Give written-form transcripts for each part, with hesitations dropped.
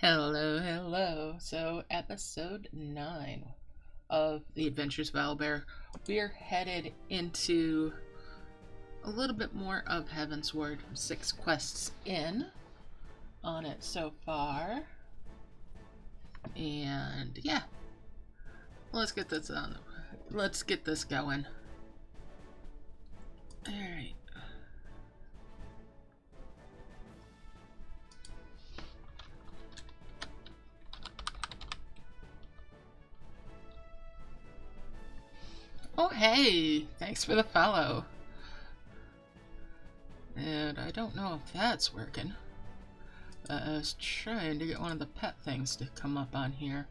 Hello, hello. So, episode 9 of The Adventures of Owlbear. We're headed into a little bit more of Heavensward. 6 quests in on it so far. And yeah, let's get this on. Let's get this going. Alright. Oh, hey! Thanks for the follow. And I don't know if that's working. I was trying to get one of the pet things to come up on here.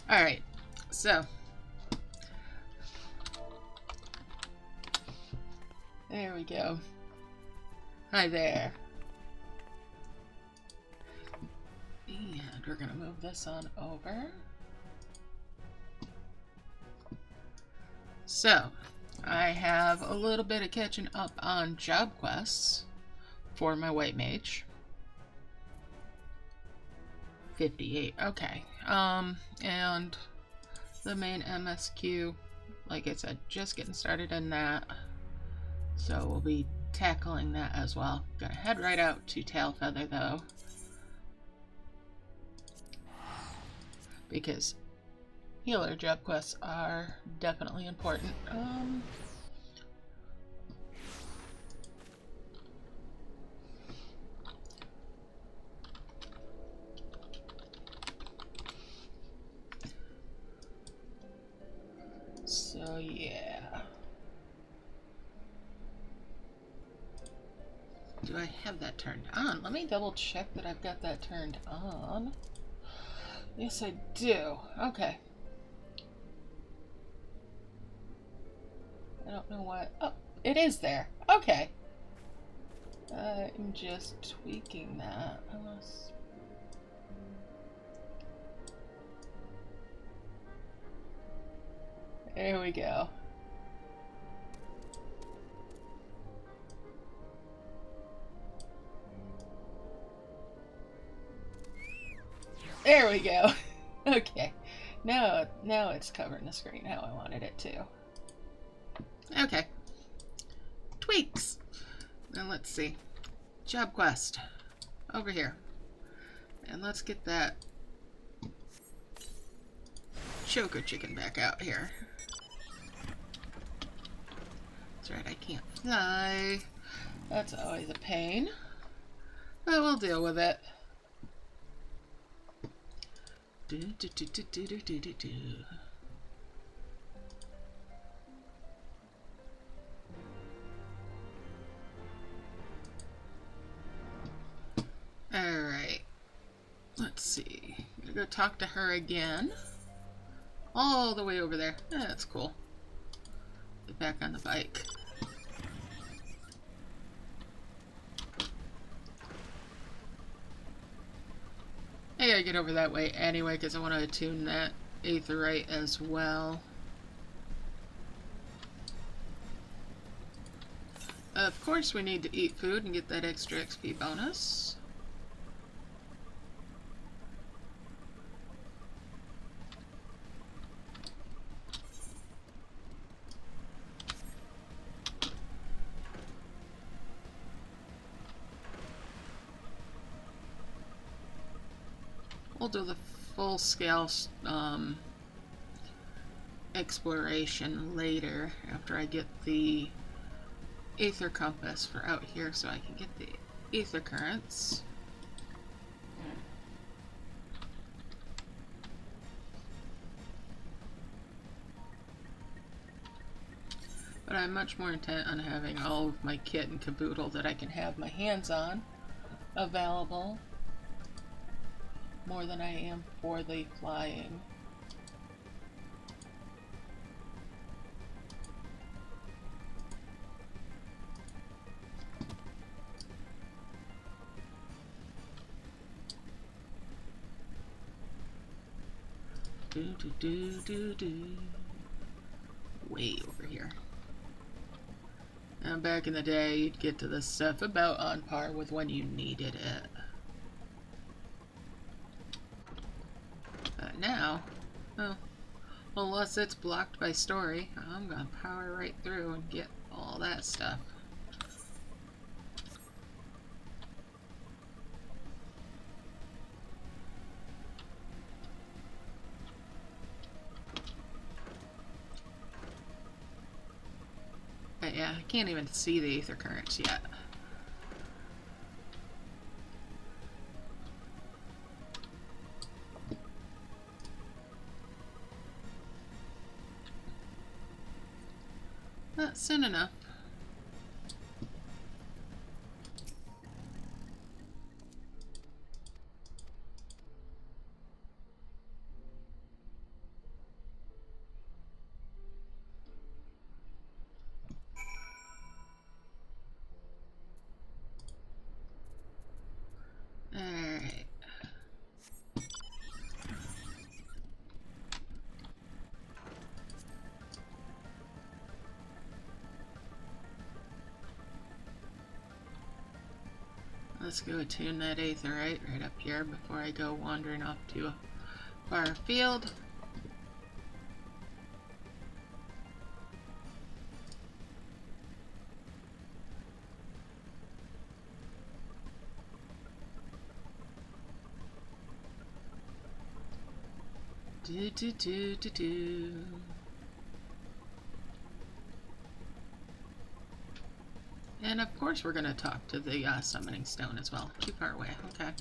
Alright, so. There we go. Hi there. And we're gonna move this on over. So, I have a little bit of catching up on job quests for my white mage. 58, okay. And the main MSQ, like I said, just getting started in that. So we'll be tackling that as well. Gonna head right out to Tailfeather though, because healer job quests are definitely important. So yeah. Do I have that turned on? Let me double check that I've got that turned on. Yes, I do. Okay. I don't know what. Oh, it is there. Okay. I'm just tweaking that. Unless. There we go. There we go. Okay. Now it's covering the screen how I wanted it to. Okay. Tweaks. Now let's see. Job quest. Over here. And let's get that choker chicken back out here. That's right, I can't fly. That's always a pain. But we'll deal with it. Alright. Let's see. I'm gonna go talk to her again. All the way over there. That's cool. Get back on the bike. I gotta get over that way anyway because I want to attune that aetherite as well. Of course we need to eat food and get that extra XP bonus. We'll do the full-scale exploration later after I get the Aether Compass for out here so I can get the Aether Currents. But I'm much more intent on having all of my kit and caboodle that I can have my hands on available more than I am for the flying. Way over here. And back in the day, you'd get to this stuff about on par with when you needed it. But now, well, unless it's blocked by story, I'm gonna power right through and get all that stuff. But yeah, I can't even see the ether currents yet. Not soon enough. Alright. Let's go attune that aetherite right up here before I go wandering off to a far field. Do. And of course we're going to talk to the summoning stone as well. Too far away. Okay.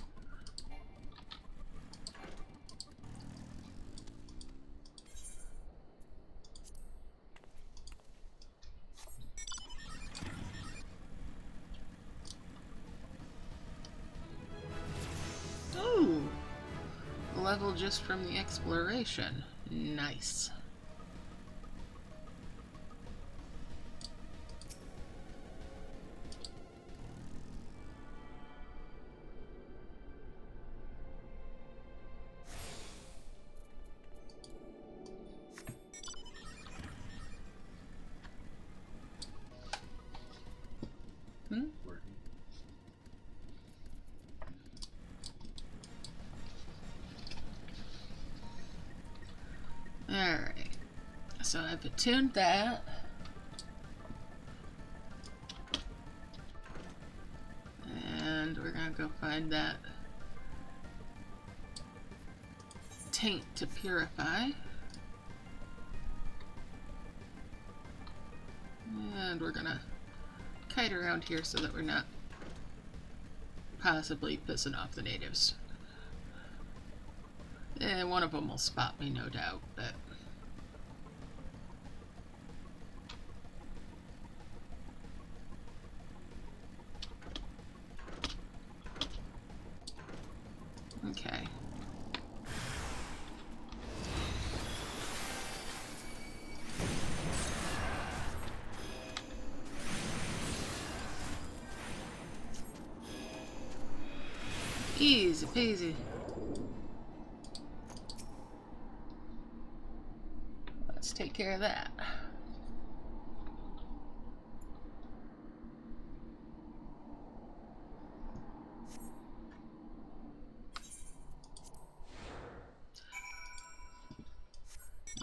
Ooh! Level just from the exploration. Nice. Alright, so I've attuned that. And we're gonna go find that taint to purify. And we're gonna kite around here so that we're not possibly pissing off the natives. One of them will spot me, no doubt, but... Okay. Easy peasy. Let's take care of that.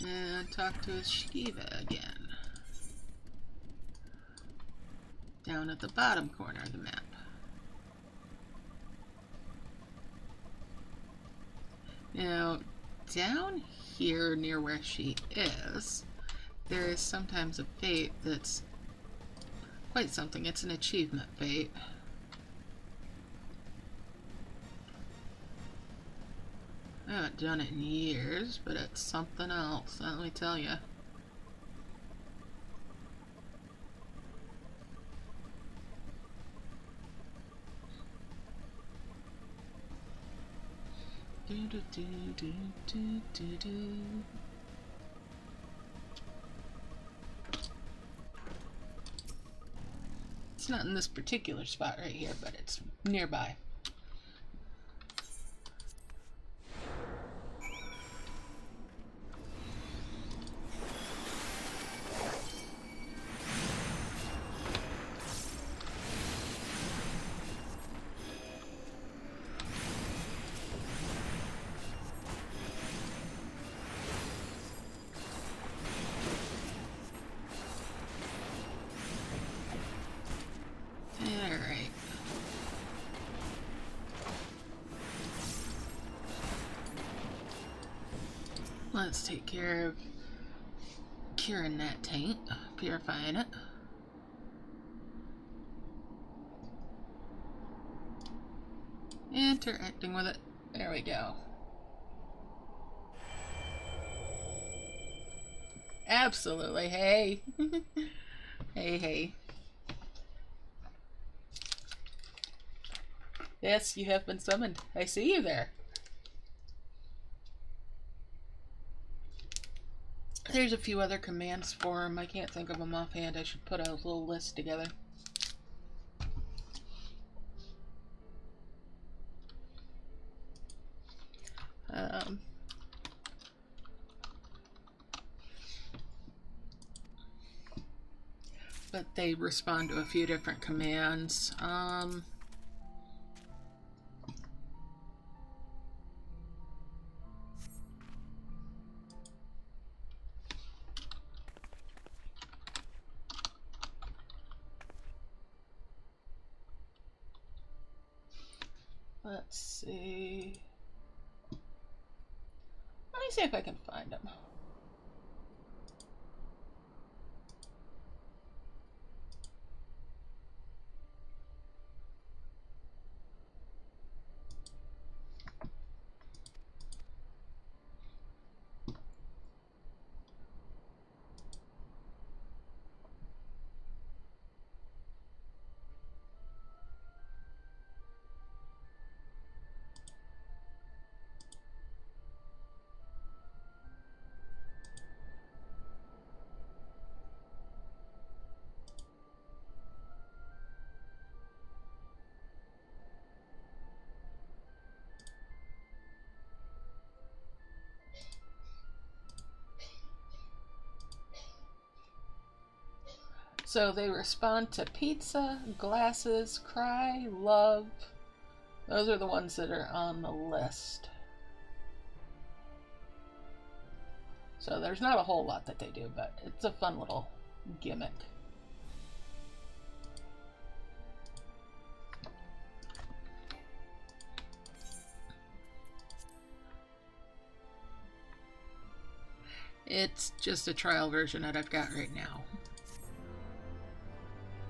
And talk to Shiva again. Down at the bottom corner of the map. Now, down here near where she is, there is sometimes a fate that's quite something. It's an achievement fate. I haven't done it in years, but it's something else, let me tell you. It's not in this particular spot right here, but it's nearby. let's take care of curing that taint, purifying it. Interacting with it. There we go. Absolutely. Hey. Hey, hey. Yes, you have been summoned. I see you there. There's a few other commands for him. I can't think of them offhand. I should put a little list together. But they respond to a few different commands. Let's see. Let me see if I can find them. So they respond to pizza, glasses, cry, love. Those are the ones that are on the list. So there's not a whole lot that they do, but it's a fun little gimmick. It's just a trial version that I've got right now.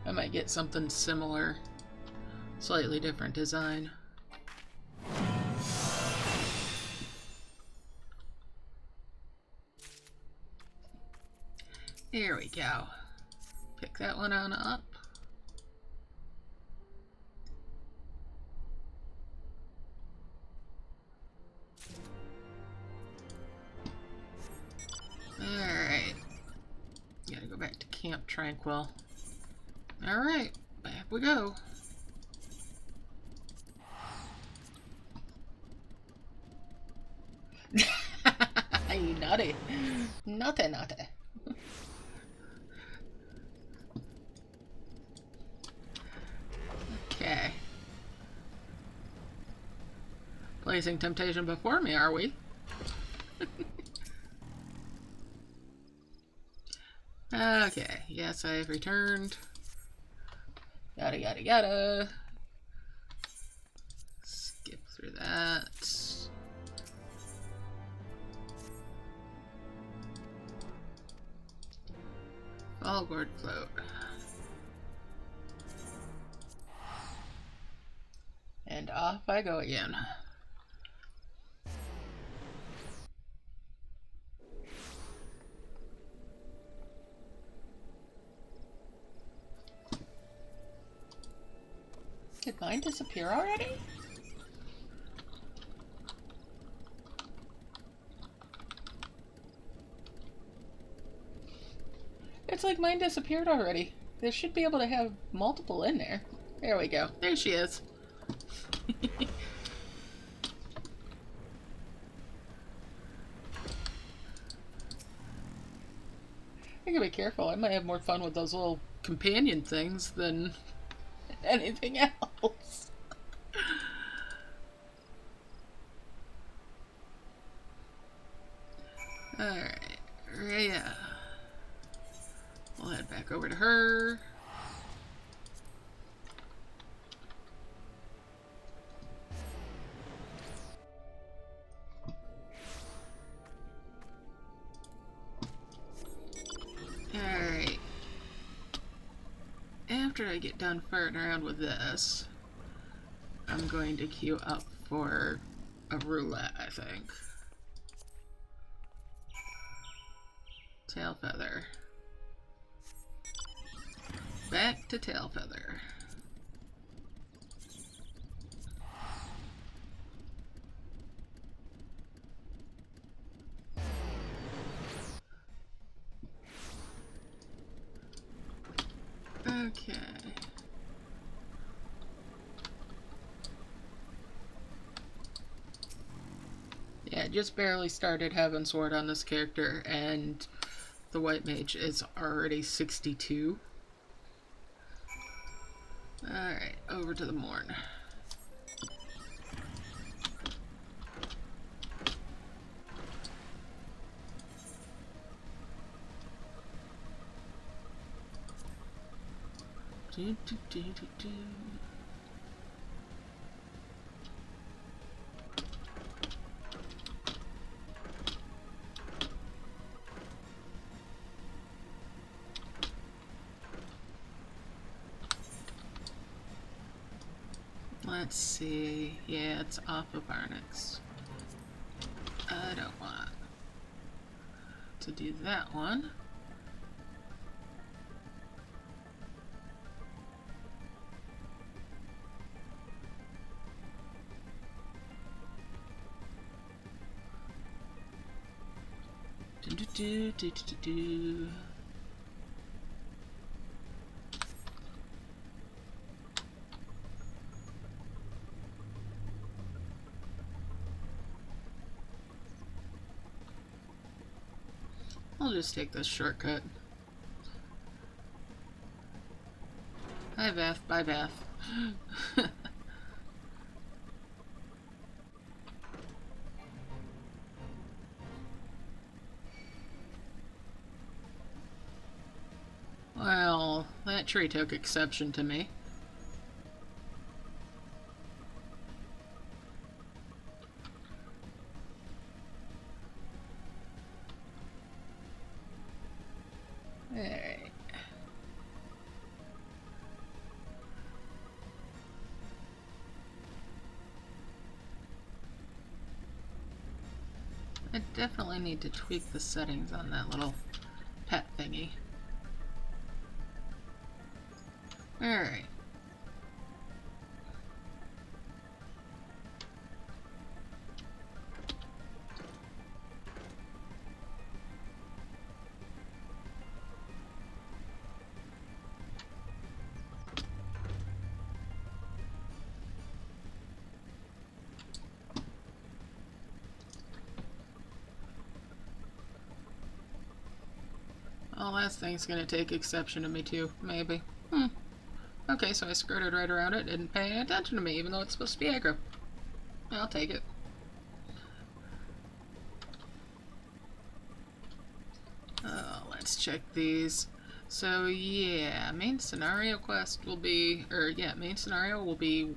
I might get something similar, slightly different design. There we go. Pick that one on up. Alright. Gotta go back to Camp Tranquil. Alright, back we go. You naughty. Naughty, naughty. Okay. Placing temptation before me, are we? Okay, yes, I have returned. Yada yada yada. Skip through that. Fallboard float. And off I go again. Did mine disappear already? It's like mine disappeared already. They should be able to have multiple in there. There we go. There she is. I gotta be careful. I might have more fun with those little companion things than anything else. Alright, Rhea. We'll head back over to her. after I get done farting around with this, I'm going to queue up for a roulette, I think. Tail feather. Back to tail feather. Okay. Yeah, just barely started Heavensward on this character, and the white mage is already 62. Alright, over to the morn. Do, do, do, do, do. Let's see. Yeah, it's off of Arnix. I don't want to do that one. Do, do, do, do, do, do. I'll just take this shortcut. Hi, Beth. Bye, Beth. Well, that tree took exception to me. Alright. I definitely need to tweak the settings on that little pet thingy. Alright. Oh, last thing's gonna take exception to me too, maybe. Okay, so I skirted right around it, didn't pay any attention to me, even though it's supposed to be aggro. I'll take it. Let's check these. So yeah, main scenario quest will be, main scenario will be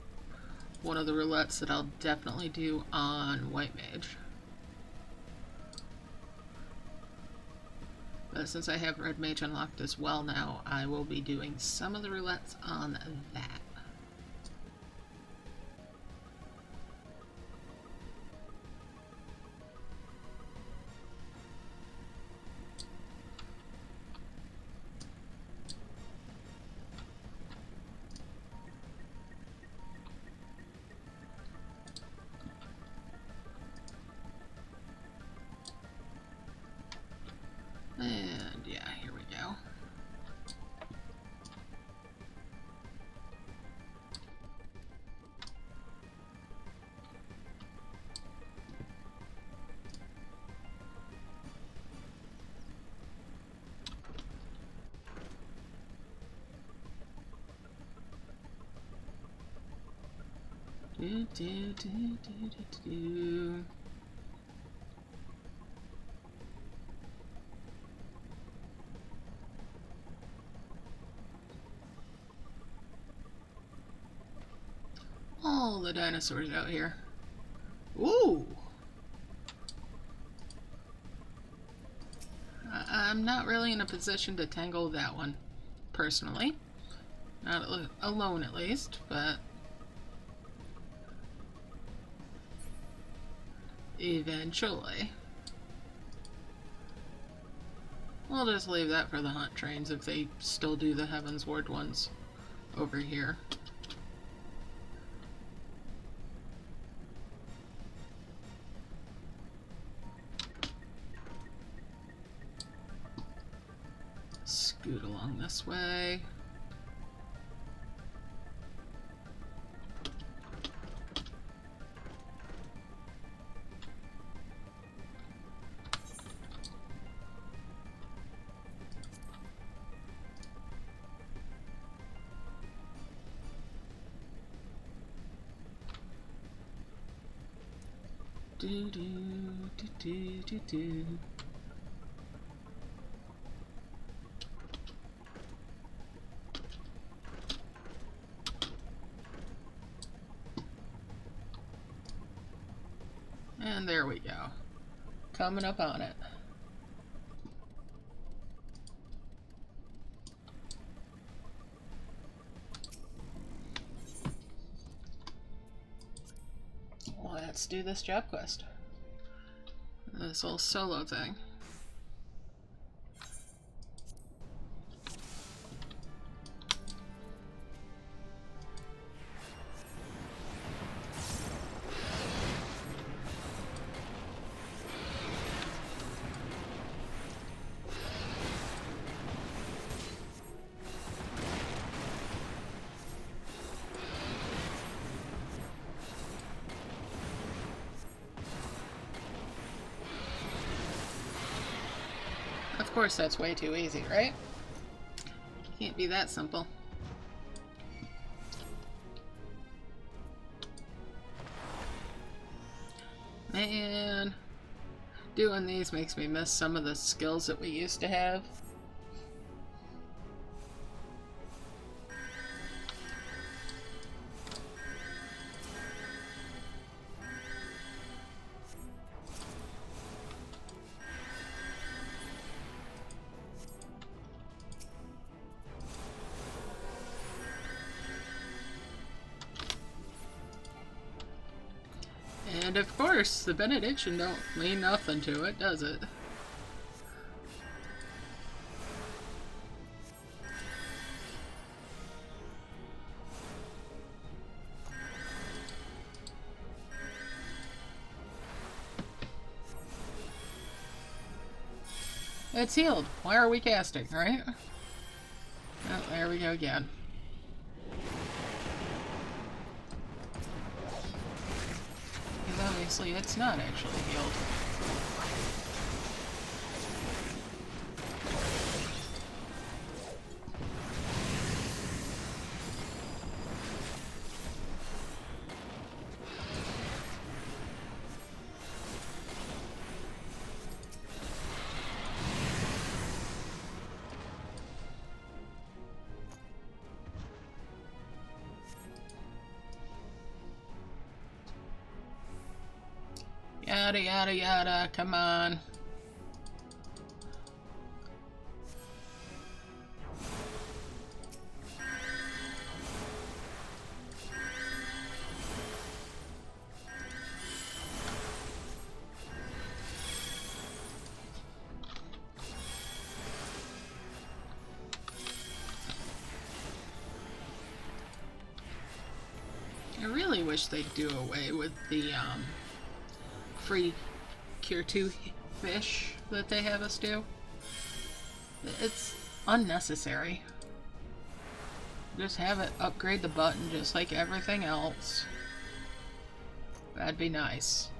one of the roulettes that I'll definitely do on white mage. But since I have red mage unlocked as well now, I will be doing some of the roulettes on that. And yeah, here we go. Do, do, do, do, do, do. All the dinosaurs out here. Ooh! I'm not really in a position to tangle that one, personally. Not alone, at least, but eventually. We'll just leave that for the hunt trains if they still do the Heavensward ones over here. Scoot along this way. Do do do do do do. And there we go. Coming up on it. Let's do this job quest. This whole solo thing. Of course, that's way too easy, right? Can't be that simple. Man, doing these makes me miss some of the skills that we used to have. And of course, the benediction don't mean nothing to it, does it? It's healed. Why are we casting, right? Oh, there we go again. Obviously, it's not actually healed. Yada yada yada, come on. I really wish they'd do away with the free Cure 2 fish that they have us do. It's unnecessary. Just have it upgrade the button just like everything else. That'd be nice.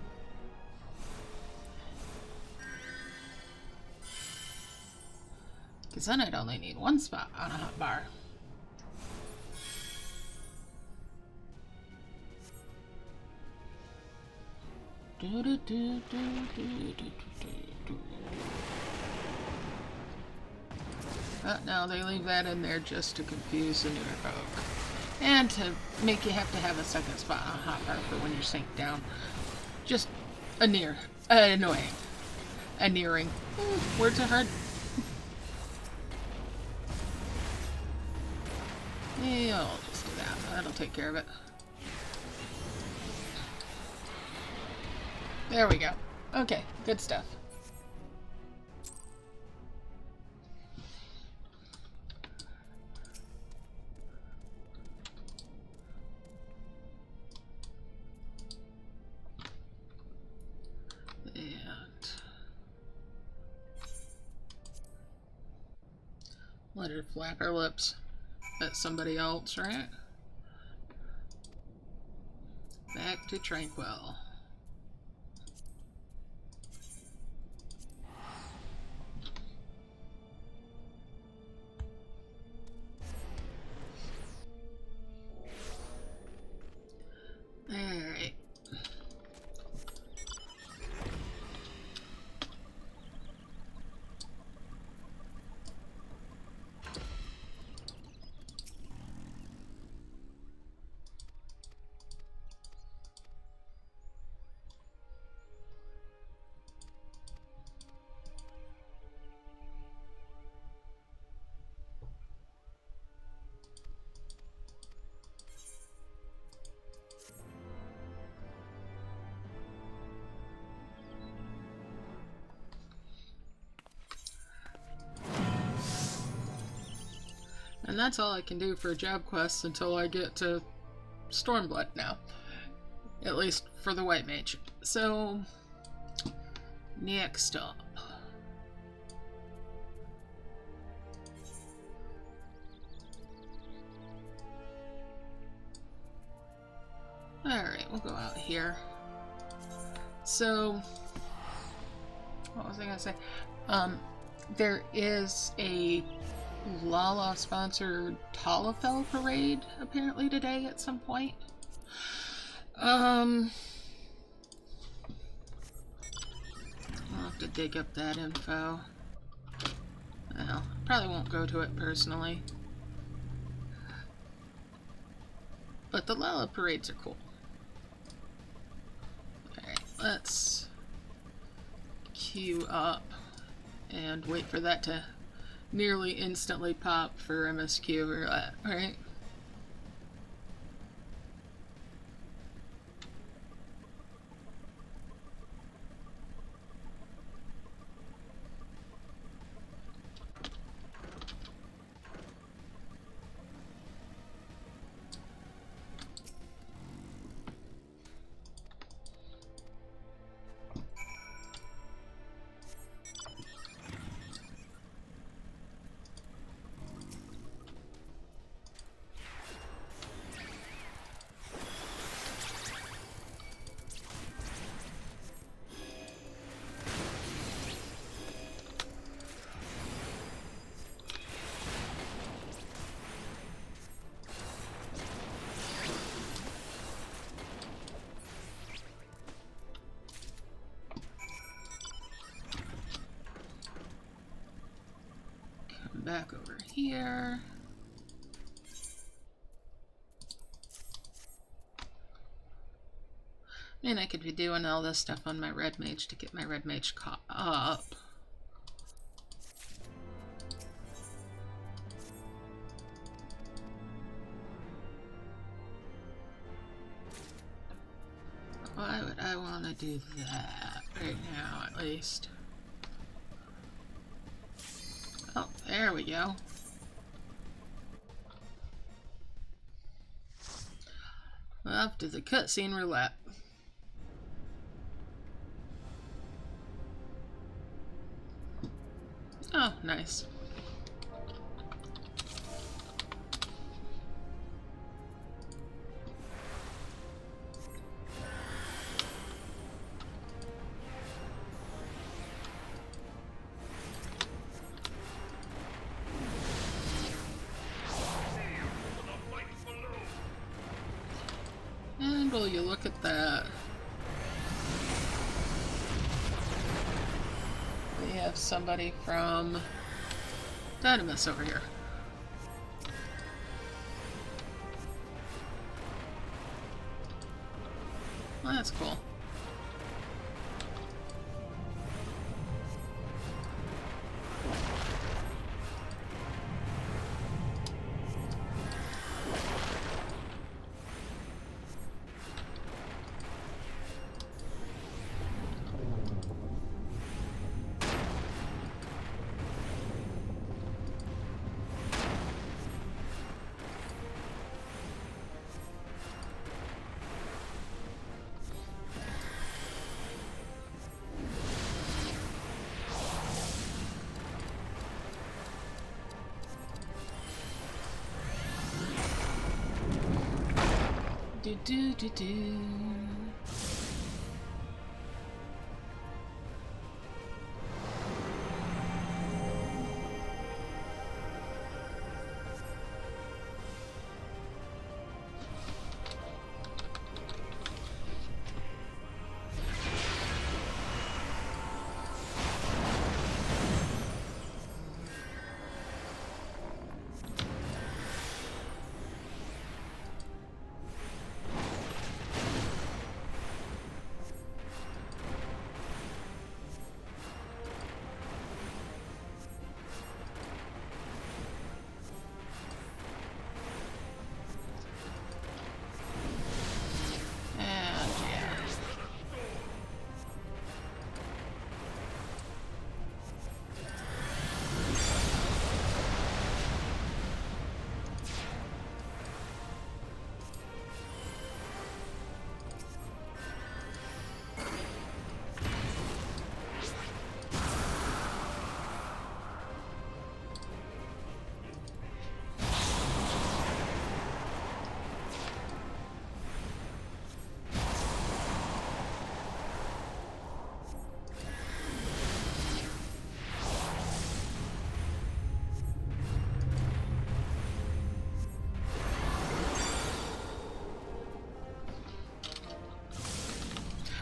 Because then I'd only need one spot on a hotbar. But now they leave that in there just to confuse the newer folk. And to make you have to have a second spot on hotbar for when you sink down. Just annoying. Annearing. Words are hard. Yeah, I'll just do that. That'll take care of it. There we go. Okay, good stuff. Let her flap her lips at somebody else, right? Back to Tranquil. Alright. And that's all I can do for job quests until I get to Stormblood now. At least for the White Mage. So, next up. Alright, we'll go out here. So, what was I gonna say? There is a Lala-sponsored Talafel parade apparently today at some point. I'll have to dig up that info. Well, probably won't go to it personally. But the Lala parades are cool. Alright, let's queue up and wait for that to nearly instantly pop for MSQ roulette, right? Back over here. And I could be doing all this stuff on my Red Mage to get my Red Mage caught up. Why would I want to do that right now, at least? Oh, there we go. Off to the cutscene roulette. Oh, nice. And will you look at that? We have somebody from Dynamis over here. Well, that's cool. Do do do do.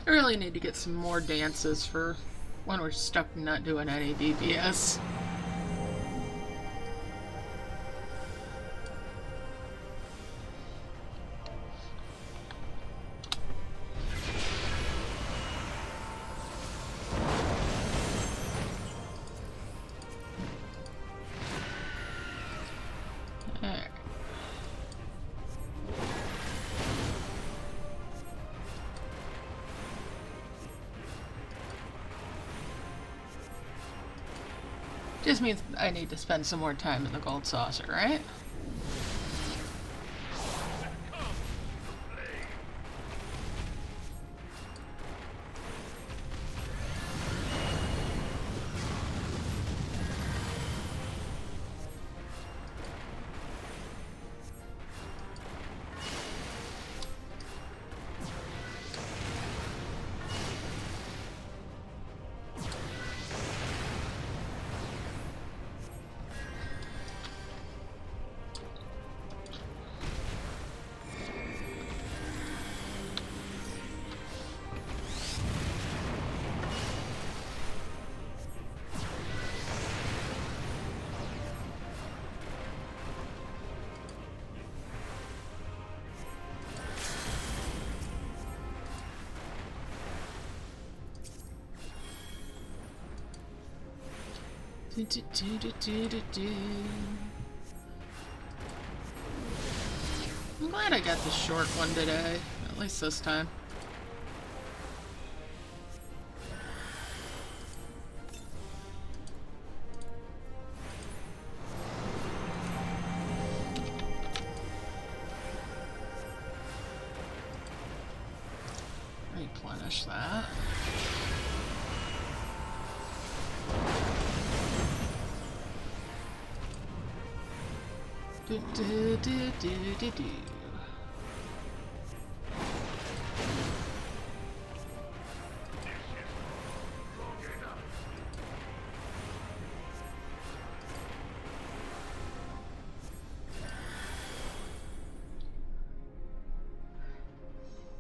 I really need to get some more dances for when we're stuck not doing any DPS. Just means I need to spend some more time in the gold saucer, right? I'm glad I got the short one today, at least this time. Replenish that. Do, do, do, do, do, do.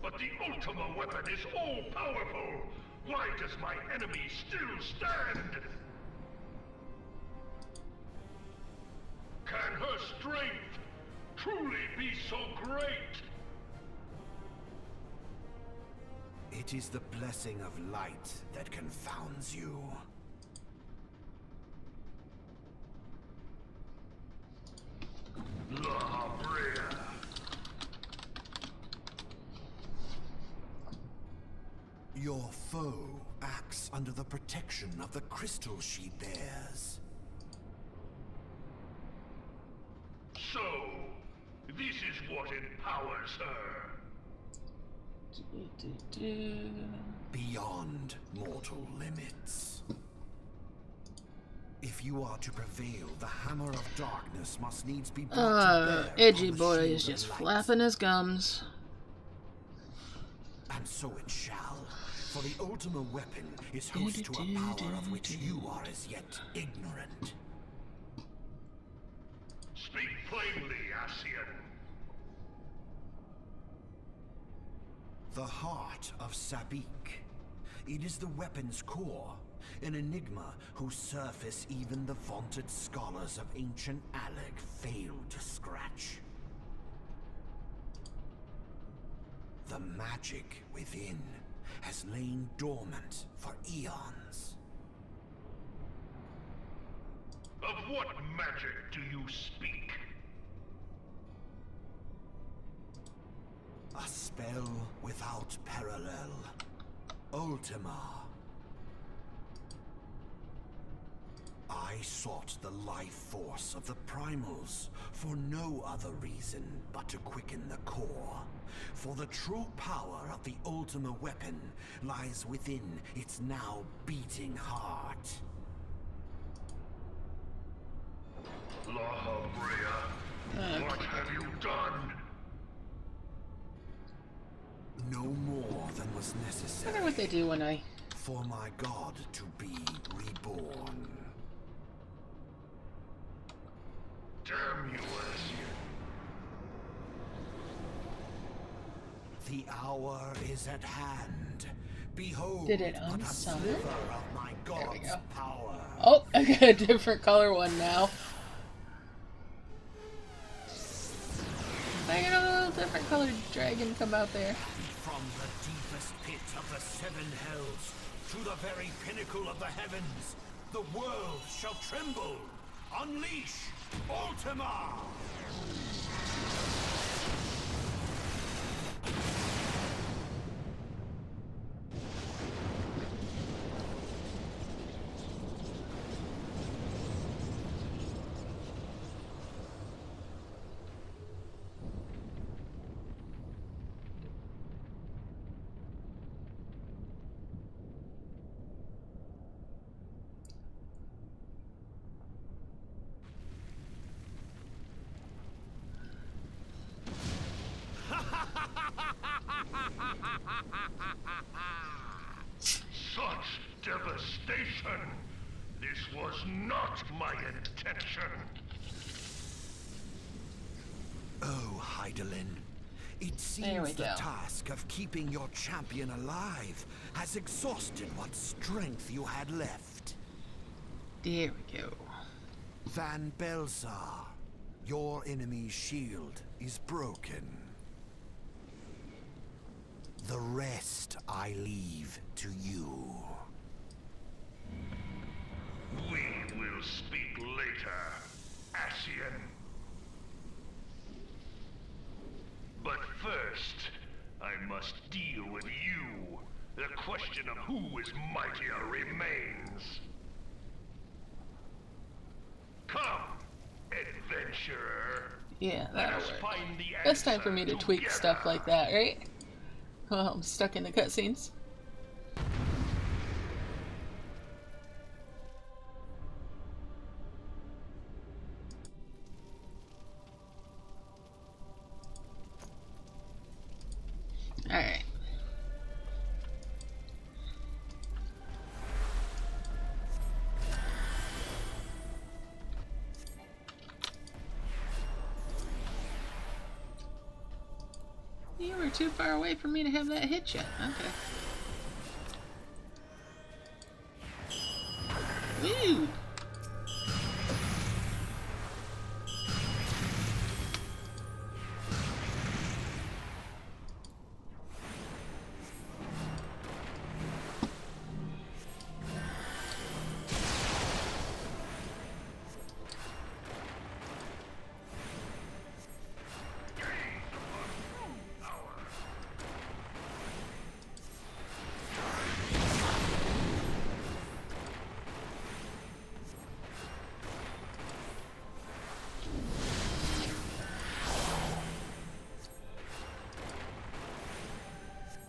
But the Ultima weapon is all-powerful. Why does my enemy still stand? Can her strength truly be so great? It is the blessing of light that confounds you. La Brea. Your foe acts under the protection of the crystal she bears. So, this is what empowers her. Beyond mortal limits. If you are to prevail, the hammer of darkness must needs be brought to bear Edgy on the boy shield is of just light. flapping his gums. And so it shall, for the Ultima weapon is host to a power of which you are as yet ignorant. Speak plainly, Ascian. The heart of Sabik. It is the weapon's core, an enigma whose surface even the vaunted scholars of ancient Alec failed to scratch. The magic within has lain dormant for eons. Of what magic do you speak? A spell without parallel. Ultima. I sought the life force of the primals for no other reason but to quicken the core. For the true power of the Ultima weapon lies within its now beating heart. La Brea, what have you done? No more than was I necessary. wonder what they do when I... For my god to be reborn. Damn you, Ascian. The hour is at hand. Behold, Did it but a unsummon? sliver of my god's go. power. Oh, I got a different color one now. I got a little different colored dragon come out there. From the deepest pit of the seven hells to the very pinnacle of the heavens, the world shall tremble. Unleash Ultima! Such devastation! This was not my intention! Oh, Heidelin. It There we seems the go. task of keeping your champion alive has exhausted what strength you had left. There we go. Van Belsar, your enemy's shield is broken. The rest I leave to you. We will speak later, Ascian. But first, I must deal with you. The question of who is mightier remains. Come, adventurer. Yeah, Let that'll us work. find the Best time for me to answer tweak stuff together. like that, right? Well, I'm stuck in the cutscenes. Alright. You were too far away for me to have that hit yet. Okay. Woo!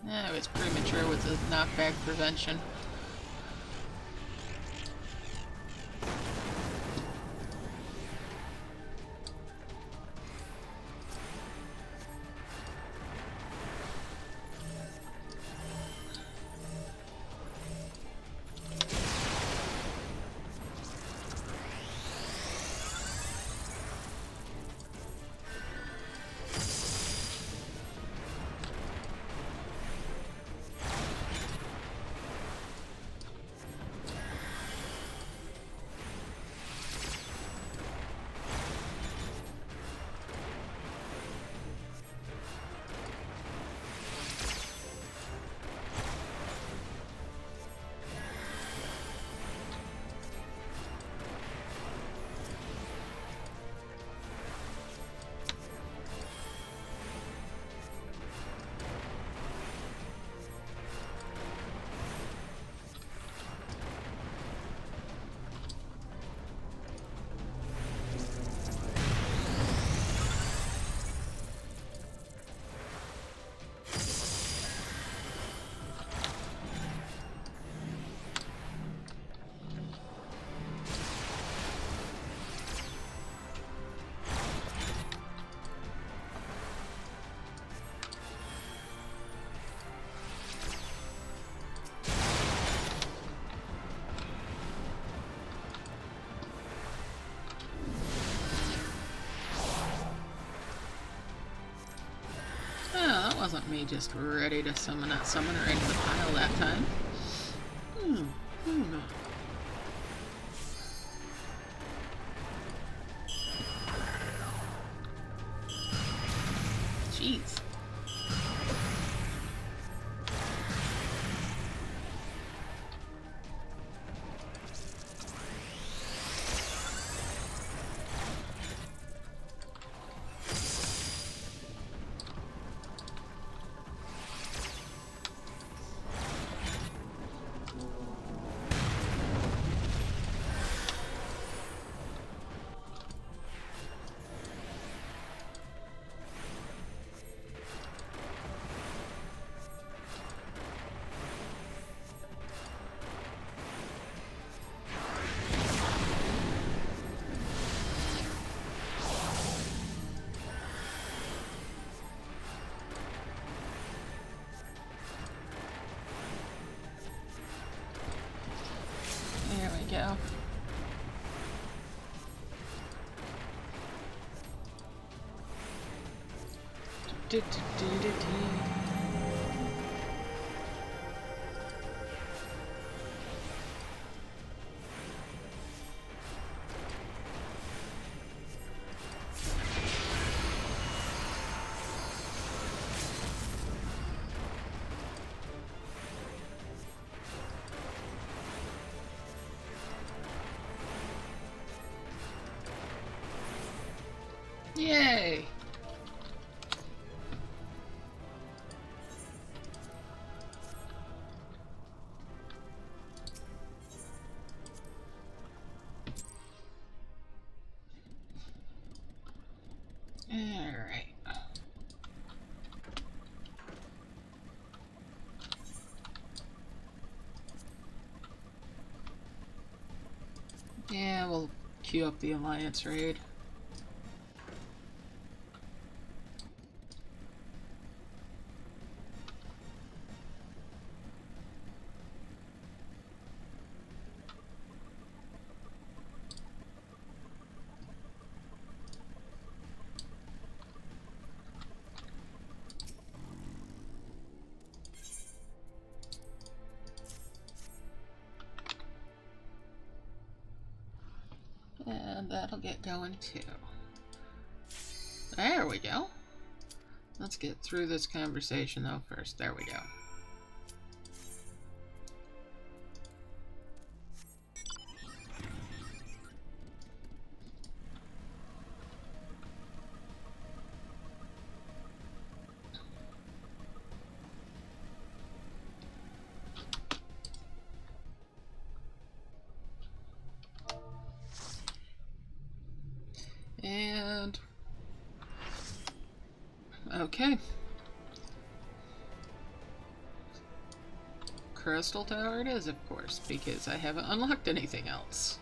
I was premature with the knockback prevention. wasn't me just ready to summon that summoner into the pile that time. Jeez. There we go. Yay! Alright. Yeah, we'll queue up the Alliance raid. And that'll get going too. There we go. Let's get through this conversation though first. There we go. And okay. Crystal Tower it is, of course, because I haven't unlocked anything else.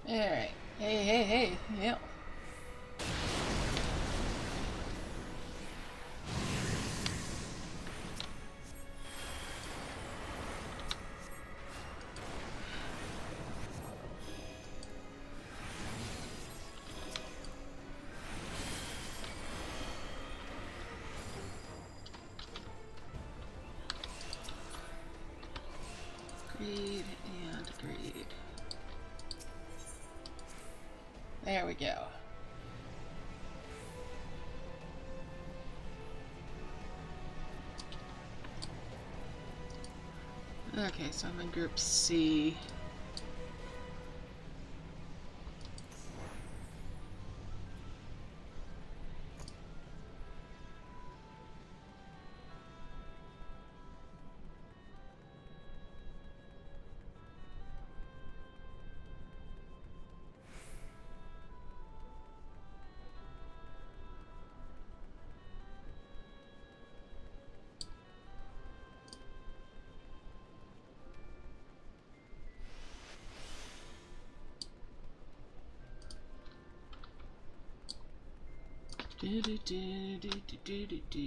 Alright. Hey. Yep. Greed and greed. There we go. Okay, so I'm in group C. Do.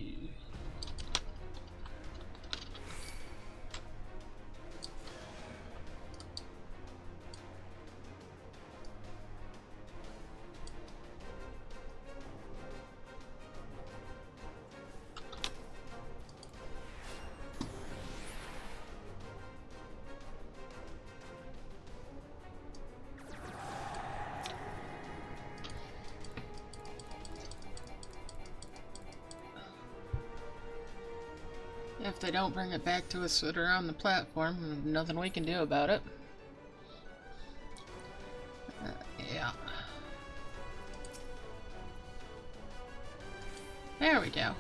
If they don't bring it back to us that are on the platform, nothing we can do about it. Yeah. There we go.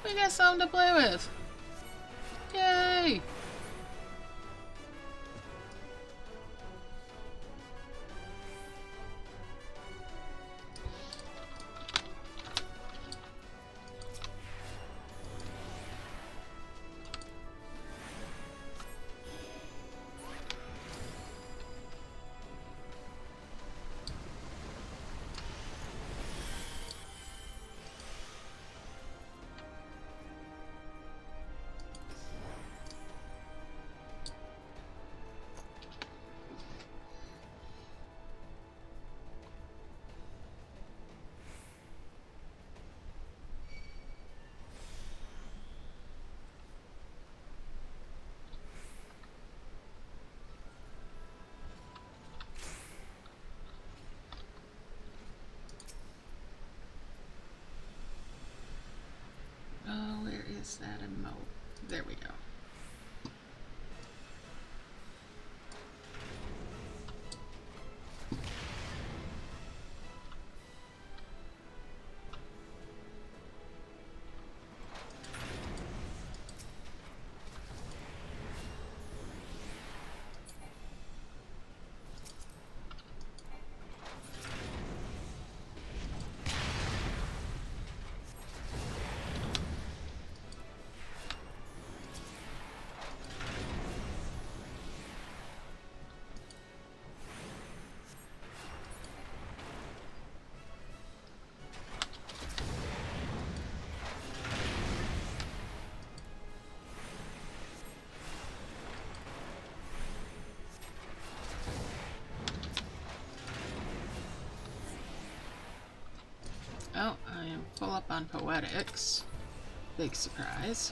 We got something to play with. Yay! Oh, where is that emote? There we go. Oh, I am full up on poetics. Big surprise.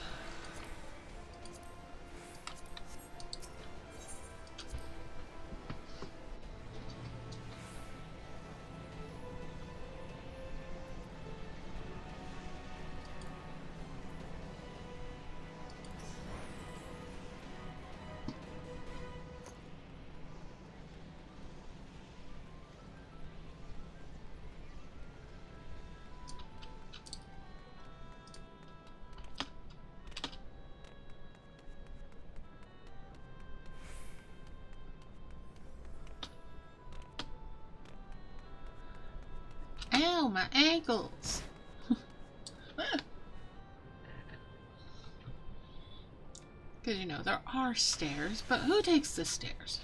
Ow, my ankles! Because, you know, there are stairs, but who takes the stairs?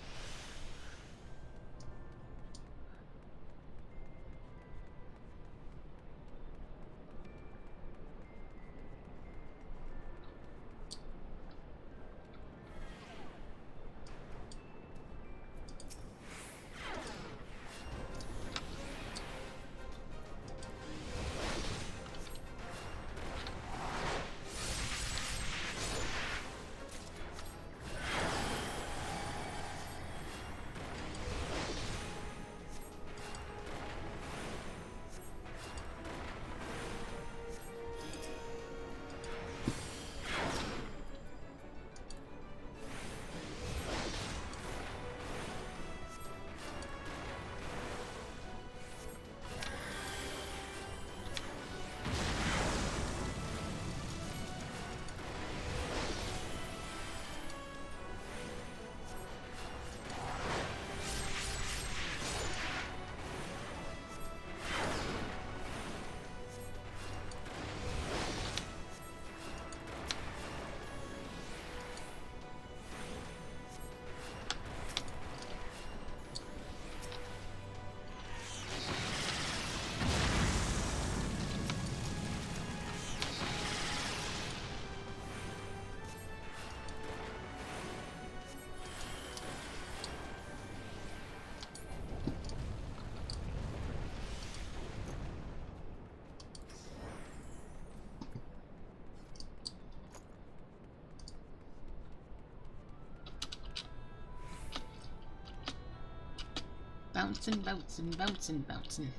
Bouncing, bouncing, bouncing, bouncing.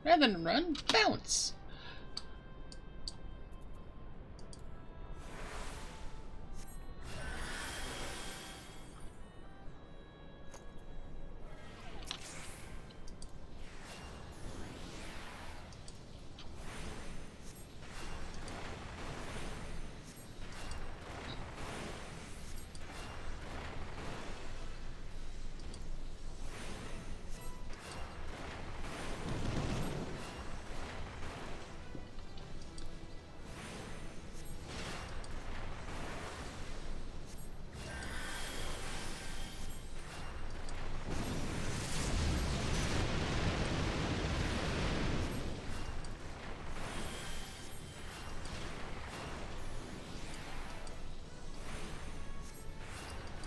Rather than run, bounce!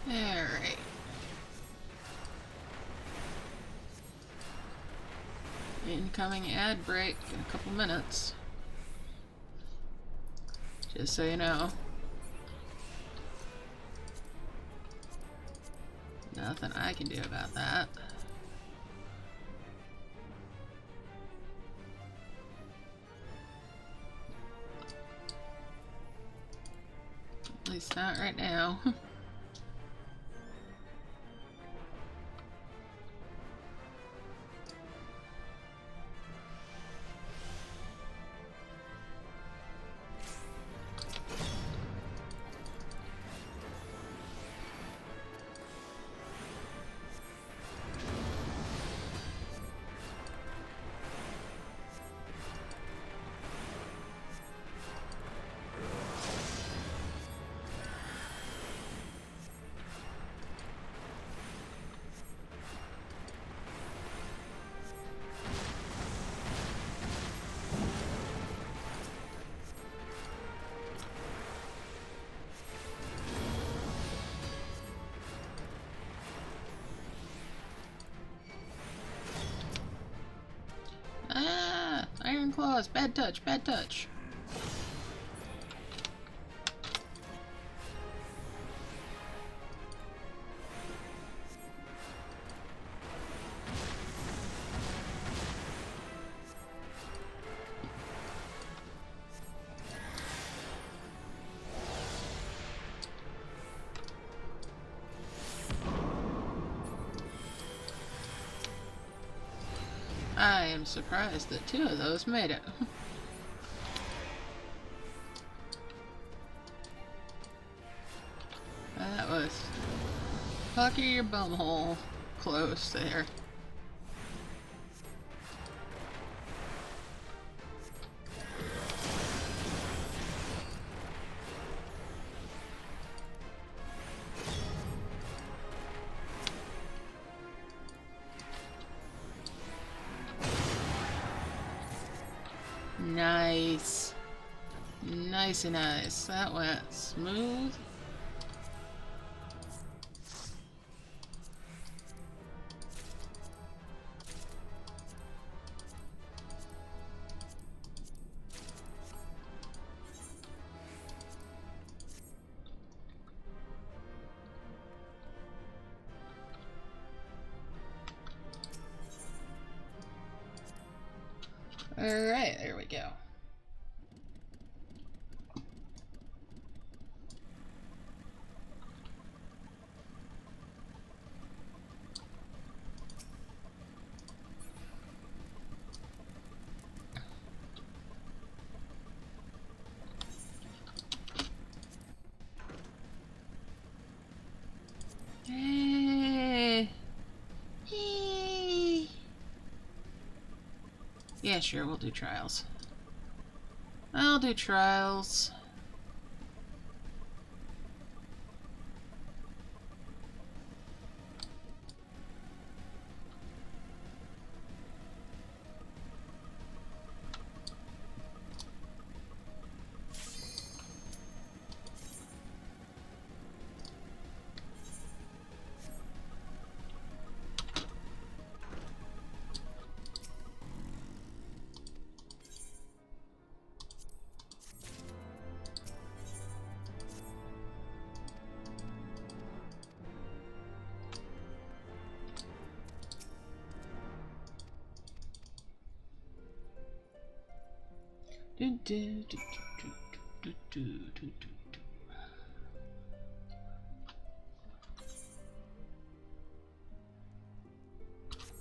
Alright. Incoming ad break in a couple minutes. Just so you know. Nothing I can do about that. At least not right now. Ah! Iron claws! Bad touch! Bad touch! I am surprised that 2 of those made it. That was pucker your bumhole close there. Nice. Nicey nice. That went smooth. Alright, there we go. Yeah, sure, we'll do trials. I'll do trials. Do, do, do, do, do, do, do, do, do.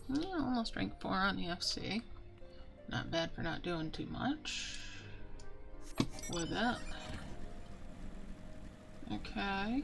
Yeah, almost rank 4 on the FC. Not bad for not doing too much with it. Okay.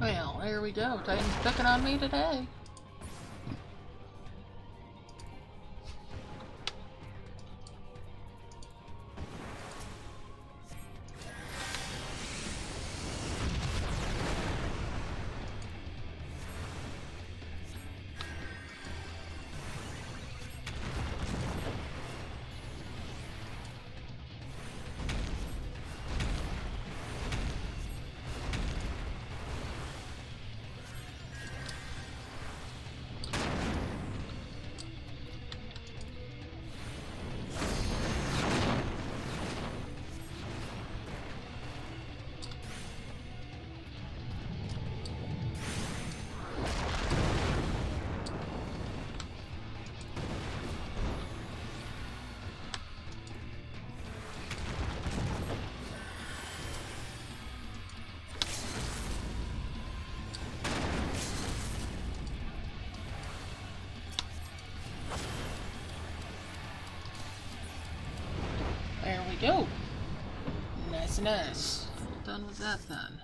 Well, there we go. Titan's picking on me today. There we go. Nice, nice. Done with that then.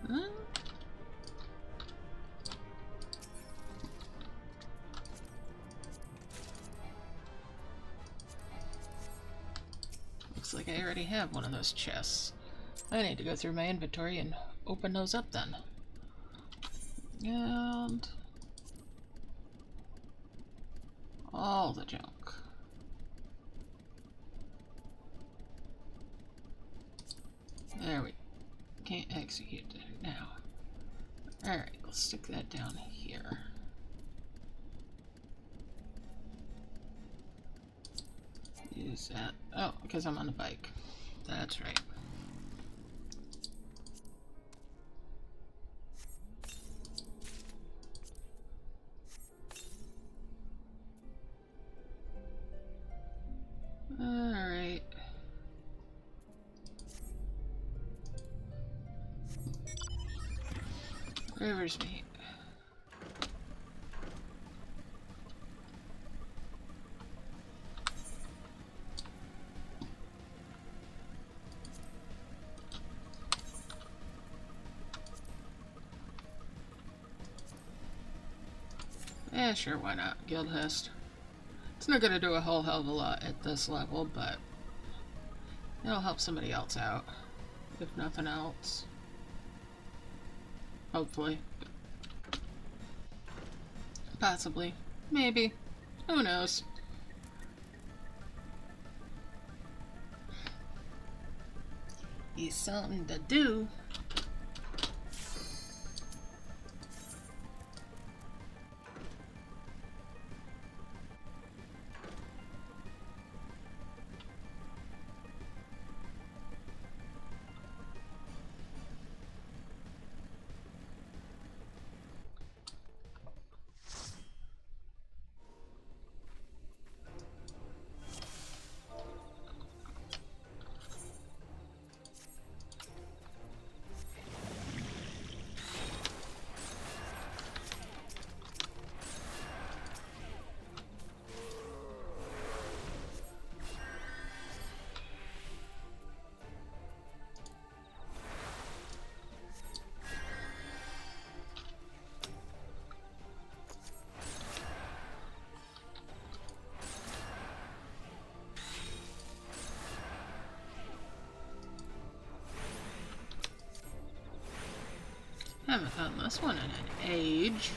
Hmm? Looks like I already have one of those chests. I need to go through my inventory and open those up then. And all the junk. There we can't execute that now. Alright, let's stick that down here. Use that. Oh, because I'm on a bike. That's right. River's meat. Yeah, sure, why not? Guildhest. It's not gonna do a whole hell of a lot at this level, but it'll help somebody else out. If nothing else. Hopefully. Possibly. Maybe. Who knows? It's something to do. Haven't done this one in an age.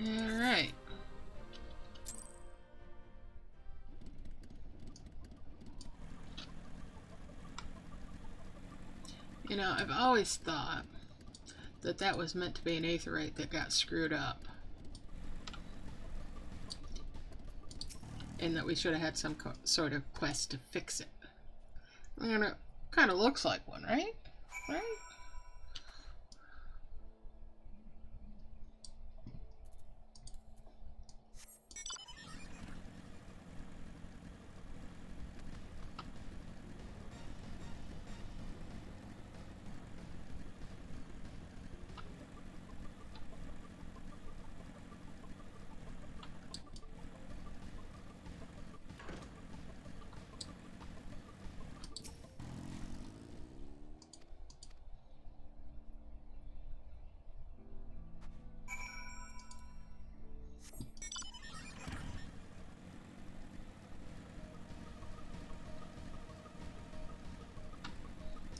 Alright. You know, I've always thought that that was meant to be an aetheryte that got screwed up. And that we should have had some sort of quest to fix it. And it kind of looks like one, right? Right?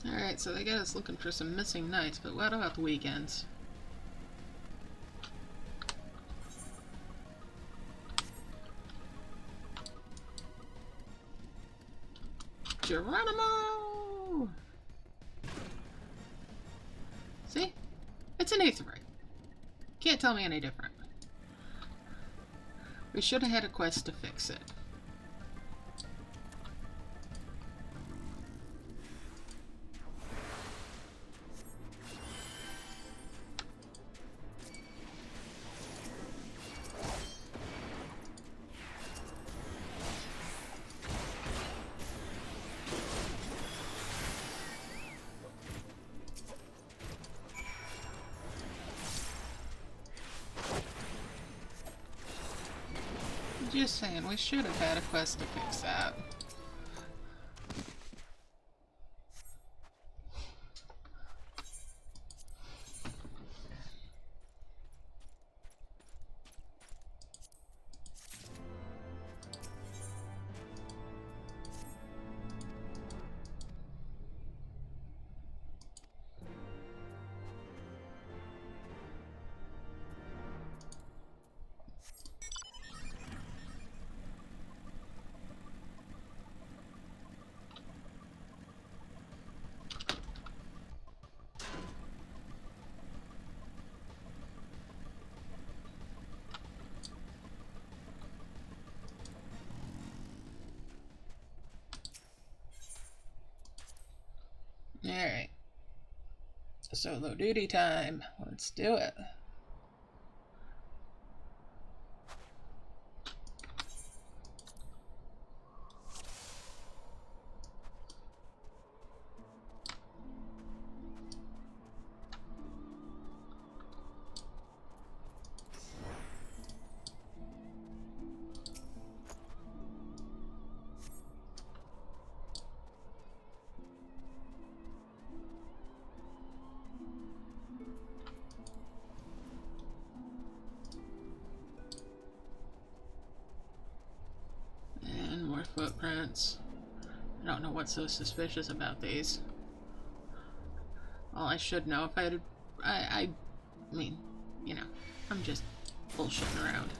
Alright, so they got us looking for some missing nights, but what about the weekends? Geronimo! See? It's an aetheryte. Can't tell me any different. We should have had a quest to fix it. Just saying, we should have had a quest to fix that. Solo duty time. Let's do it. Footprints. I don't know what's so suspicious about these. Well, I should know if I mean, you know, I'm just bullshitting around.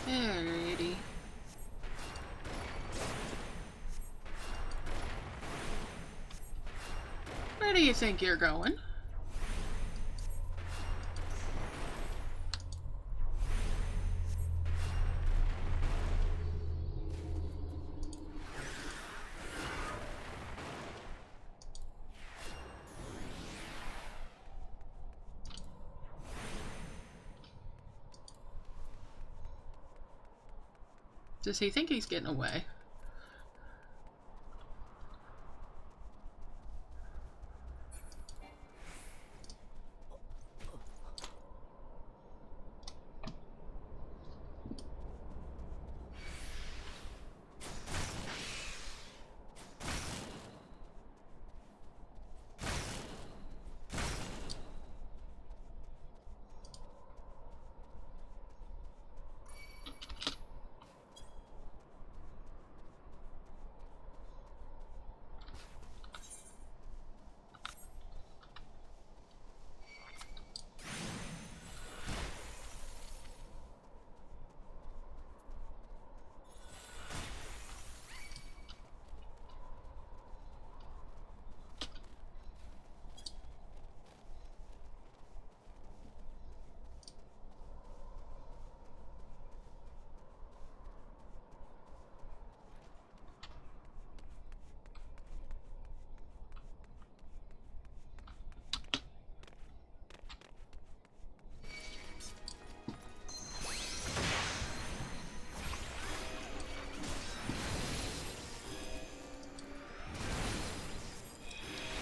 Alrighty. Where do you think you're going? Does he think he's getting away?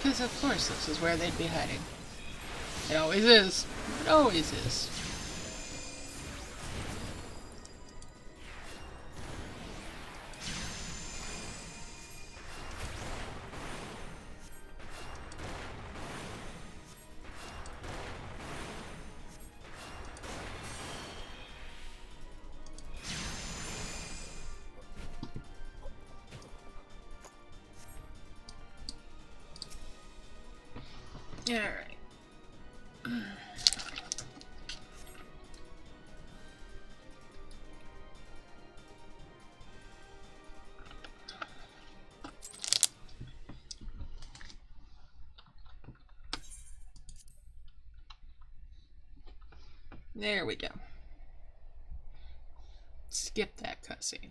Because of course this is where they'd be hiding. It always is. It always is. Alright. There we go. Skip that cutscene.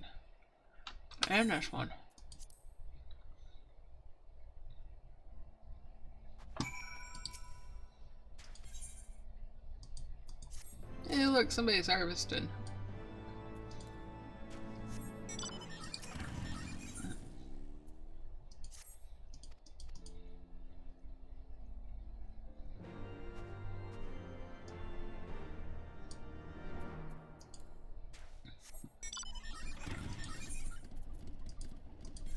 And this one. Hey, look, somebody's harvesting.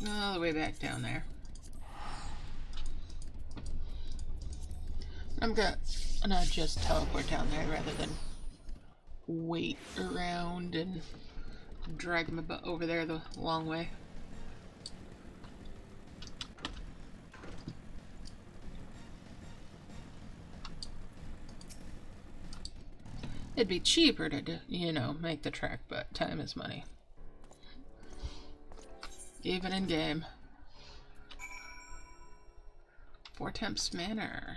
All the way back down there. I'm gonna just teleport down there rather than wait around and drag my butt over there the long way. It'd be cheaper to, you know, make the trek, but time is money. Even in game. 4 Temps Manor.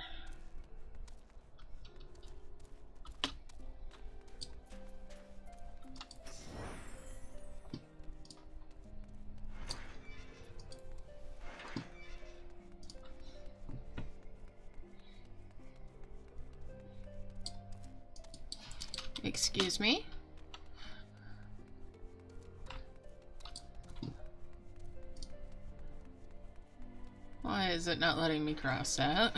Excuse me? Why is it not letting me cross that?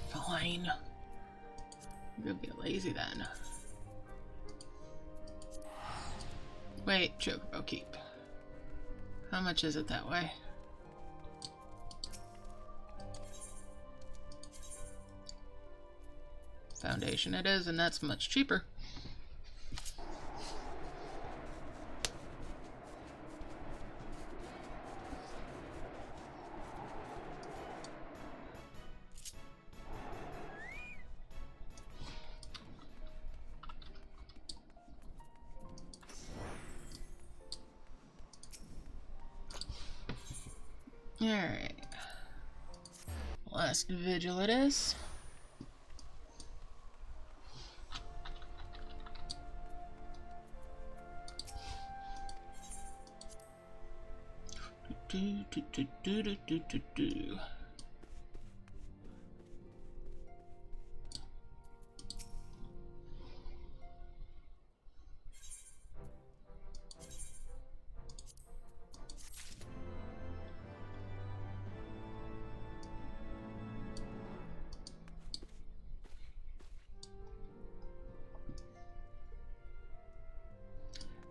Fine. I'm gonna be lazy then. Wait, Chocobo Keep. How much is it that way? Foundation it is, and that's much cheaper. Alright. Last vigil it is. Do.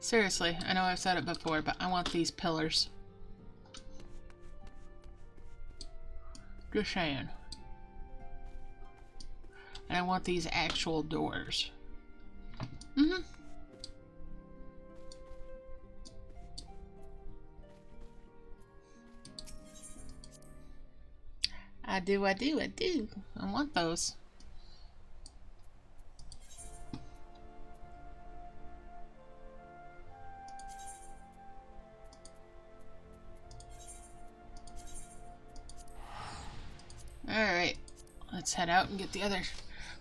Seriously, I know I've said it before, but I want these pillars. Just saying. And I want these actual doors. Mm-hmm. I do. I want those. Alright, let's head out and get the other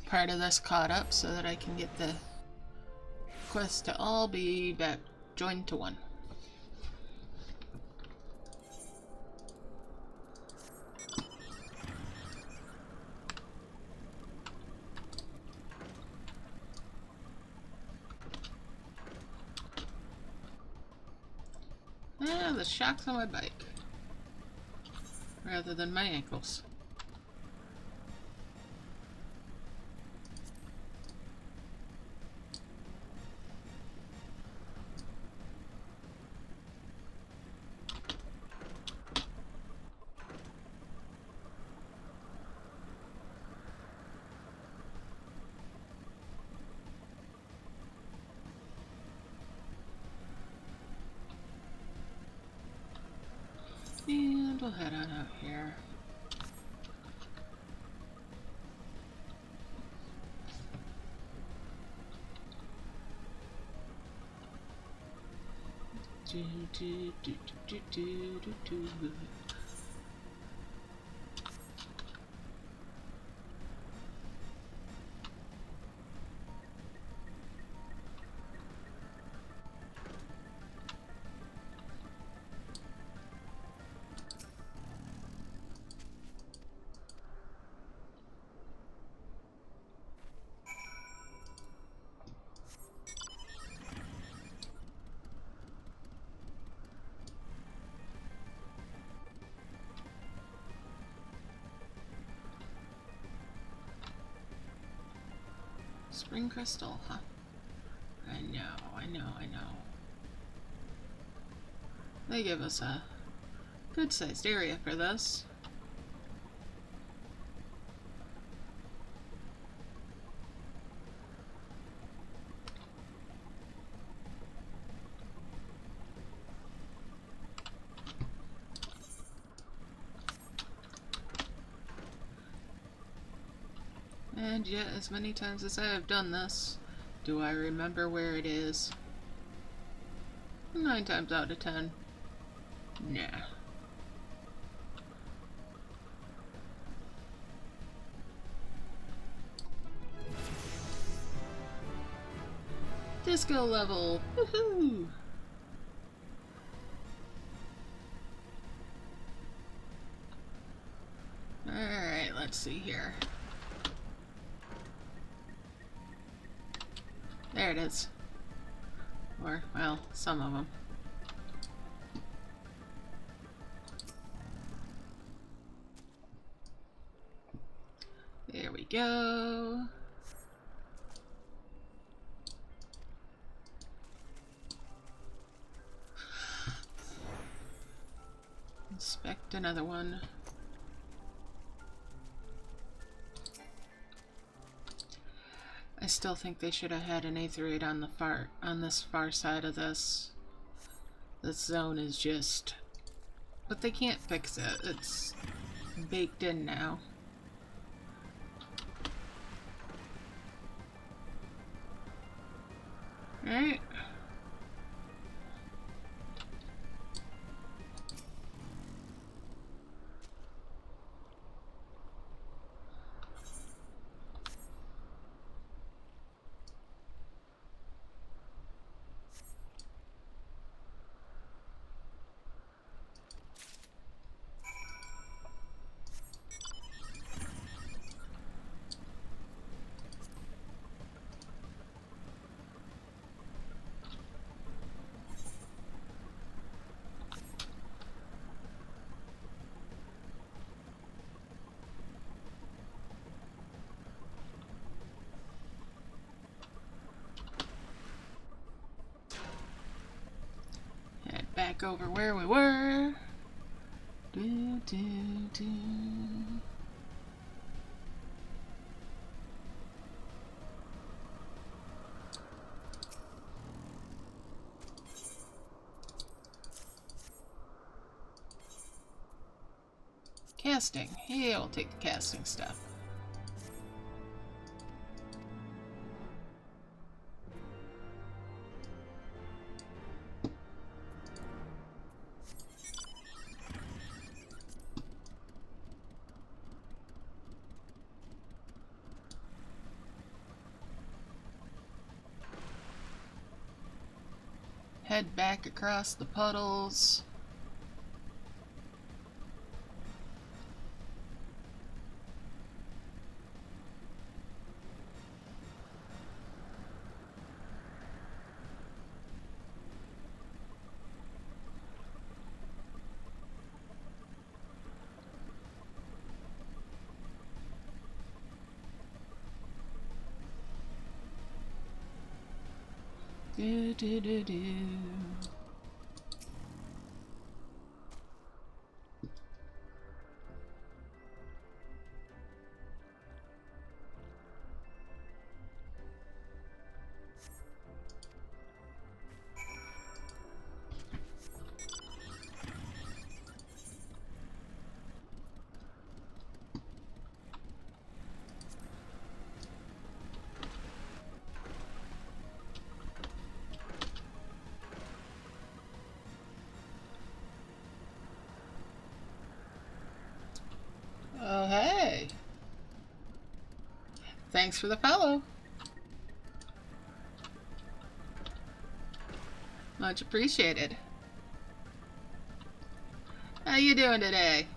part of this caught up so that I can get the quests to all be back joined to one. Ah, the shock's on my bike rather than my ankles. And we'll head on out here. Do. Spring crystal, huh? I know. They give us a good-sized area for this. And yet, as many times as I have done this, do I remember where it is? 9 times out of 10. Nah. Disco level! Woohoo! Alright, let's see here. There it is. Or, well, some of them. There we go. Inspect another one. I still think they should have had an aetherate on this far side of this. This zone is just, but they can't fix it. It's baked in now. Alright. Back over where we were. Do, do, do. Casting. Yeah, we'll take the casting stuff. Head back across the puddles. Do, do, do, do. Oh, hey. Thanks for the follow. Much appreciated. How you doing today?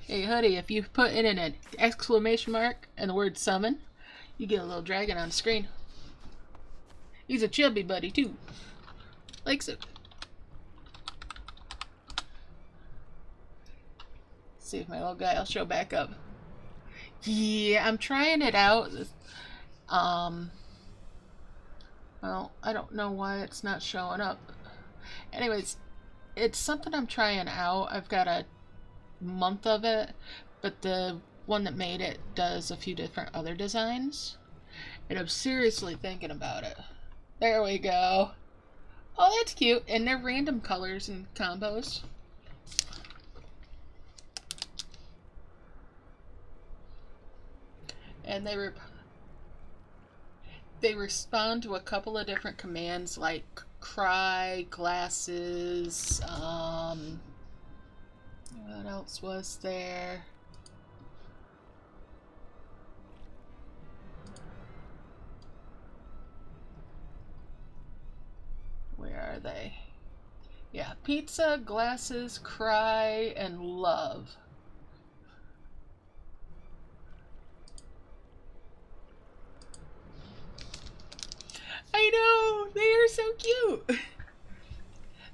Hey, Hoodie, if you put in an exclamation mark and the word summon, you get a little dragon on the screen. He's a chubby buddy, too. Likes it. See if my little guy will show back up. Yeah, I'm trying it out. Well, I don't know why it's not showing up. Anyways, it's something I'm trying out. I've got a month of it, but the one that made it does a few different other designs, and I'm seriously thinking about it. There we go. Oh, that's cute. And they're random colors and combos. And they respond to a couple of different commands like cry, glasses, what else was there? Where are they? Yeah, pizza, glasses, cry, and love. I know! They are so cute!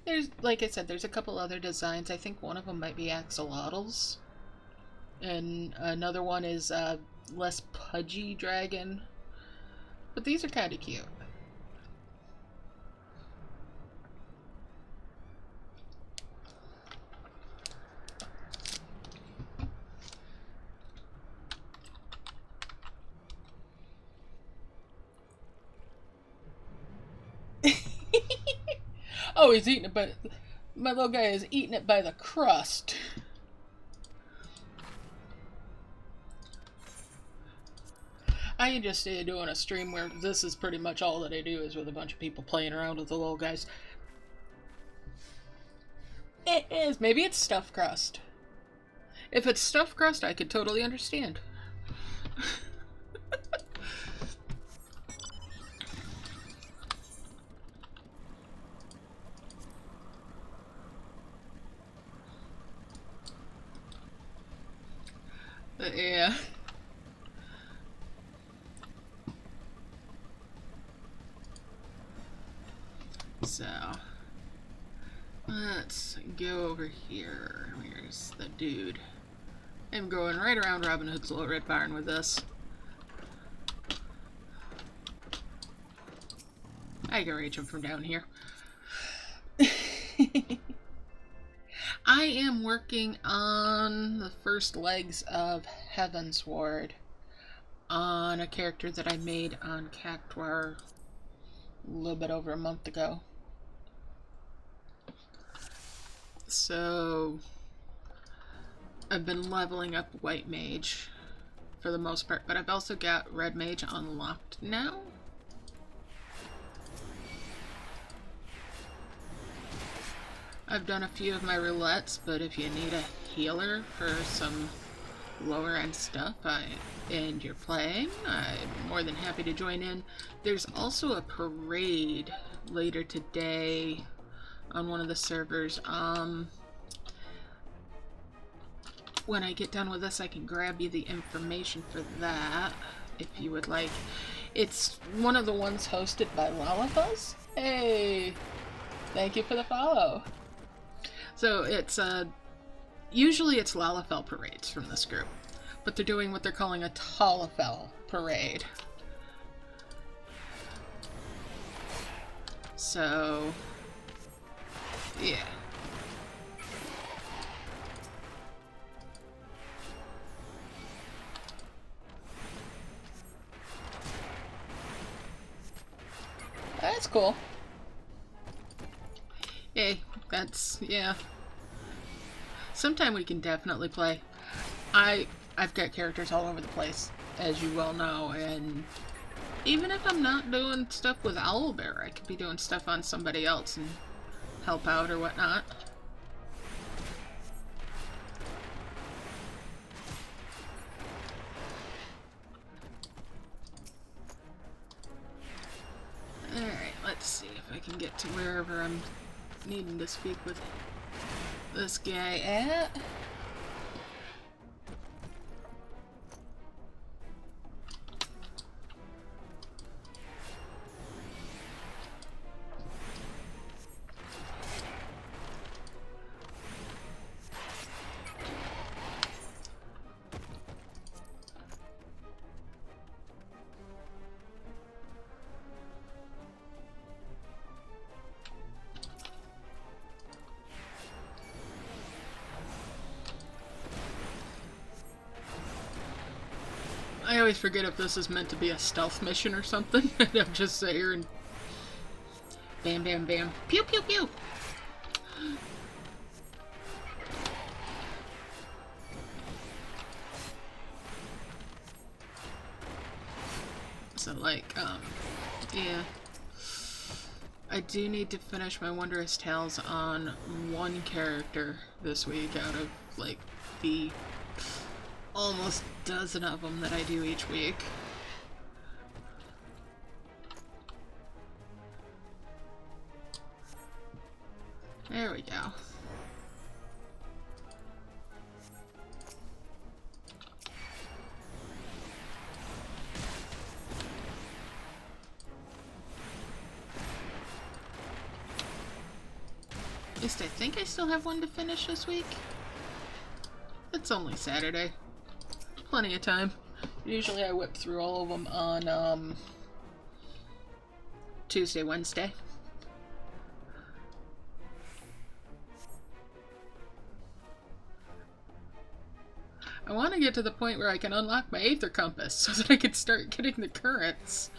There's, like I said, there's a couple other designs. I think one of them might be axolotls. And another one is a less pudgy dragon. But these are kind of cute. Oh, he's eating it, but my little guy is eating it by the crust. I can just see doing a stream where this is pretty much all that I do is with a bunch of people playing around with the little guys. It is. Maybe it's stuffed crust. If it's stuffed crust, I could totally understand. But yeah. So, let's go over here. Where's the dude? I'm going right around Robin Hood's Little Red Barn with this. I can reach him from down here. I am working on the first legs of Heavensward on a character that I made on Cactuar a little bit over a month ago. So I've been leveling up White Mage for the most part, but I've also got Red Mage unlocked now. I've done a few of my roulettes, but if you need a healer for some lower end stuff and you're playing, I'm more than happy to join in. There's also a parade later today on one of the servers. When I get done with this, I can grab you the information for that if you would like. It's one of the ones hosted by Lalafuzz. Hey, thank you for the follow. So it's usually it's Lalafell parades from this group, but they're doing what they're calling a Talafell parade. So yeah. That's cool. Hey, that's, yeah. Sometime we can definitely play. I've got characters all over the place, as you well know, and even if I'm not doing stuff with Owlbear, I could be doing stuff on somebody else and help out or whatnot. Alright, let's see if I can get to wherever I'm needing to speak with this guy at. I always forget if this is meant to be a stealth mission or something, and I'm just sit here and Bam, bam, bam. Pew, pew, pew! So, like, yeah. I do need to finish my Wondrous Tales on one character this week out of, like, the almost dozen of them that I do each week. There we go. At least I think I still have one to finish this week. It's only Saturday. Plenty of time. Usually I whip through all of them on Tuesday, Wednesday. I want to get to the point where I can unlock my Aether Compass so that I can start getting the currents.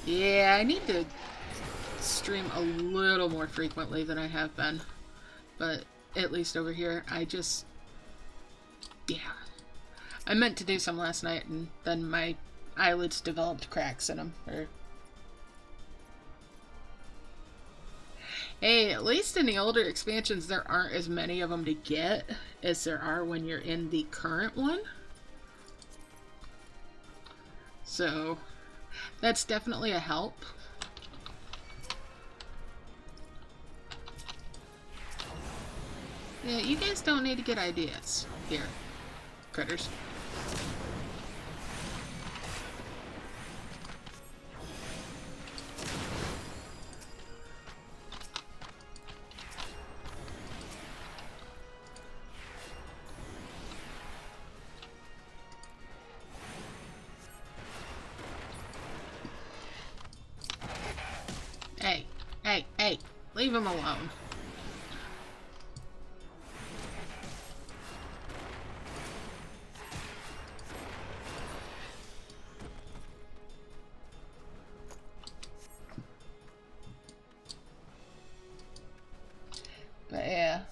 Yeah, I need to stream a little more frequently than I have been. But at least over here, yeah. I meant to do some last night and then my eyelids developed cracks in them. Hey, at least in the older expansions there aren't as many of them to get as there are when you're in the current one. So that's definitely a help. Yeah, you guys don't need to get ideas. Here, critters. Hey, leave him alone. But yeah.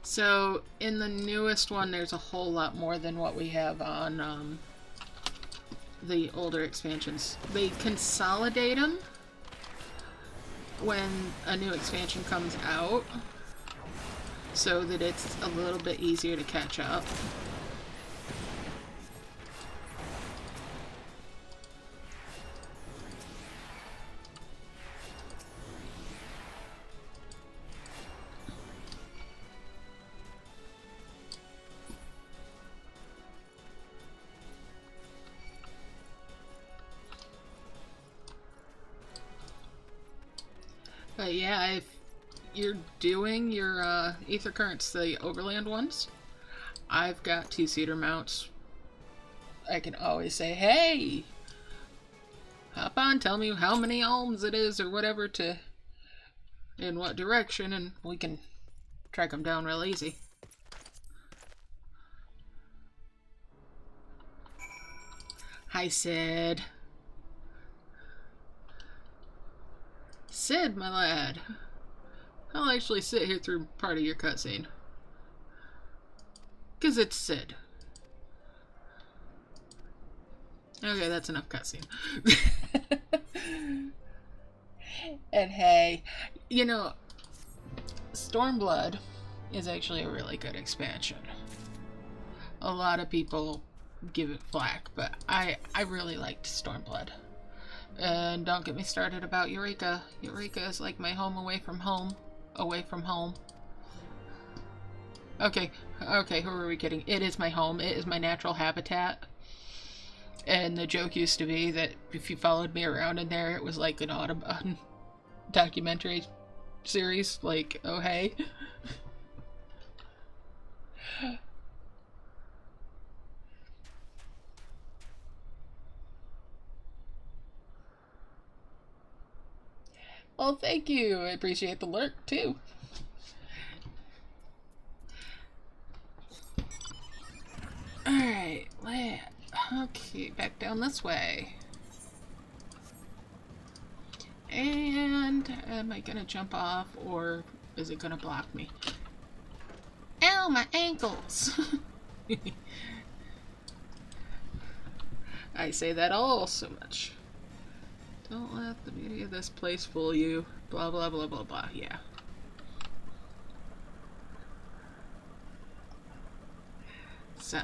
So in the newest one, there's a whole lot more than what we have on the older expansions. They consolidate them when a new expansion comes out so that it's a little bit easier to catch up. But yeah, if you're doing your Aether Currents, the Overland ones, I've got two-seater mounts. I can always say, hey, hop on, tell me how many alms it is or whatever to, in what direction, and we can track them down real easy. Hi, Sid. Sid, my lad. I'll actually sit here through part of your cutscene. 'Cause it's Sid. Okay, that's enough cutscene. And hey, you know, Stormblood is actually a really good expansion. A lot of people give it flack, but I really liked Stormblood. And don't get me started about Eureka. Eureka is like my home away from home. Away from home. Okay, who are we kidding? It is my home. It is my natural habitat. And the joke used to be that if you followed me around in there, it was like an Audubon documentary series, like, oh hey. Well, thank you. I appreciate the lurk, too. Alright, okay, back down this way. And am I gonna jump off, or is it gonna block me? Ow, my ankles! I say that all so much. Don't let the beauty of this place fool you. Blah, blah, blah, blah, blah. Yeah. So.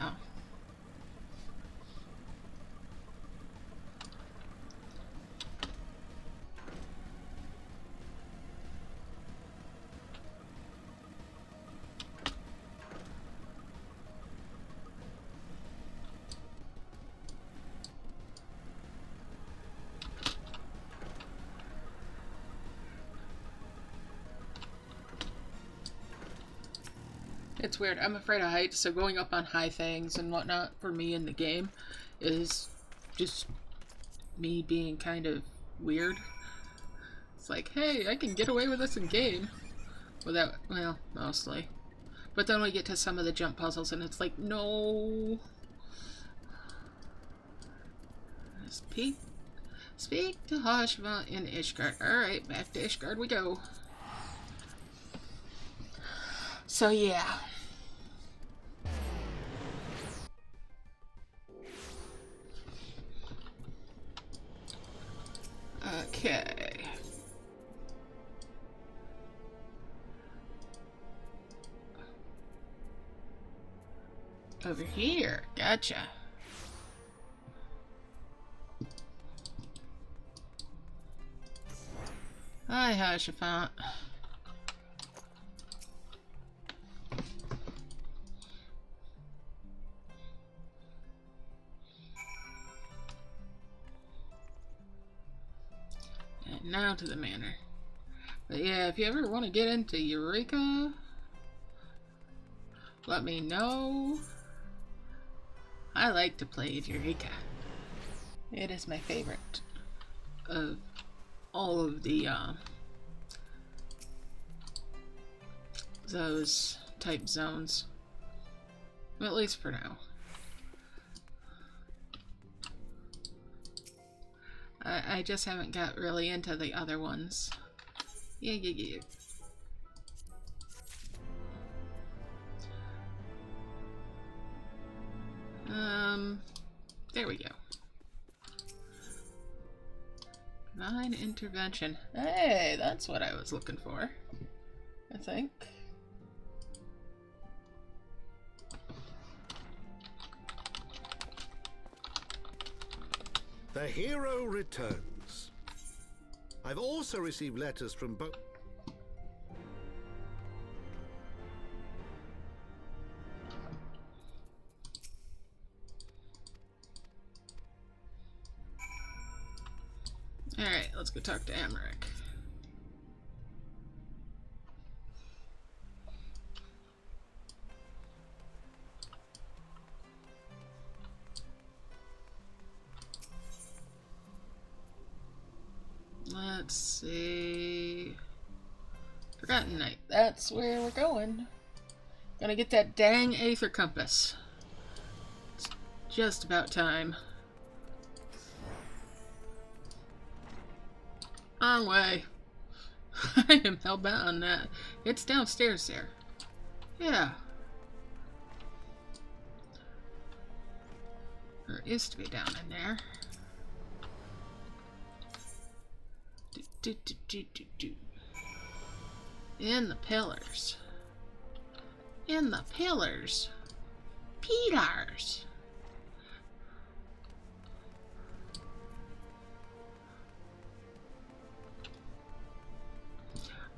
It's weird. I'm afraid of heights, so going up on high things and whatnot for me in the game is just me being kind of weird. It's like, hey, I can get away with this in game. Without, well, mostly. But then we get to some of the jump puzzles and it's like, no. Speak to Hashima in Ishgard. Alright, back to Ishgard we go. So yeah. Okay. Over here. Gotcha. Hi, Hashifant. Now to the manor. But yeah, if you ever want to get into Eureka, let me know. I like to play Eureka. It is my favorite of all of the those type zones. Well, at least for now. I just haven't got really into the other ones. Yeah. There we go. Divine intervention. Hey, that's what I was looking for, I think. The hero returns. I've also received letters from both. Alright, let's go talk to Amaric. Let's see. Forgotten Night. That's where we're going. Gonna get that dang Aether Compass. It's just about time. On way. I am hellbound on that. It's downstairs there. Yeah. There is to be down in there. In the pillars. In the pillars. Pillars.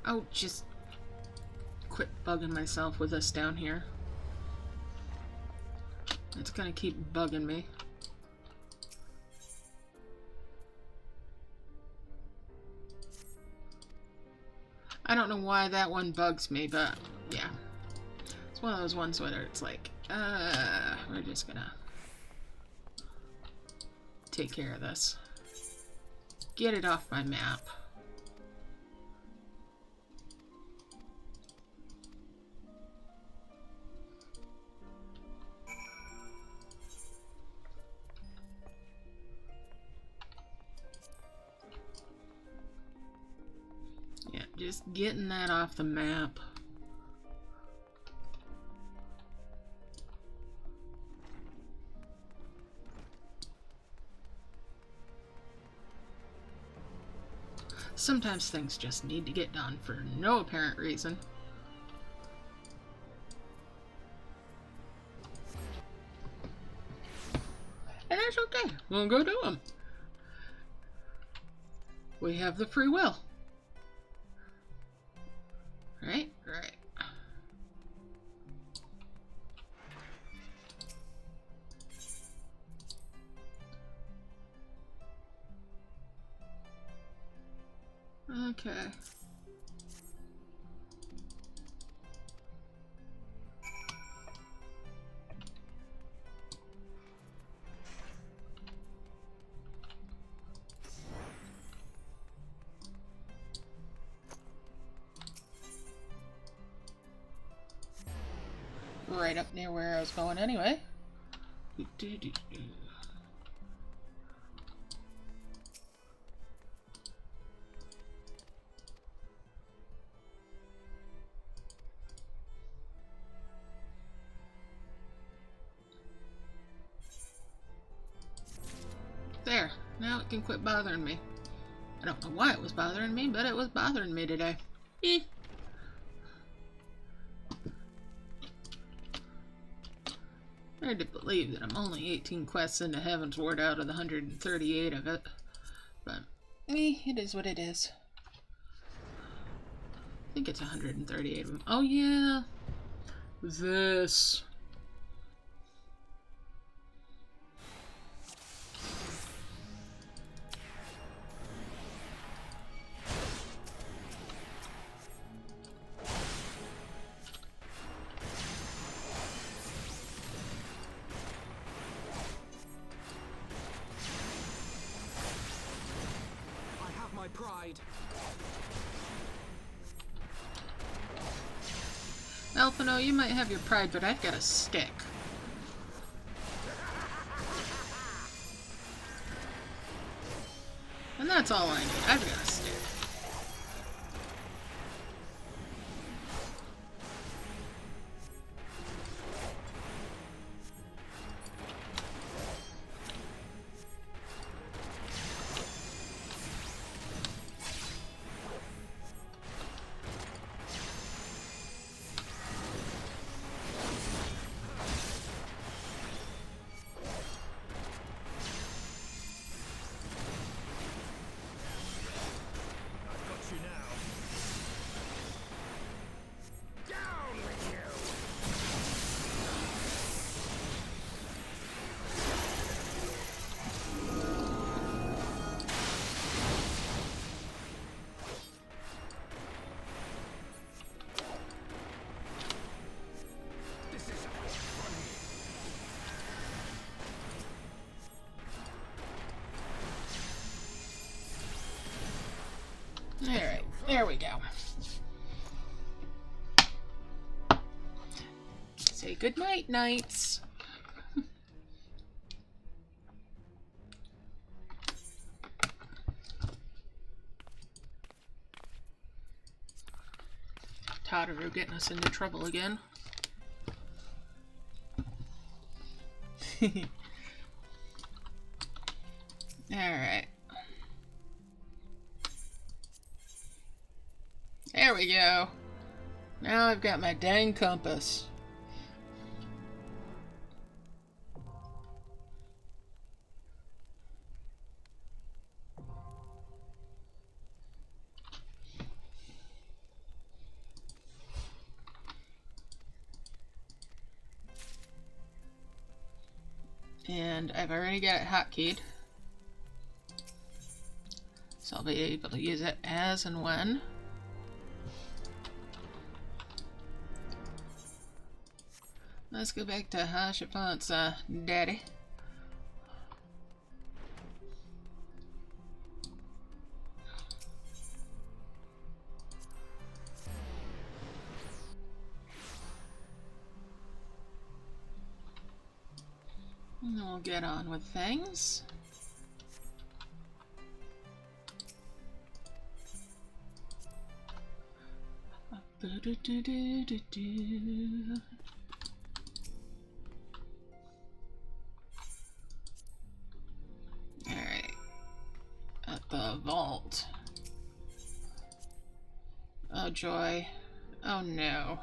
Oh, just quit bugging myself with this down here. It's gonna keep bugging me. I don't know why that one bugs me, but yeah. It's one of those ones where it's like, we're just gonna take care of this. Get it off my map. Yeah, just getting that off the map. Sometimes things just need to get done for no apparent reason. And that's okay. We'll go do them. We have the free will. Right? Right. Okay. Right up near where I was going anyway. There. Now it can quit bothering me. I don't know why it was bothering me, but it was bothering me today. Hard to believe that I'm only 18 quests into Heavensward out of the 138 of it. But, it is what it is. I think it's 138 of them. Oh yeah! This. Alphino, you might have your pride, but I've got a stick. And that's all I need. I've got a stick. Alright, there we go. Say goodnight, knights. Tataru getting us into trouble again. Alright. There we go. Now I've got my dang compass. And I've already got it hotkeyed. So I'll be able to use it as and when. Let's go back to Hashipont's daddy. And then we'll get on with things. Alright. At the vault. Oh joy. Oh no.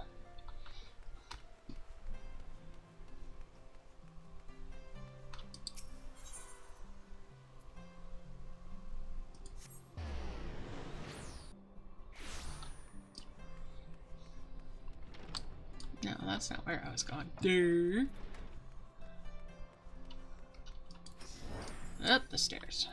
No, that's not where I was going. There. Up the stairs.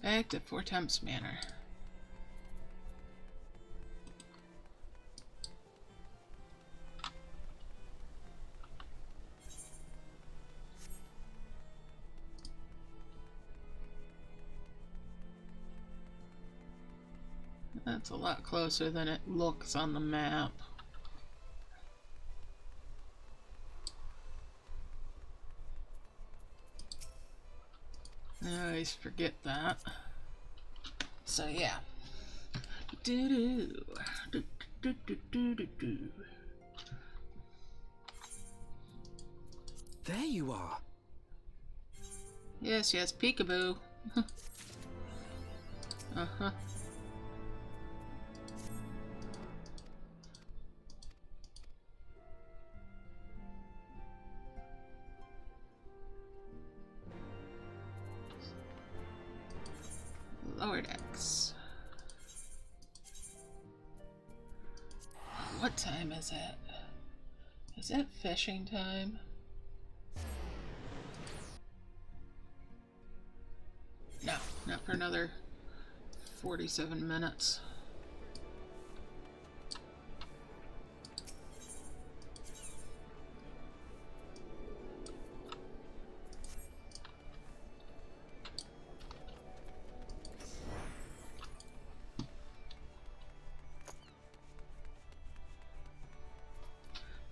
Back to Four Temps Manor. That's a lot closer than it looks on the map. I always forget that. So yeah. There you are. Yes, yes, peekaboo. Uh-huh. Lower decks. What time is it? Is it fishing time? No, not for another 47 minutes.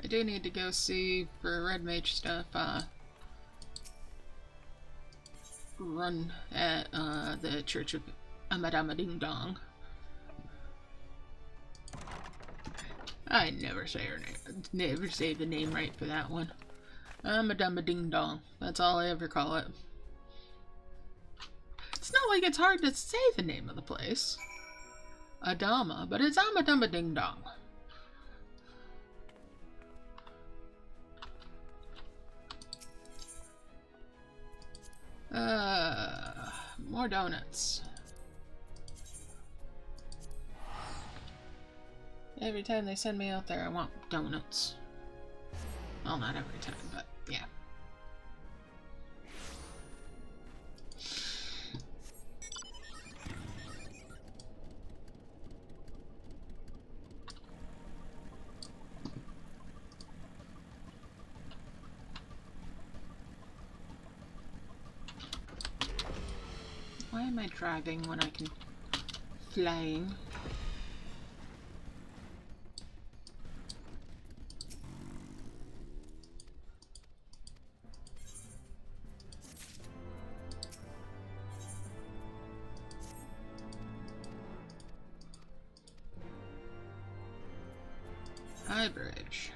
I do need to go see for red mage stuff, run at the Church of Amadama Ding Dong. I never say her name, never say the name right for that one. Amadama Ding Dong. That's all I ever call it. It's not like it's hard to say the name of the place. Adama, but it's Amadama Ding Dong. More donuts. Every time they send me out there, I want donuts. Well, not every time, but yeah. Why am I driving when I can flying? High Bridge.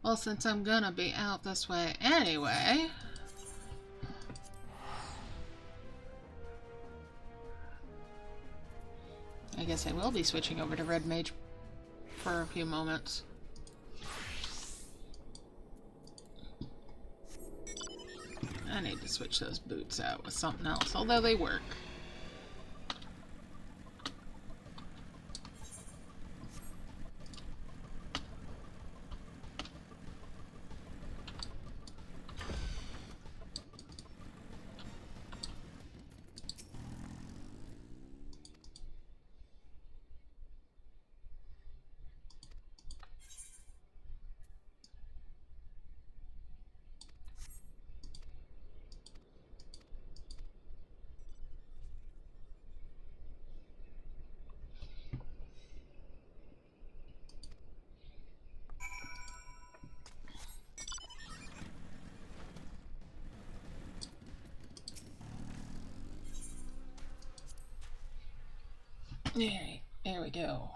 Well, since I'm gonna be out this way anyway, I guess I will be switching over to Red Mage for a few moments. I need to switch those boots out with something else, although they work. Alright, there we go.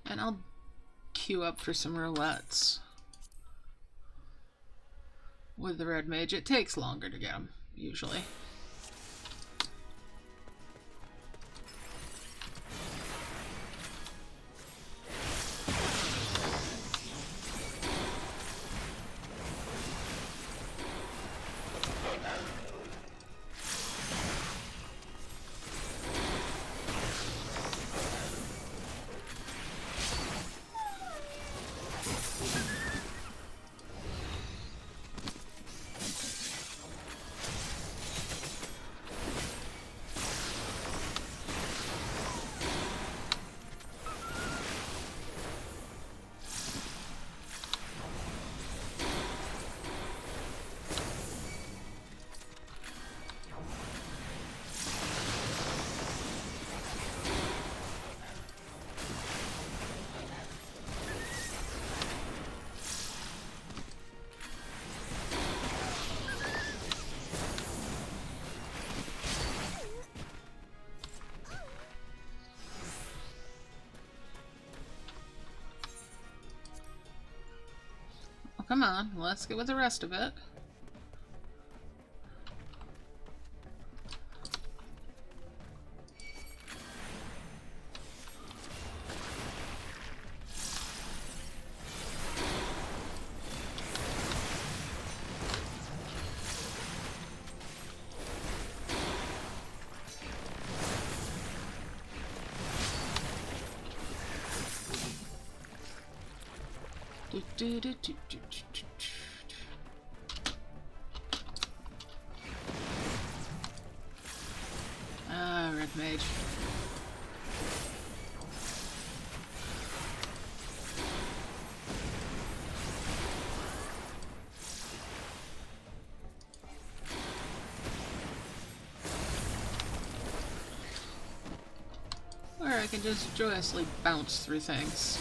And I'll queue up for some roulettes. With the red mage, it takes longer to get them, usually. Come on, let's get with the rest of it. Ah, red mage. Or I can just joyously bounce through things.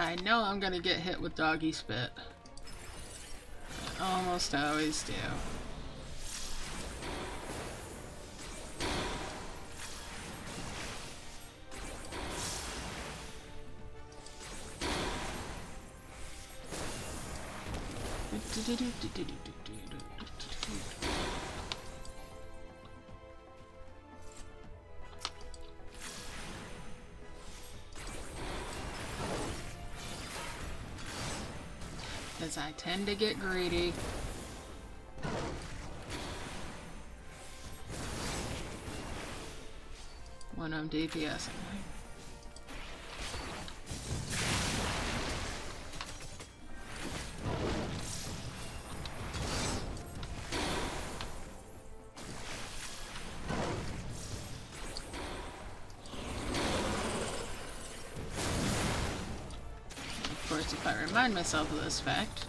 I know I'm gonna get hit with doggy spit. I almost always do. Because I tend to get greedy. When I'm DPSing. Of course, if I remind myself of this fact,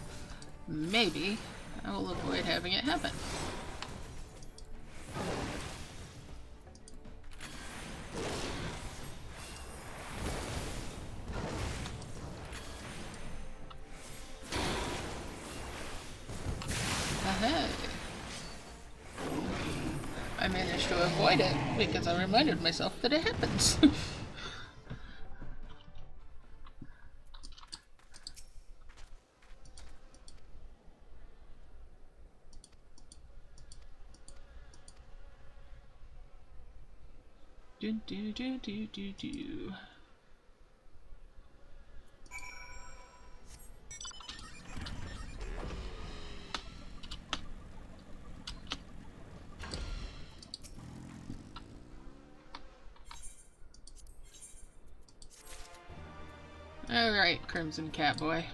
maybe I will avoid having it happen. managed to avoid it because I reminded myself that it happens. Do do do do do do. Alright, Crimson Catboy.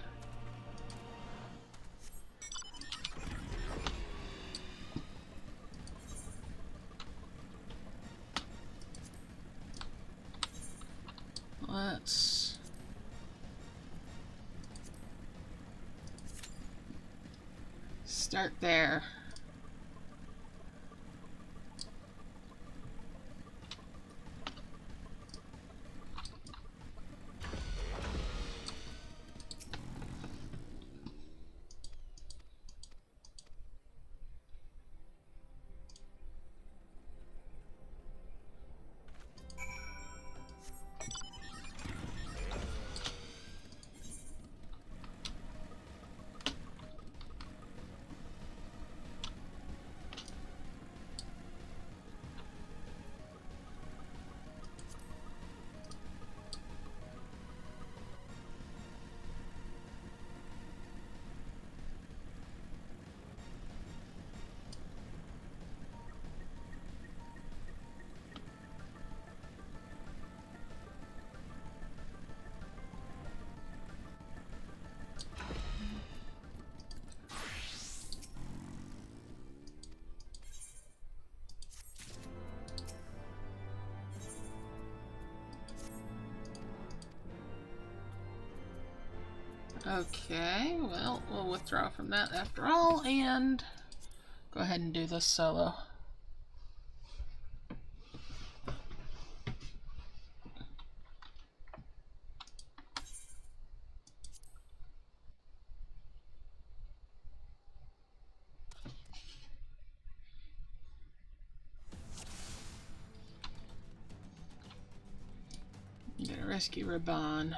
Let's start there. Okay, well, we'll withdraw from that after all, and go ahead and do this solo. I'm gonna rescue Raban.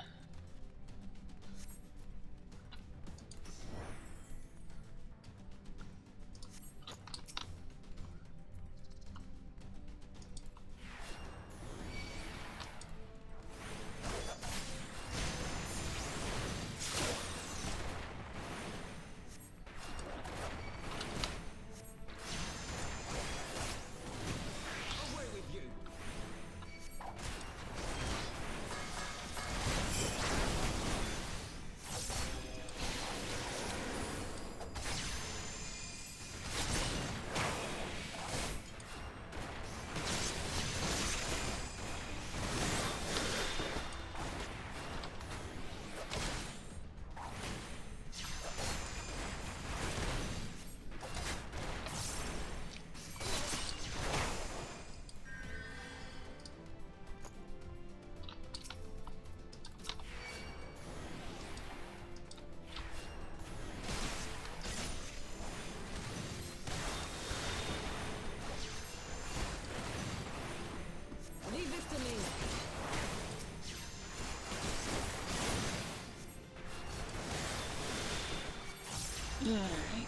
Alright.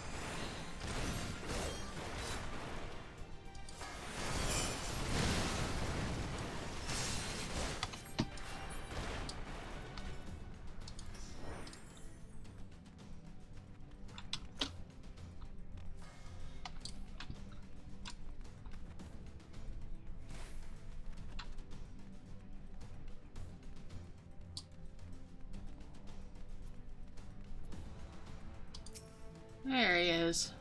There he is.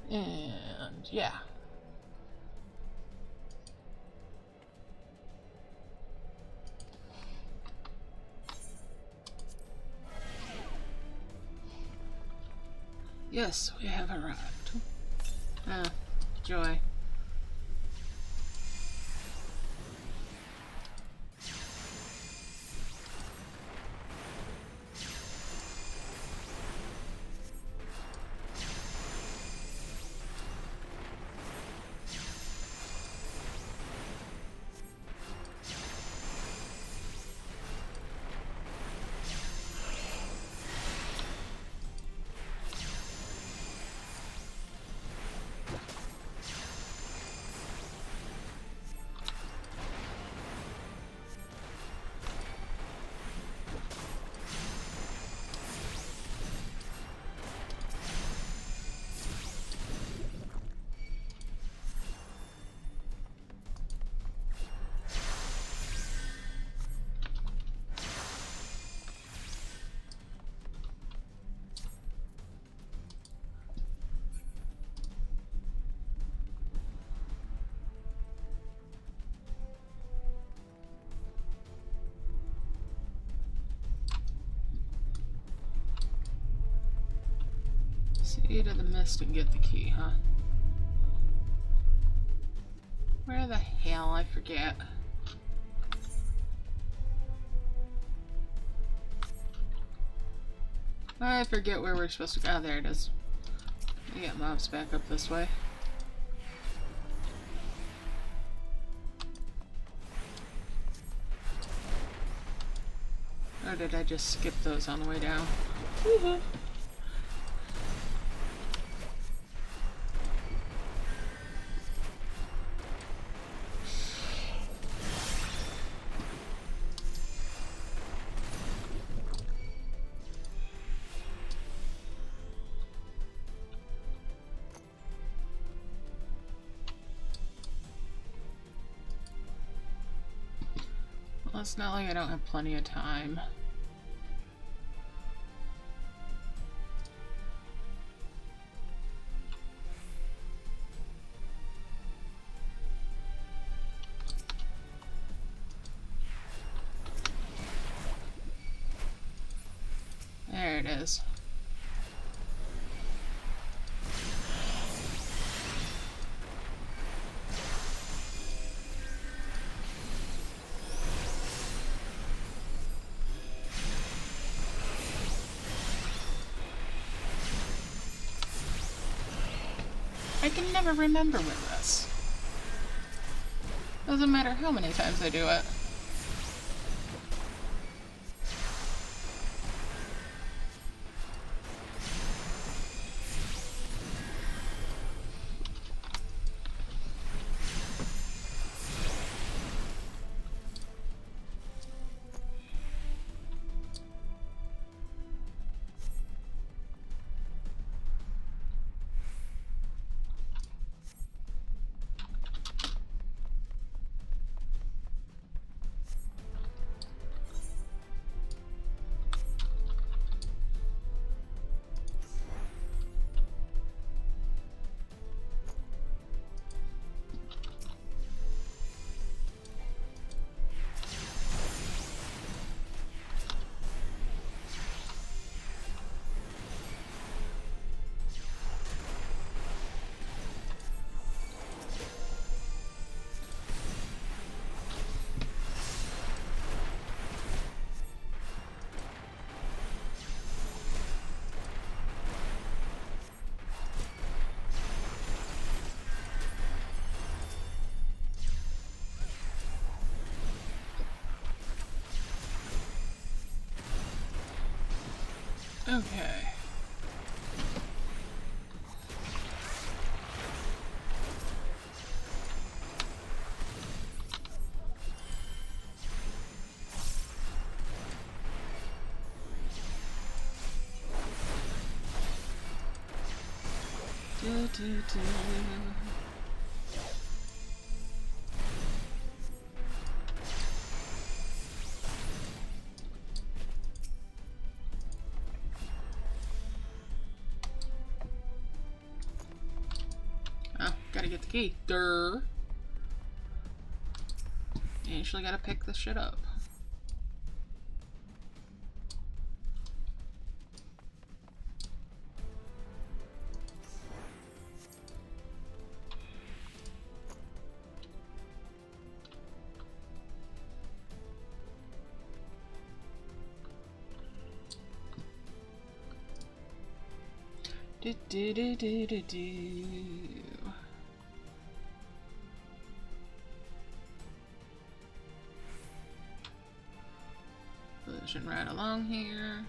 And yeah. Yes, we have arrived. Ah, joy. Seed of the Mist and get the key, huh? Where the hell? I forget. I forget where we're supposed to go. Oh, there it is. We get mobs back up this way. Or did I just skip those on the way down? Woohoo! Well, it's not like I don't have plenty of time. There it is. I can never remember with this. Doesn't matter how many times I do it. Okay. Do. Oh, gotta get the key. Durr. You usually gotta pick this shit up. Do. Pushing right along here.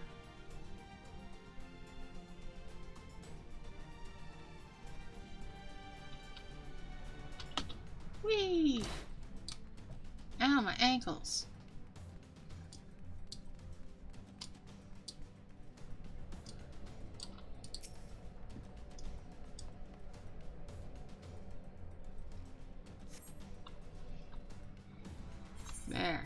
Whee! Ow, my ankles. There.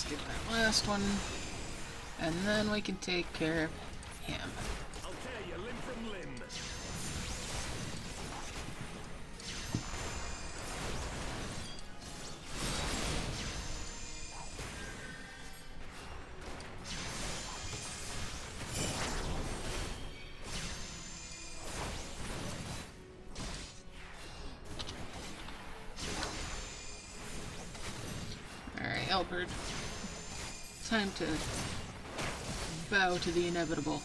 Let's get that last one, and then we can take care of him. I'll tear you limb from limb. Alright, Elbert. Time to bow to the inevitable.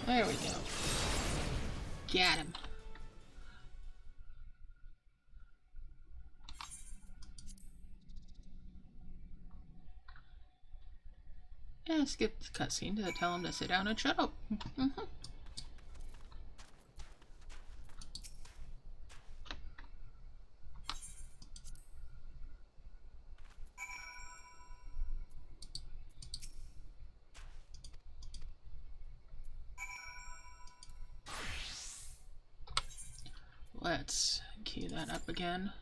There we go. Got him. And skip the cutscene to tell him to sit down and shut up. Let's key that up again.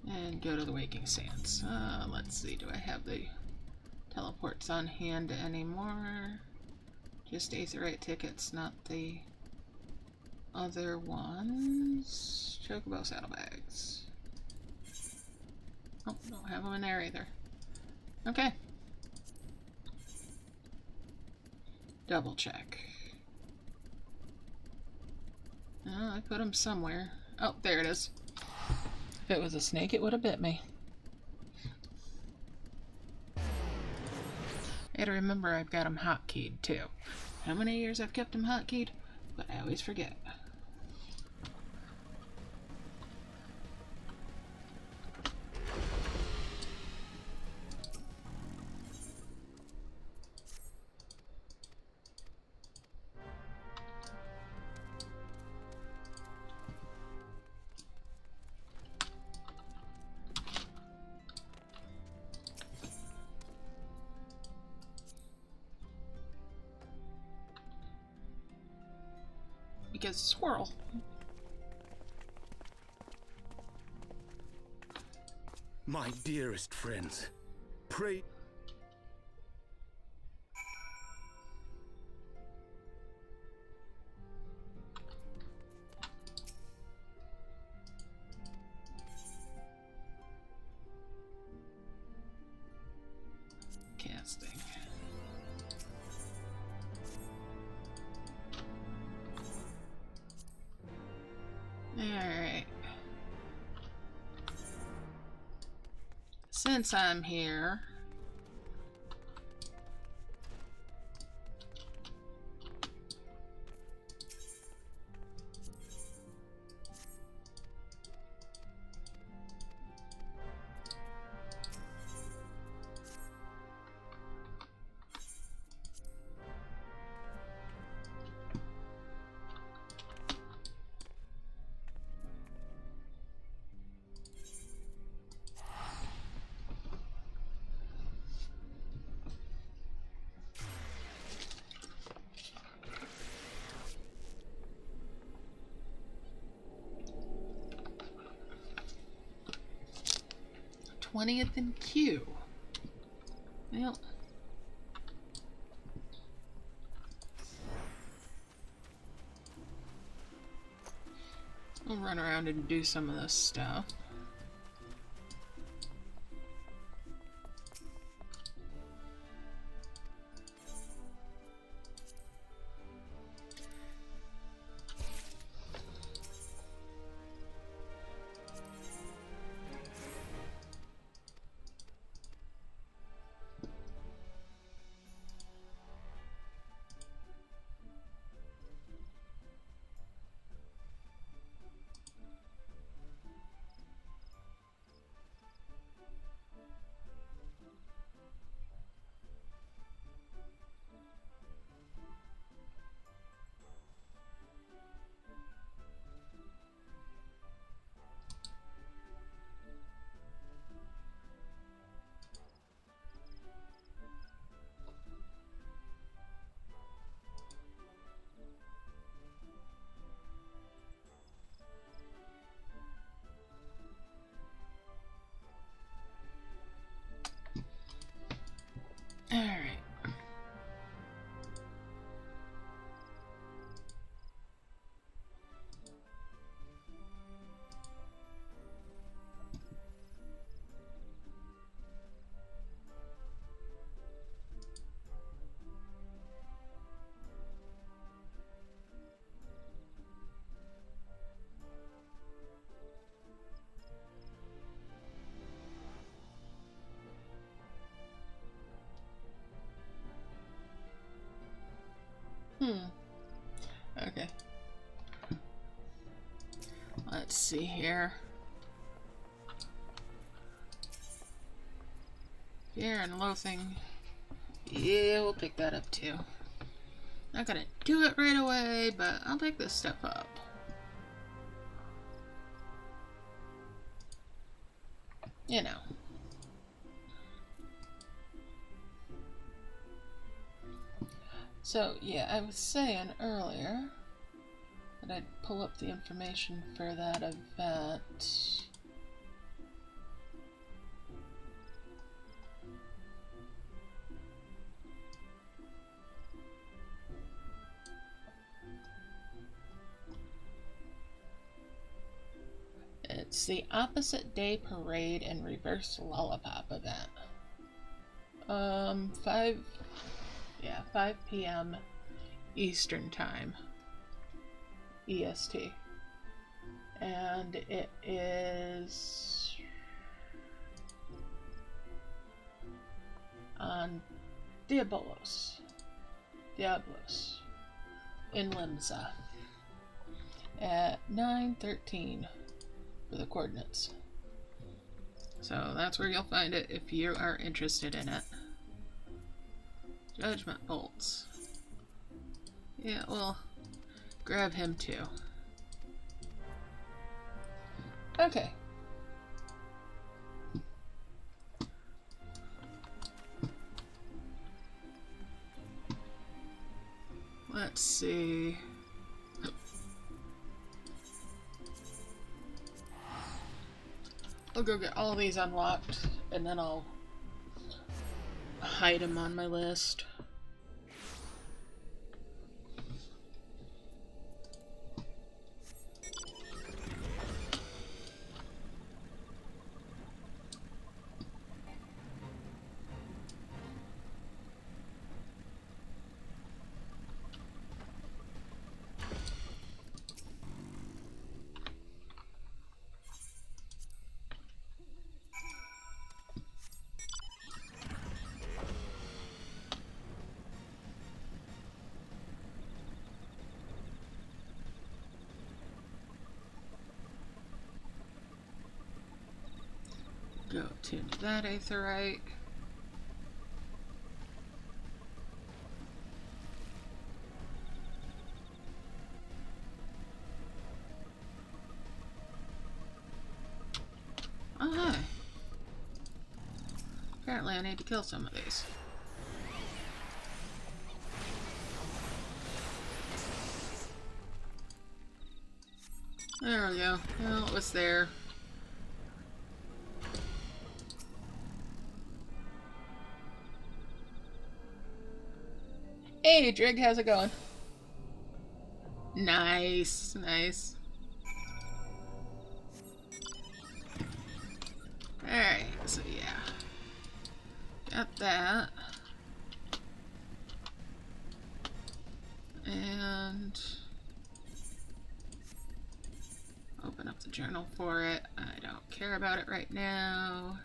And go to the Waking Sands. Let's see, do I have the teleports on hand anymore? Just Aetherite tickets, not the other ones. Chocobo saddlebags. Oh, don't have them in there either. Okay. Double check. Oh, I put them somewhere. Oh, there it is. If it was a snake, it would have bit me. I gotta remember I've got them hotkeyed too. How many years I've kept them hotkeyed? But I always forget. Because swirl. My dearest friends, pray. Casting. Alright. Since I'm here, #20th in queue. Well, I'll run around and do some of this stuff. Okay. Let's see here. Fear and loathing. Yeah, we'll pick that up too. Not gonna do it right away, but I'll pick this stuff up. You know. So, yeah, I was saying earlier that I'd pull up the information for that event. It's the Opposite Day Parade and Reverse Lollipop event. 5 p.m. Eastern Time. EST. And it is on Diablos in Limsa at 9:13 for the coordinates. So that's where you'll find it if you are interested in it. Judgment bolts. Yeah, well, grab him too. Okay. Let's see. I'll go get all these unlocked, and then I'll hide them on my list. Go to that aetherite. Oh, hi. Apparently I need to kill some of these. There we go. Well, it was there. Hey, Drig, how's it going? Nice, nice. Alright, so yeah. Got that. And open up the journal for it. I don't care about it right now.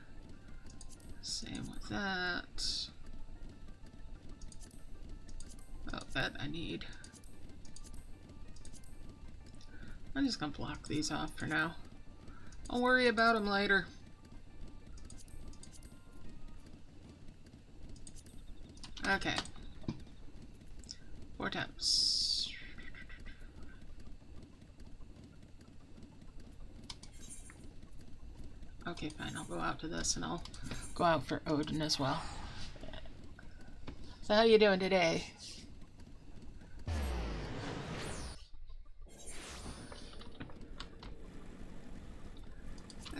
Same with that. Oh, that I need. I'm just gonna block these off for now. I'll worry about them later. Okay. 4 times. Okay, fine. I'll go out to this and I'll go out for Odin as well. So how you doing today?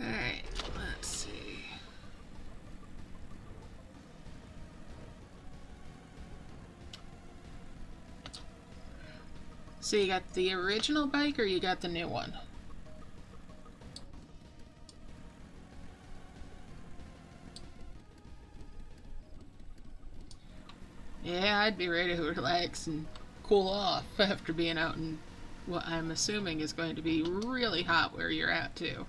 Alright, let's see. So you got the original bike or you got the new one? Yeah, I'd be ready to relax and cool off after being out in what I'm assuming is going to be really hot where you're at too.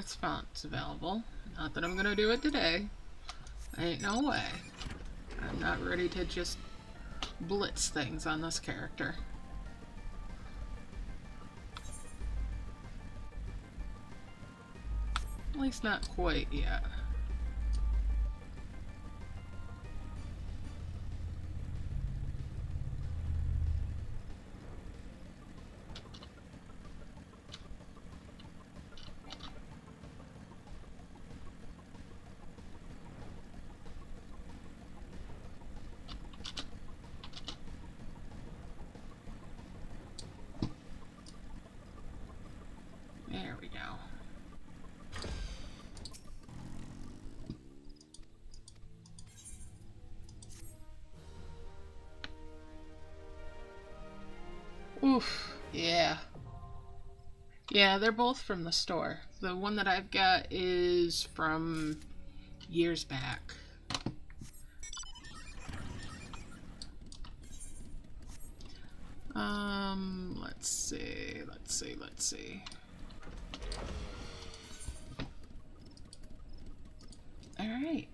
Roulettes fonts available. Not that I'm gonna do it today. Ain't no way. I'm not ready to just blitz things on this character. At least not quite yet. There we go. Oof, yeah. Yeah, they're both from the store. The one that I've got is from years back. Let's see. Alright.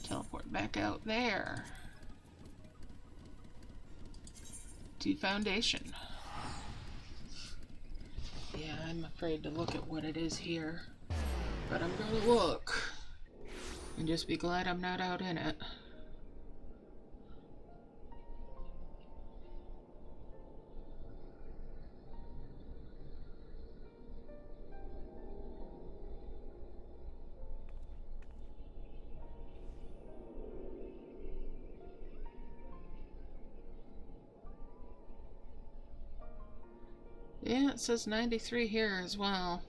Teleport back out there. To Foundation. Yeah, I'm afraid to look at what it is here. But I'm gonna look. And just be glad I'm not out in it. Yeah, it says 93 here as well.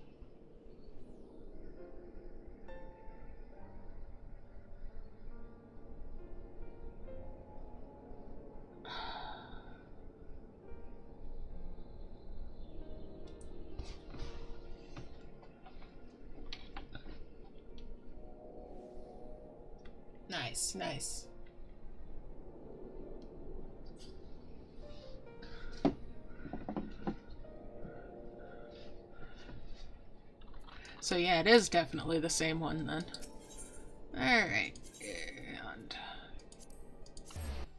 Nice, nice. So yeah, it is definitely the same one then. Alright, and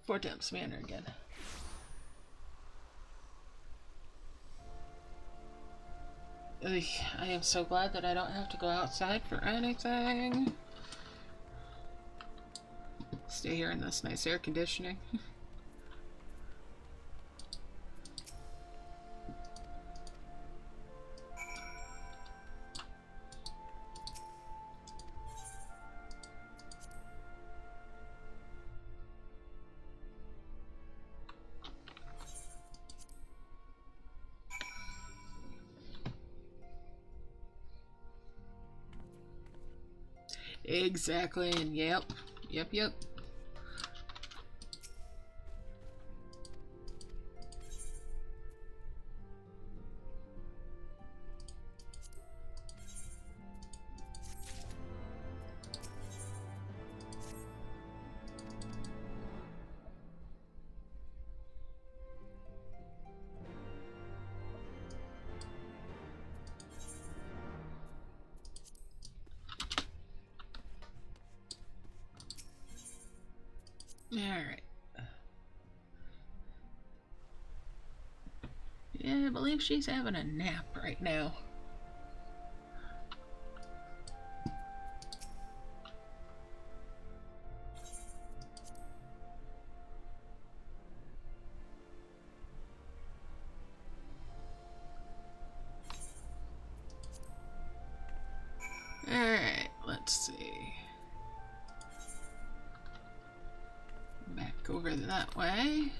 Fort Depths Manor again. Ugh, I am so glad that I don't have to go outside for anything. Stay here in this nice air conditioning. Exactly, and yep. Alright. Yeah, I believe she's having a nap right now. Alright, let's see. Back over that way.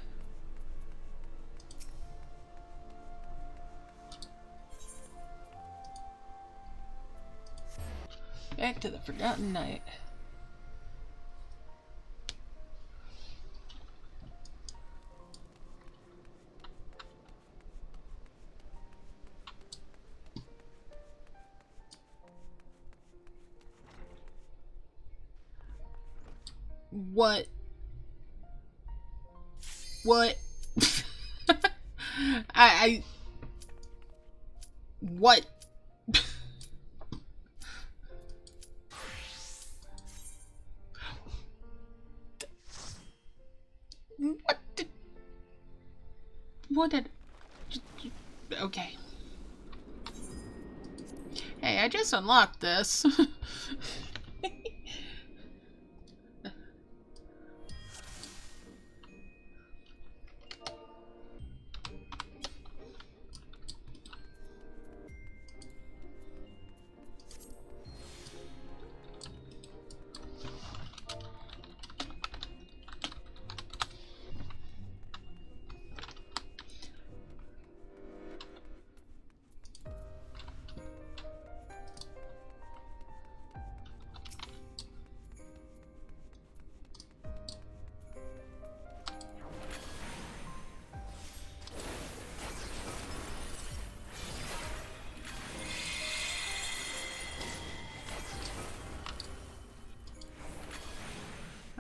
Back to the Forgotten Night. What? What? What did... Okay. Hey, I just unlocked this.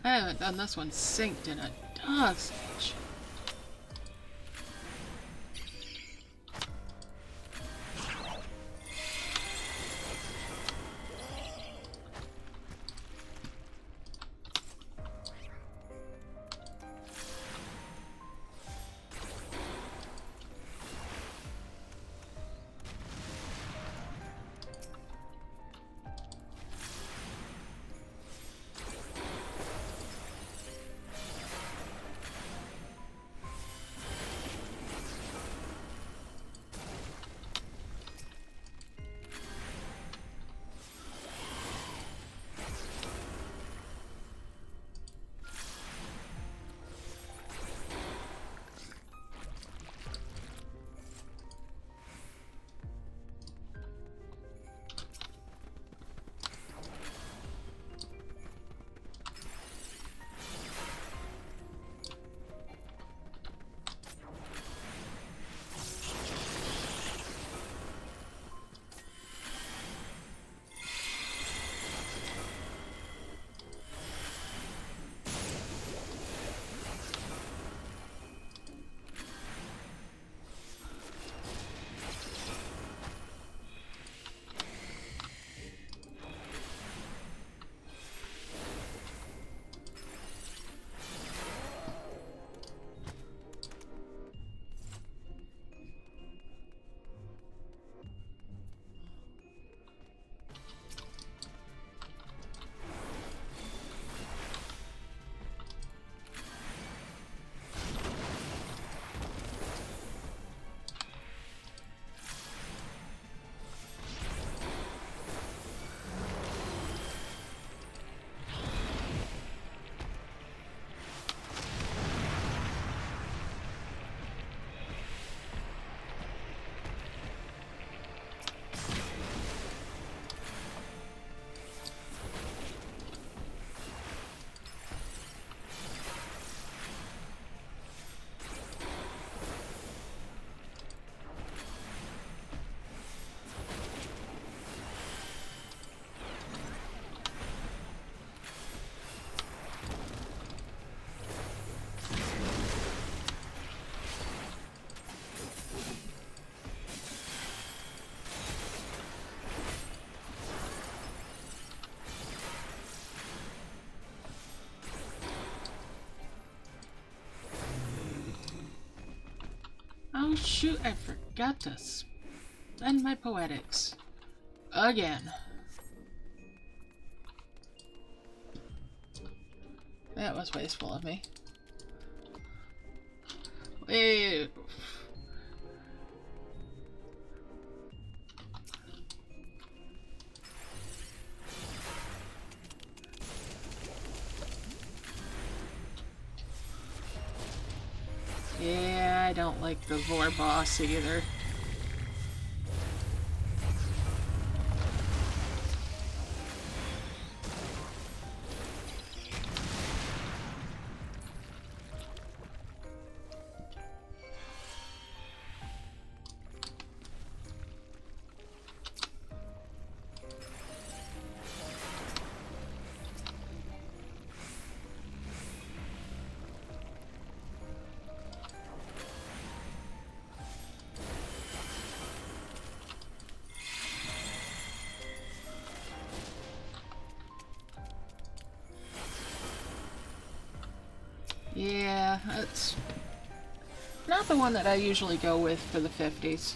I haven't done this one synced in a dog's age. Oh shoot, I forgot to spend my poetics. Again. That was wasteful of me. Wait. Yeah, I don't like the Vor boss either. Yeah, that's not the one that I usually go with for the 50s.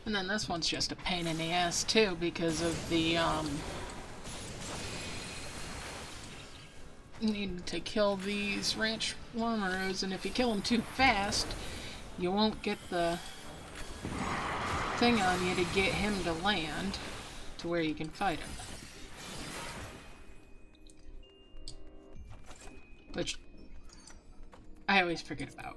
And then this one's just a pain in the ass too because of the need to kill these ranch wormeroos, and if you kill them too fast, you won't get the thing on you to get him to land to where you can fight him. Which I always forget about.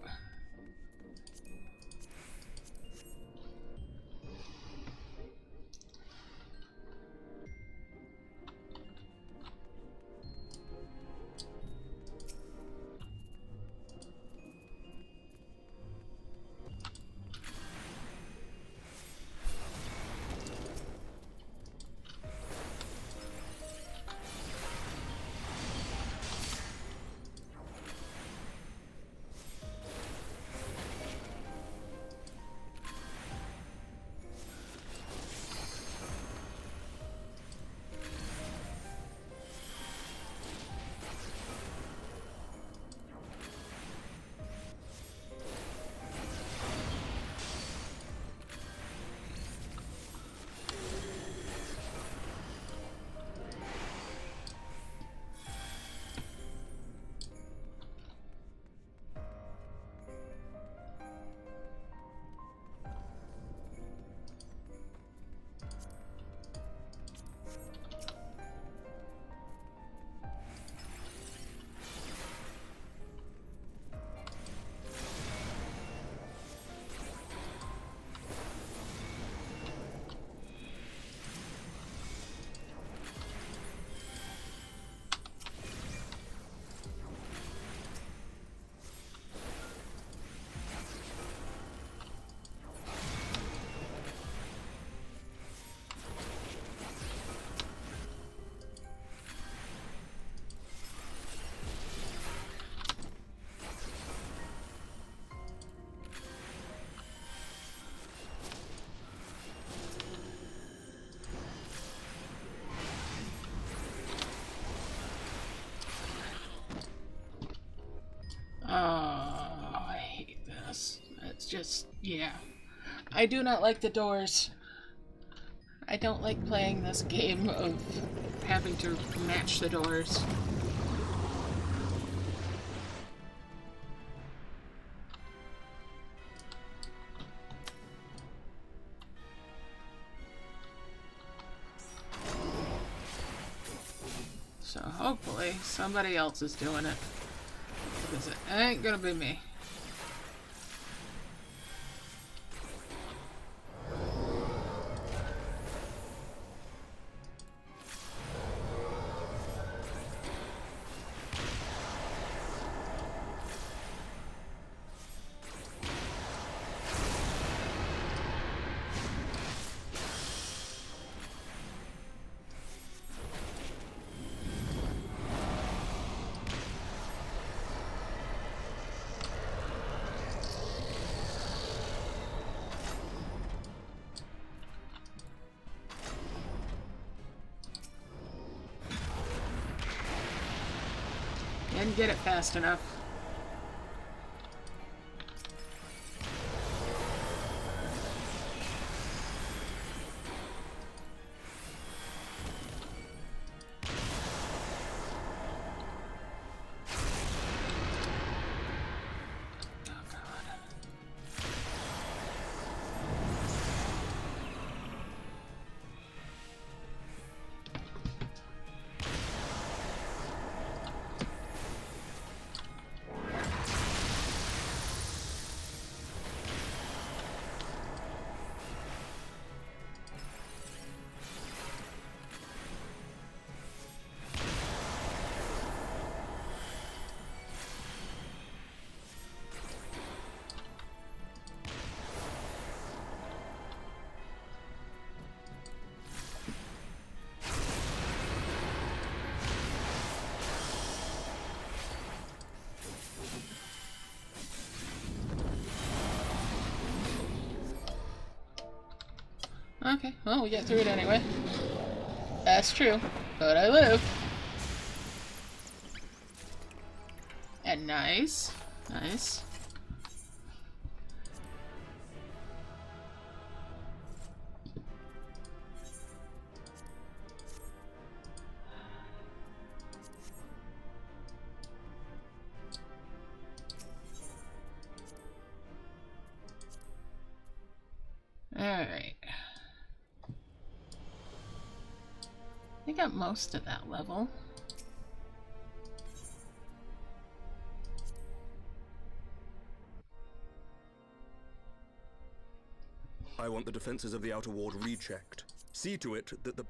I hate this. It's just, yeah. I do not like the doors. I don't like playing this game of having to match the doors. So hopefully somebody else is doing it. Because it ain't gonna be me. didn't get it fast enough. Okay, well, we get through it anyway. That's true, but I live. And nice. Nice. Alright. I got most of that level. I want the defenses of the outer ward rechecked. See to it that the...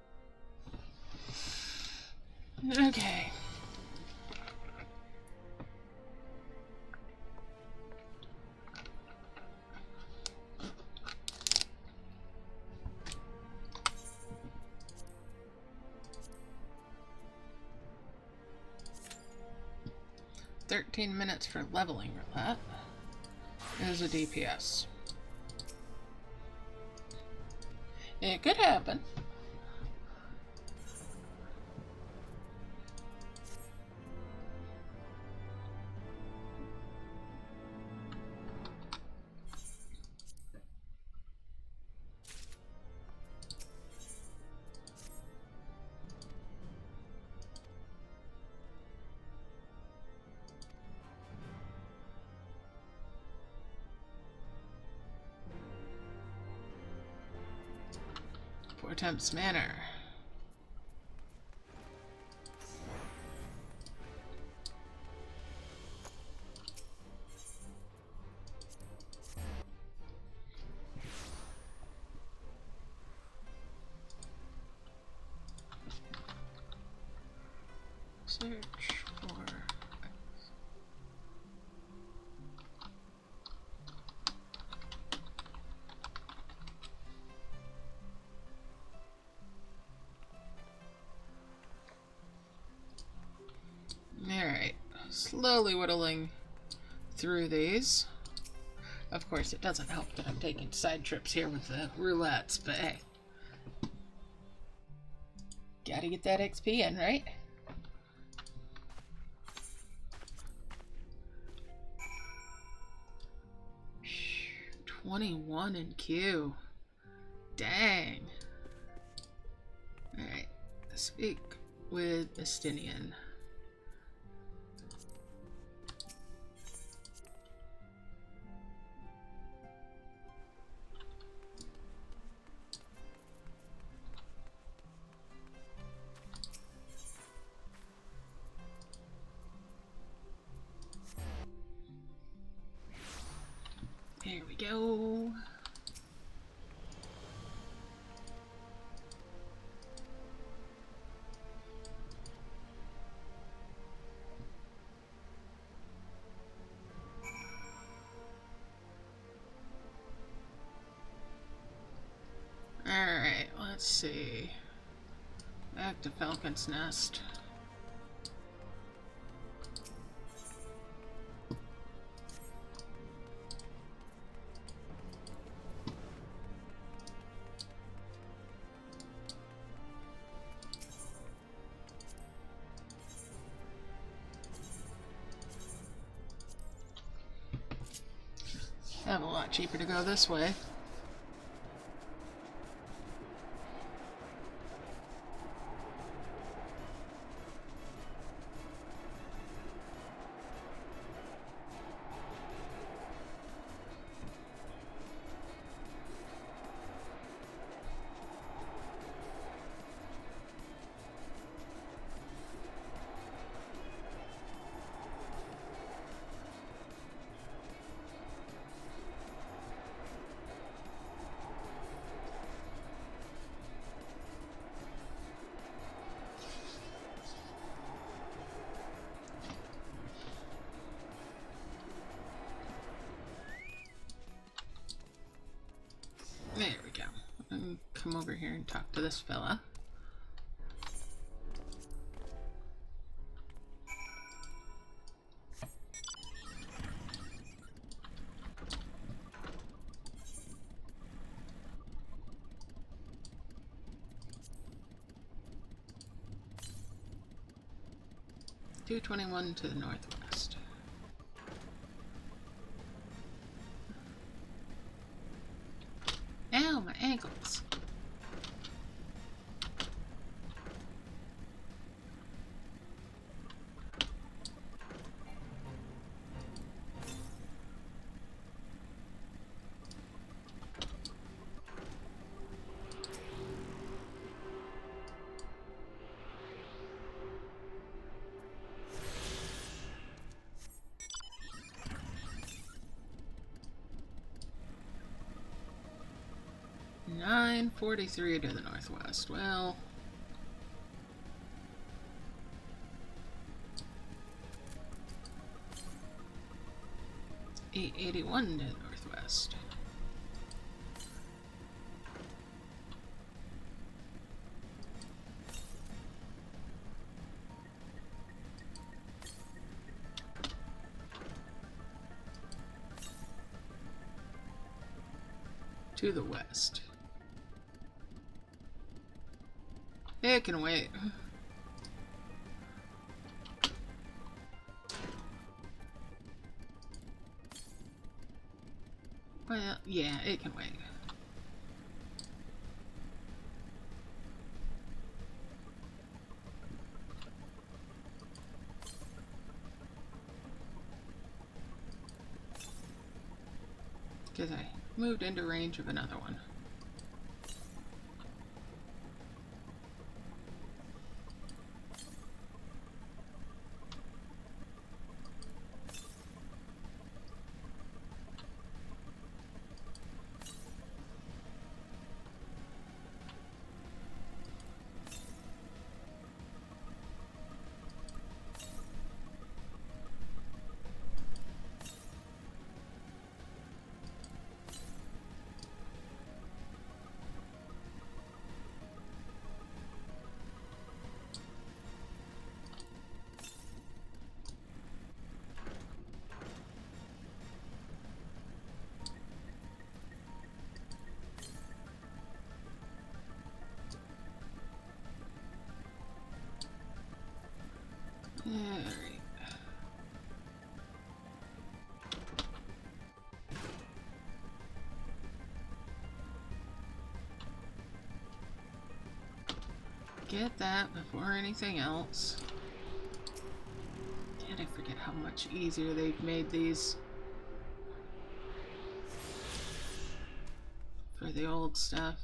Okay. "13 minutes for leveling roulette" is a DPS. It could happen. Portemp's Manor. Search for... Alright, slowly whittling through these. Of course, it doesn't help that I'm taking side trips here with the roulettes, but hey. Gotta get that XP in, right? Shh, 21 in Q. Dang. Alright, speak with Estinian. Here we go. Alright, let's see. Back to Falcon's Nest. a lot cheaper to go this way. There we go. And come over here and talk to this fella. $221 to the northwest. Ow, my ankles. $943 to the northwest. Well, $881 to the northwest. To the west. It can wait. Well, yeah, it can wait. Because I moved into range of another one. Alright. Get that before anything else. And I forget how much easier they've made these for the old stuff.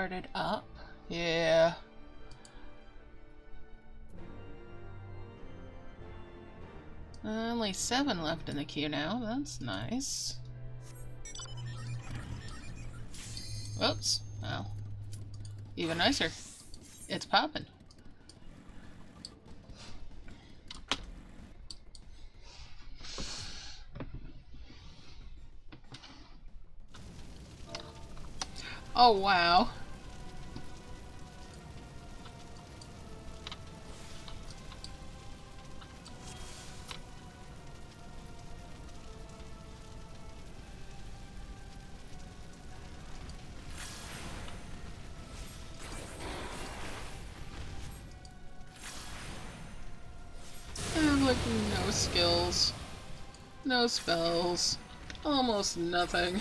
started up. Yeah. Only 7 left in the queue now. That's nice. Whoops. Well, even nicer. It's popping. Oh, wow. I have like no skills, no spells, almost nothing.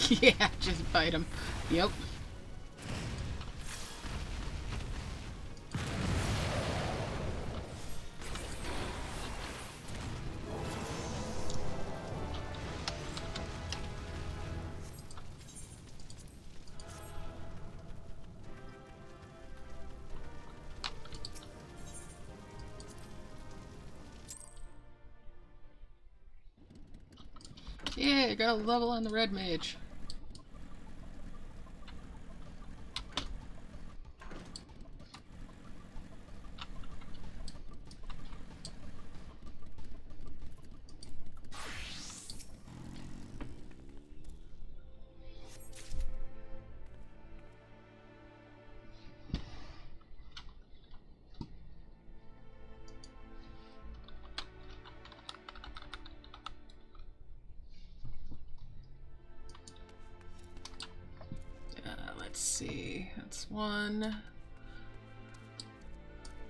Yeah, just bite him. Yep. Yeah, got a level on the red mage. Let's see. That's one.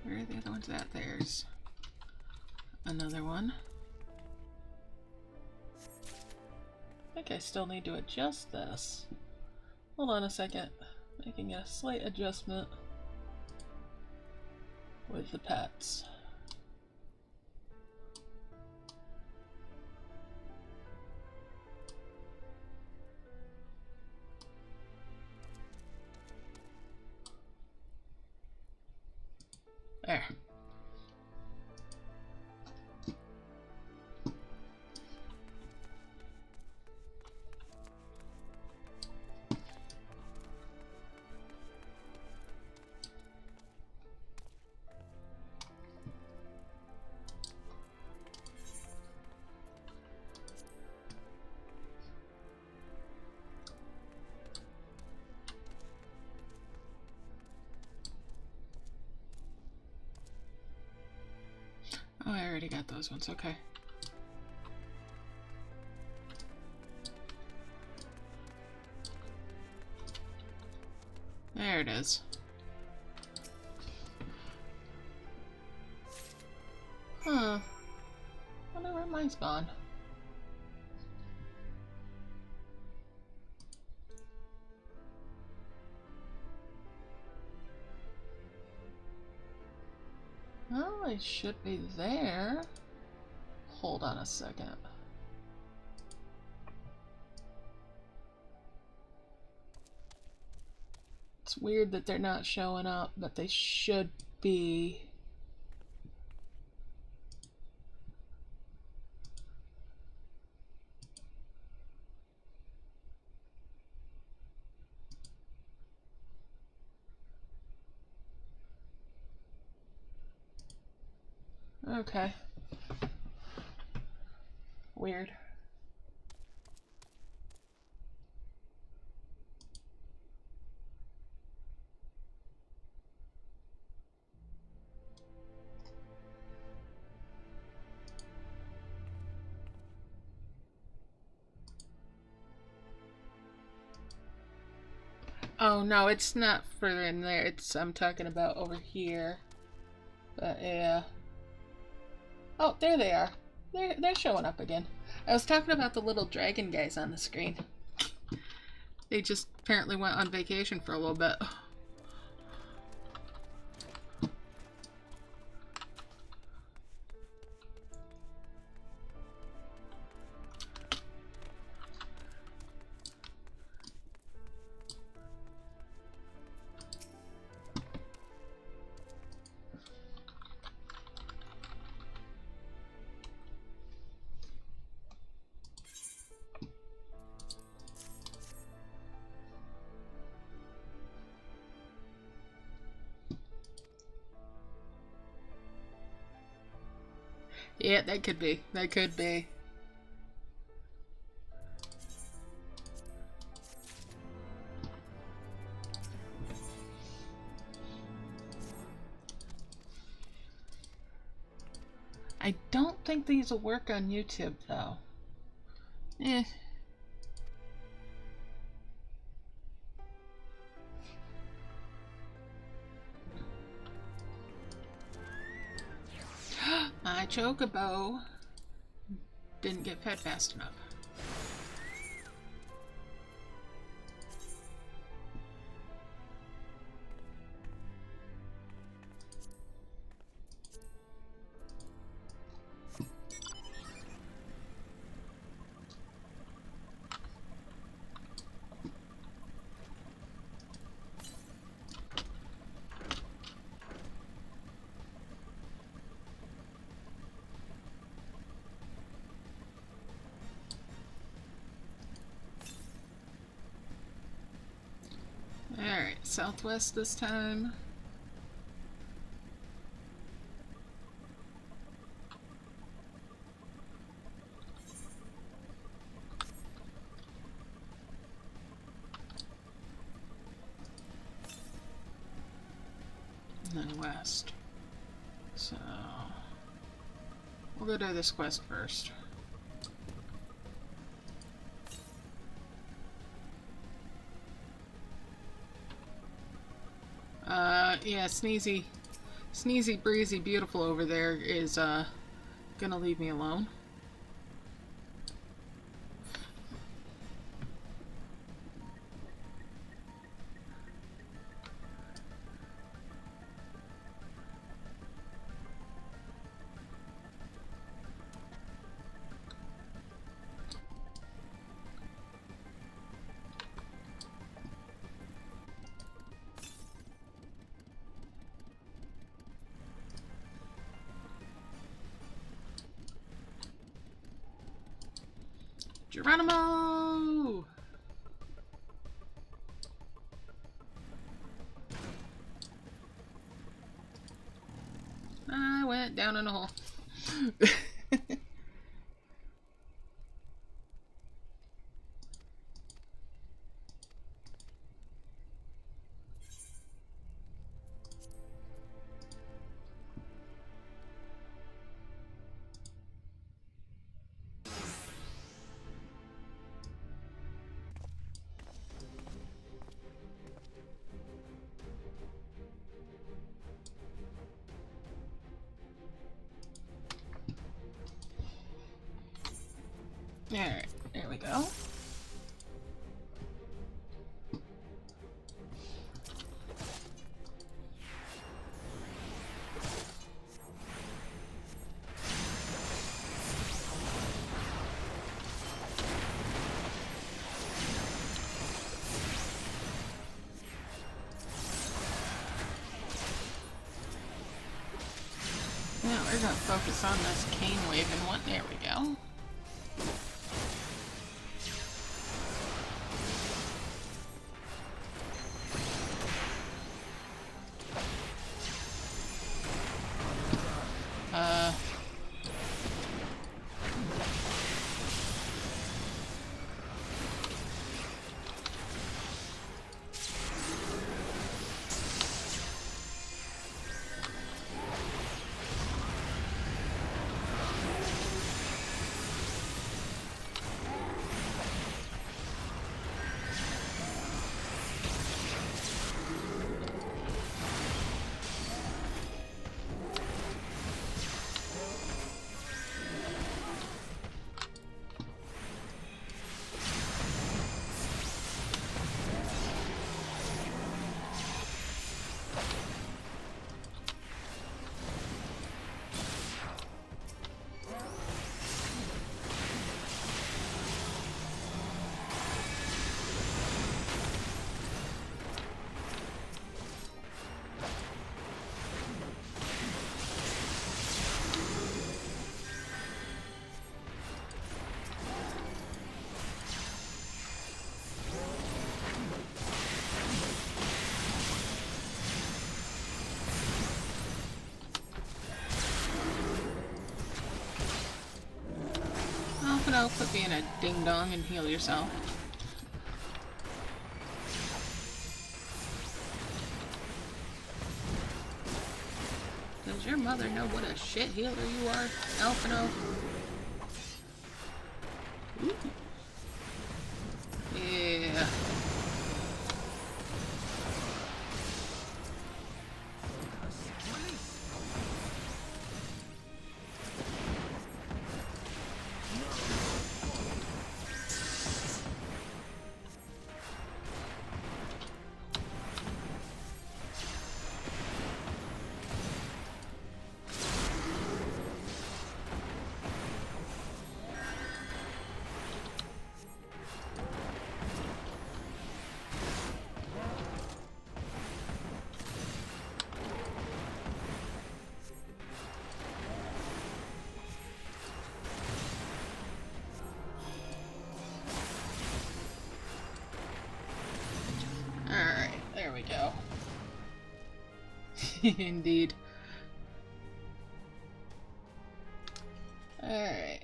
Where are the other ones at? There's another one. I think I still need to adjust this. Hold on a second. Making a slight adjustment with the pets. There. Oh, I already got those ones. Okay. There it is. Huh. Wonder where mine's gone. Well, it should be there. Hold on a second. It's weird that they're not showing up, but they should be. Okay. Weird. Oh no, it's not further in there. I'm talking about over here. But yeah. Oh, there they are. They're showing up again. I was talking about the little dragon guys on the screen. They just apparently went on vacation for a little bit. Yeah, that could be. That could be. I don't think these will work on YouTube, though. Eh. My chocobo didn't get fed fast enough. Alright, southwest this time. And then west. So we'll go do this quest first. Yeah, sneezy, breezy, beautiful over there is, gonna leave me alone. Geronimo! I went down in a hole. Alright, there we go. Now we're gonna focus on this cane waving one. There we go. no, quit being a ding-dong and heal yourself. Does your mother know what a shit healer you are, Alphino? Ooh. Yeah. There we go. Indeed. Alright.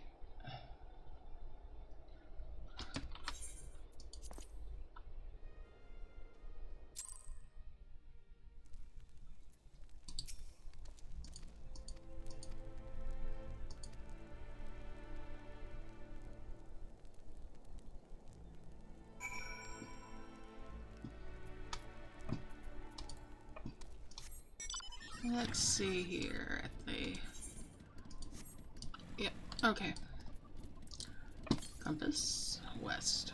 Let's see here at the... Yep, okay. Compass, west.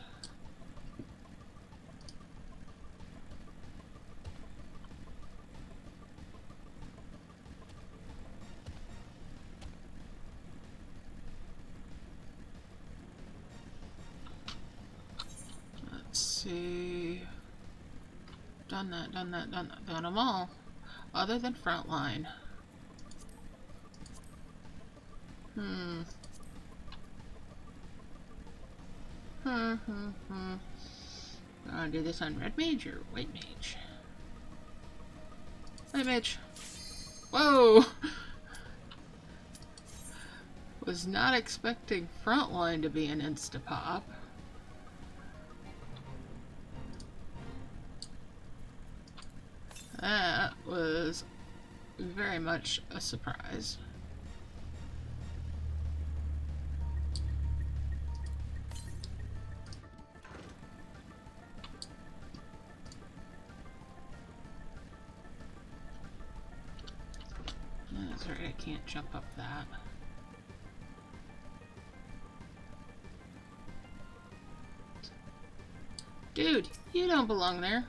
Let's see... Done that, done that, done that, done them all. Other than frontline. Gonna do this on red mage or white mage? White mage. Whoa! Was not expecting frontline to be an insta-pop. That was very much a surprise. That's right, I can't jump up that. Dude, you don't belong there.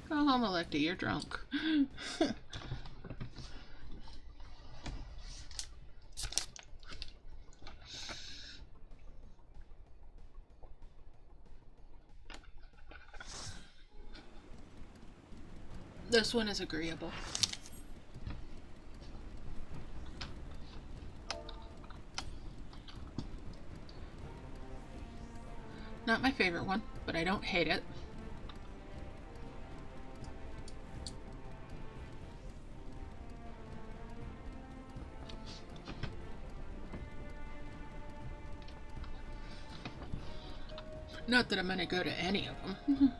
Go home, Electa, you're drunk. This one is agreeable. Not my favorite one, but I don't hate it. Not that I'm gonna go to any of them.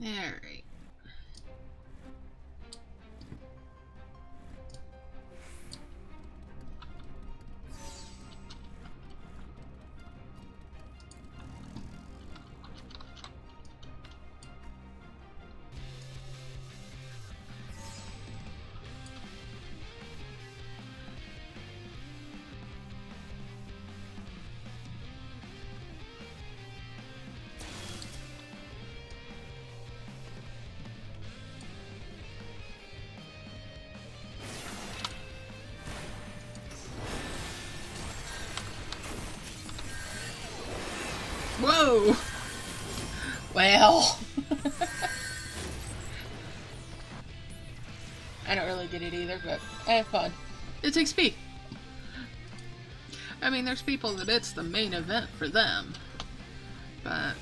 Alright. Whoa! Well. I don't really get it either, but I have fun. It's XP. I mean, there's people that it's the main event for them, but...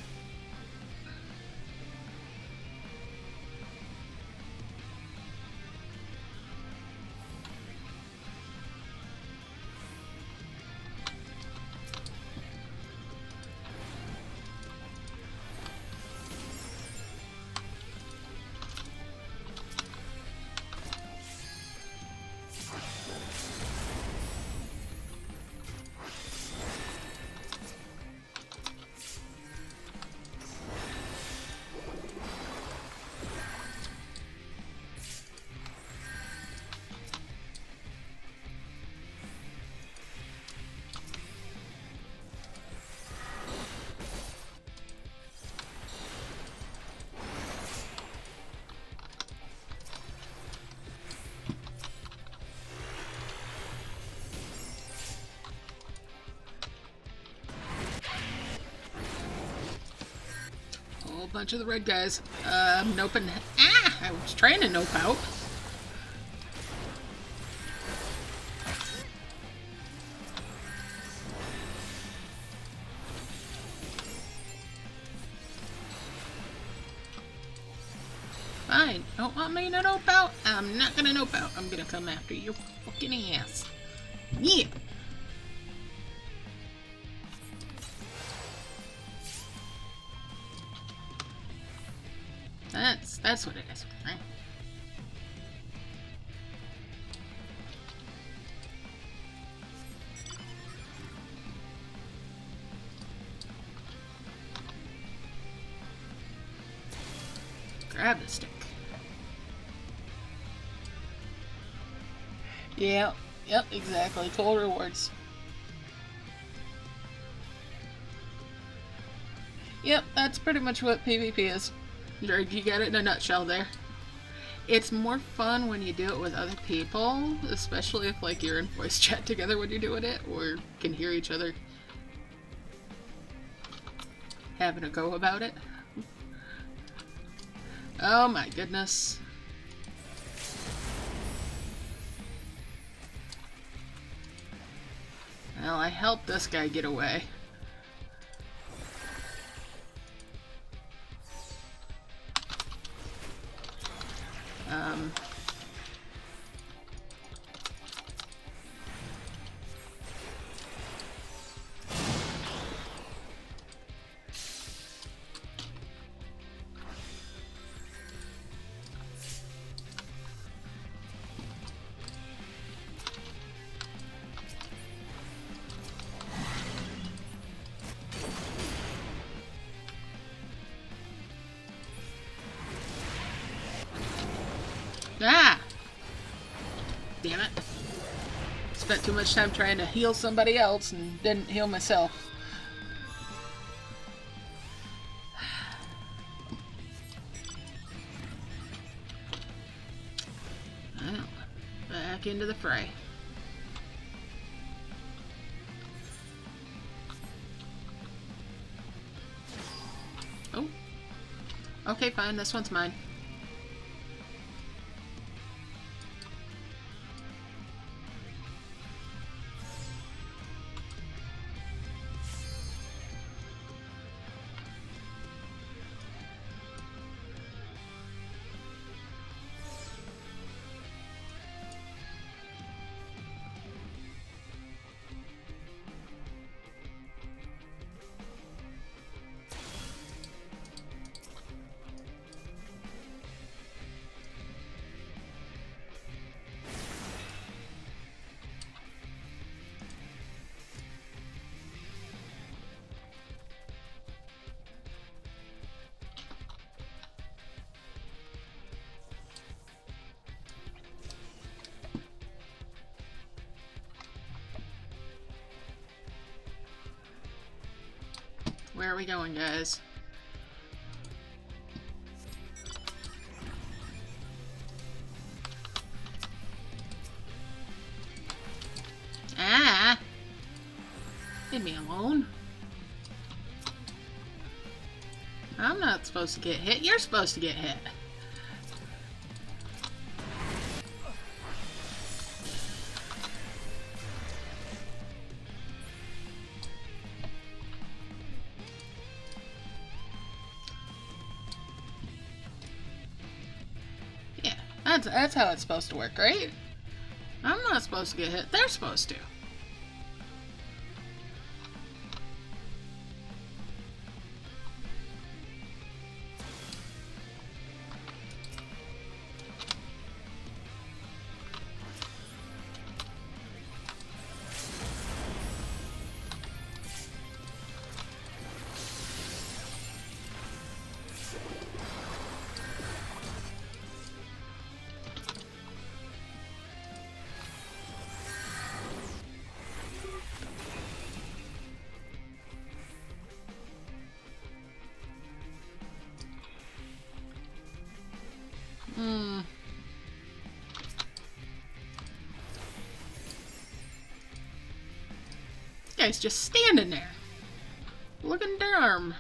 bunch of the red guys. Noping. Ah! I was trying to nope out. Fine. Don't want me to nope out? I'm not gonna nope out. I'm gonna come after your fucking ass. Yeah! That's what it is, right? Grab the stick. Yeah, yep, exactly. Cool rewards. Yep, that's pretty much what PvP is. You got it in a nutshell there. It's more fun when you do it with other people, especially if like you're in voice chat together when you're doing it, or can hear each other having a go about it. Oh my goodness. Well, I helped this guy get away. Ah! Damn it. Spent too much time trying to heal somebody else and didn't heal myself. Well, back into the fray. Oh. Okay, fine. This one's mine. Where are we going, guys? Ah! Leave me alone. I'm not supposed to get hit. You're supposed to get hit. Yeah, that's how it's supposed to work, right? I'm not supposed to get hit. They're supposed to. Guy's just standing there. Looking dumb.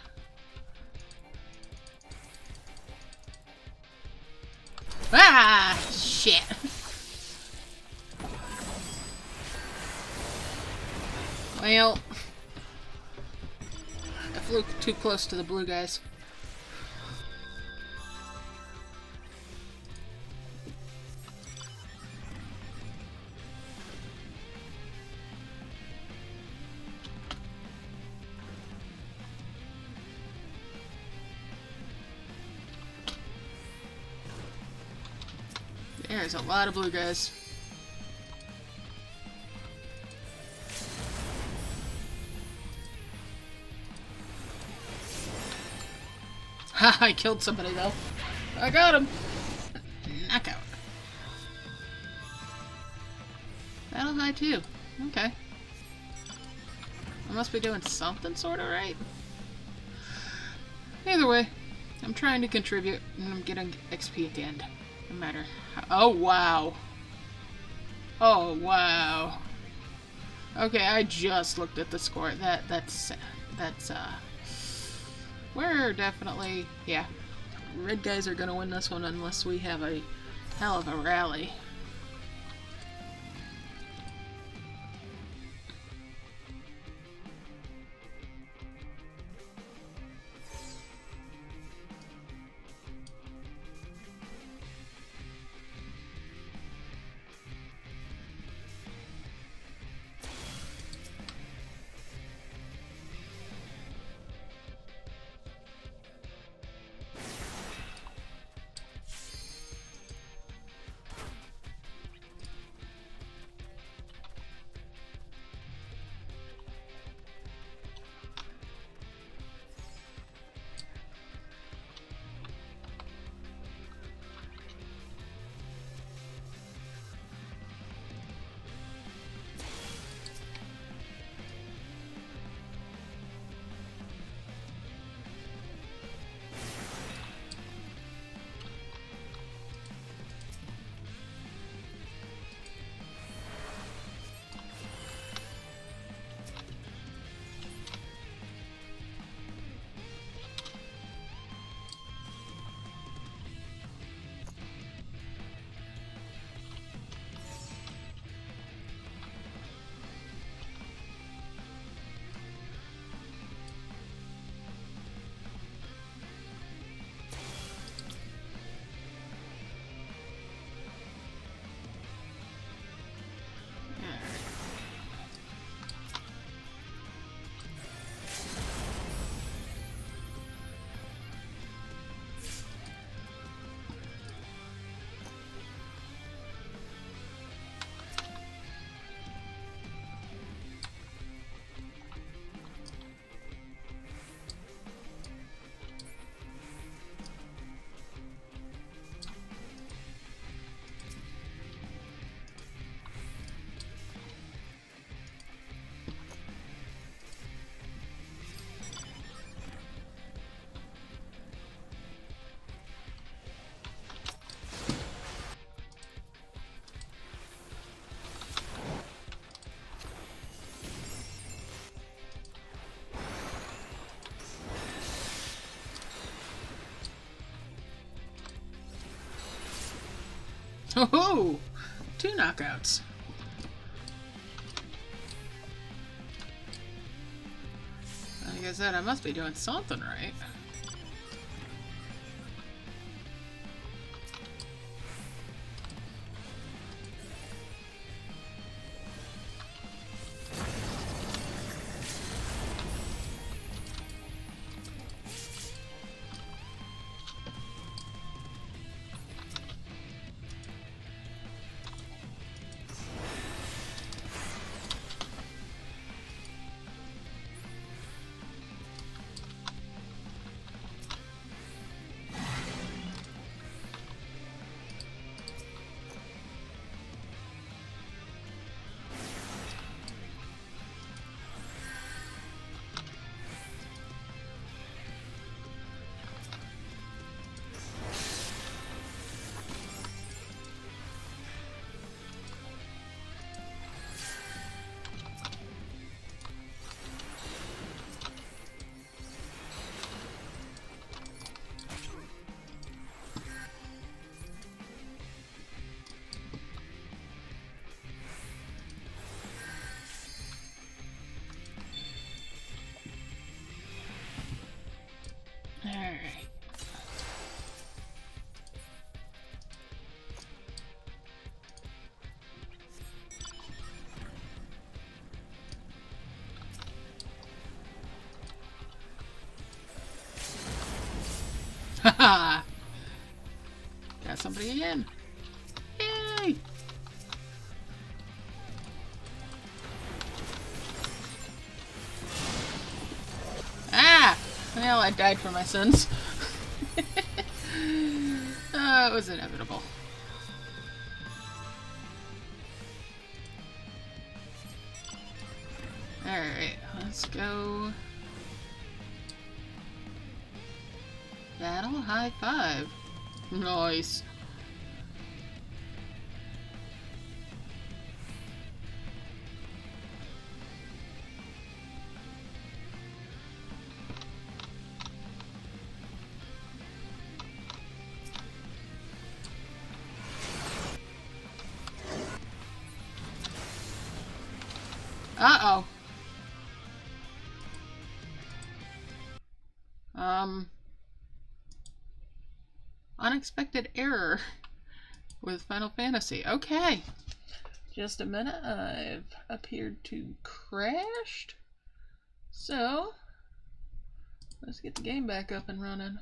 Ah, shit. Well, I flew too close to the blue guys. There's a lot of blue guys. Ha! I killed somebody though. I got him. Knockout. Battle high too. Okay. I must be doing something sort of right. Either way, I'm trying to contribute, and I'm getting XP at the end. No matter how. Oh wow. Oh wow. Okay, I just looked at the score. That's we're definitely, yeah. Red guys are gonna win this one unless we have a hell of a rally. Oh, 2 knockouts. Like I said, I must be doing something right. Alright. Haha! Got somebody again. Yay! Ah! Well, I died for my sins. It was inevitable. Alright, let's go. Battle high 5. Nice. Uh-oh. Unexpected error with Final Fantasy. Okay. Just a minute. I've appeared to crashed. So, let's get the game back up and running.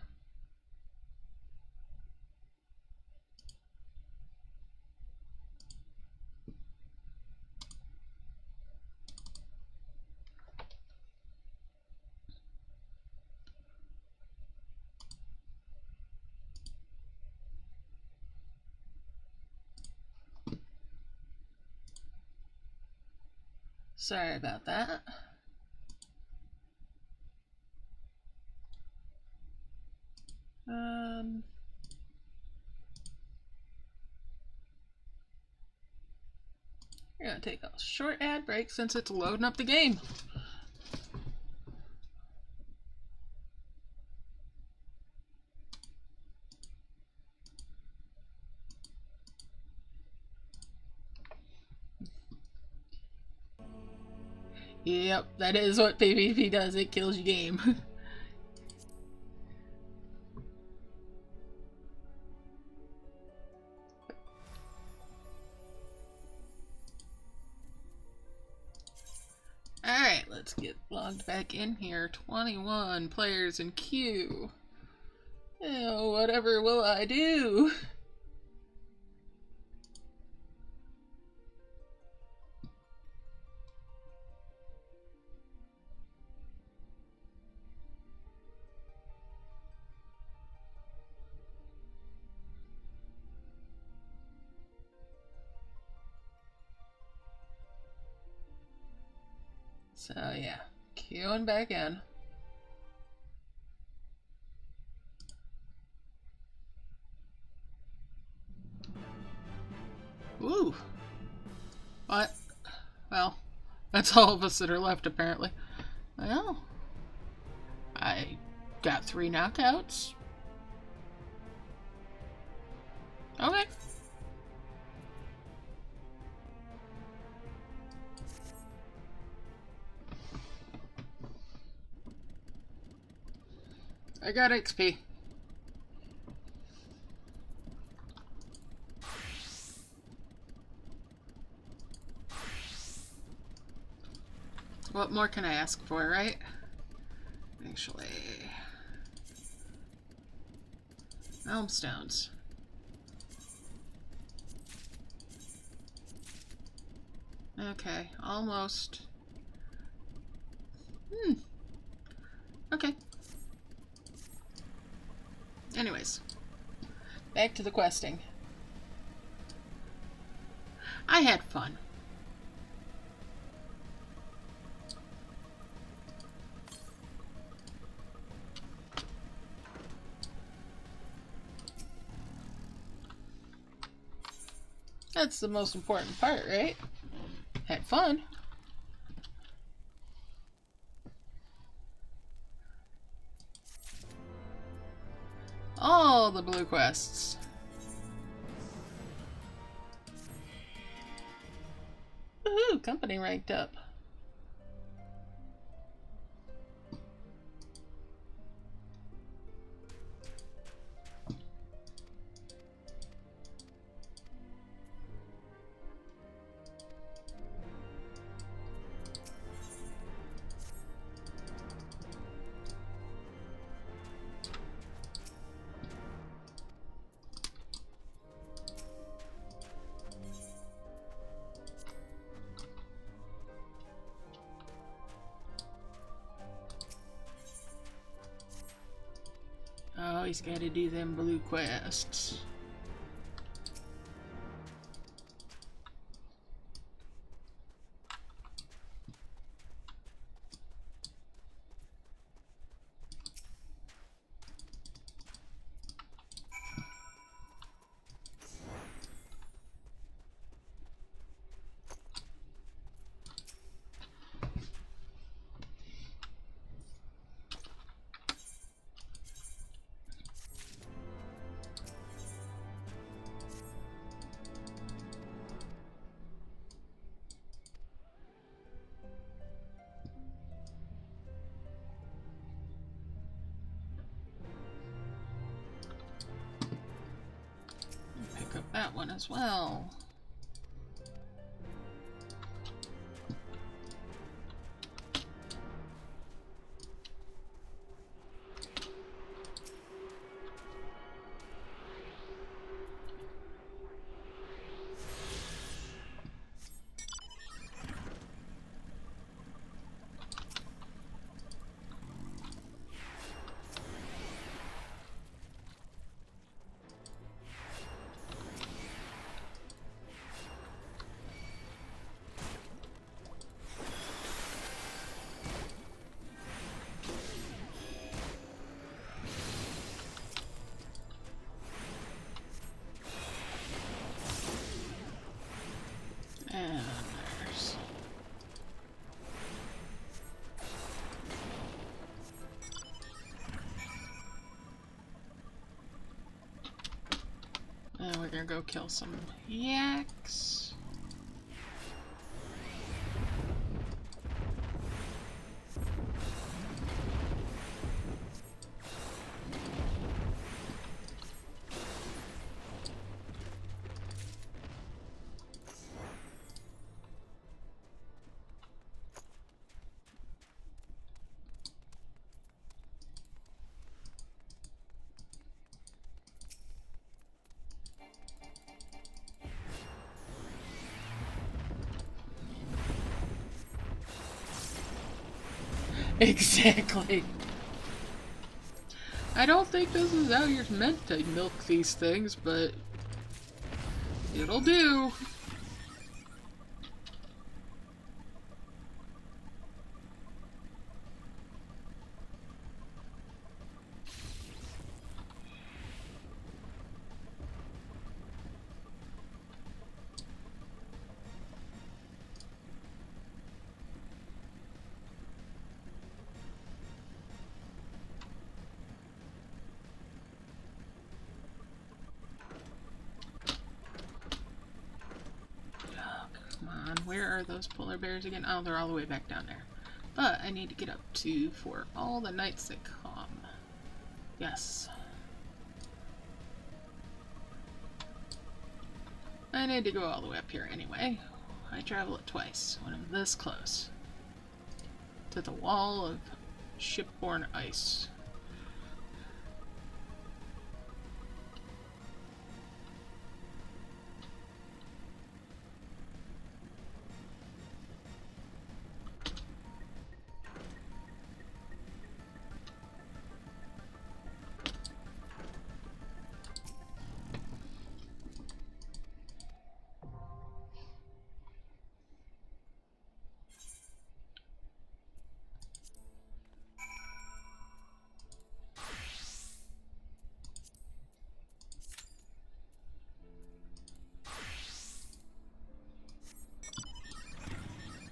Sorry about that. We're gonna take a short ad break since it's loading up the game. Yep, that is what PvP does. It kills your game. Alright, let's get logged back in here. 21 players in queue. Oh, whatever will I do? So yeah, queuing back in. Ooh. What? Well, that's all of us that are left apparently. Well, I got 3 knockouts. Okay. I got XP. What more can I ask for, right? Actually... Elm stones. Okay, almost. Okay. Anyways, back to the questing. I had fun. That's the most important part, right? Had fun. All the blue quests. Woohoo! Company ranked up. Oh, he's got to do them blue quests. Pick up that one as well. And there's... And we're gonna go kill some yaks. Exactly. I don't think this is how you're meant to milk these things, but it'll do. Where are those polar bears again? Oh, they're all the way back down there. But I need to get up to for all the nights that come. Yes. I need to go all the way up here anyway. I travel it twice when I'm this close to the wall of shipborne ice.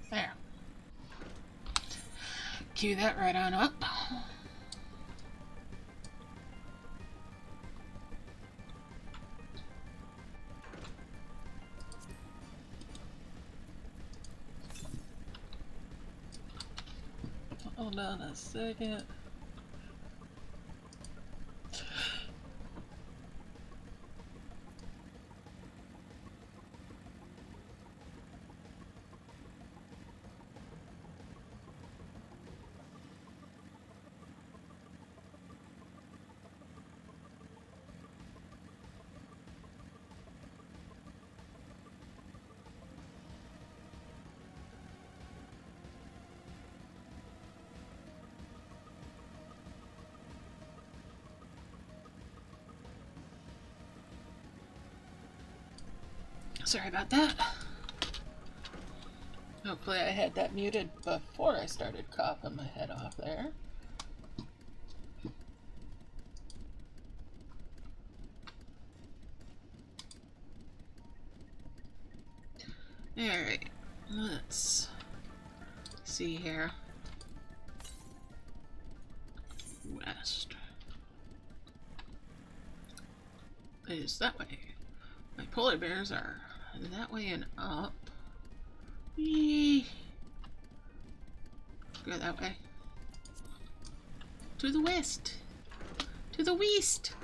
There. Cue that right on up. Hold on a second. Sorry about that. Hopefully I had that muted before I started coughing my head off there. Alright, let's see here. West is that way. My polar bears are that way and up. Eee. Go that way. To the west. To the west.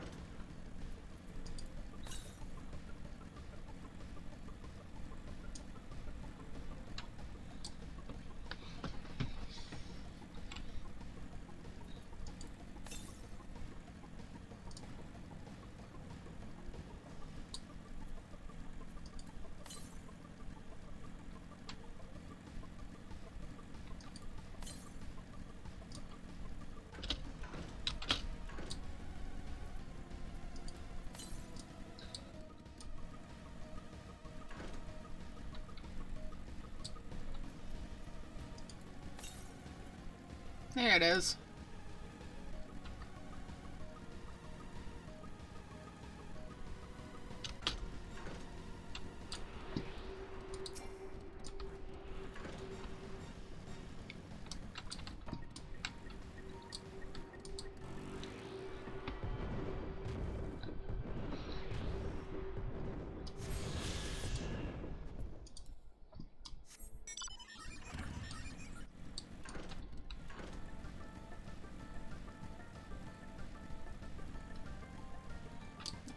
There it is.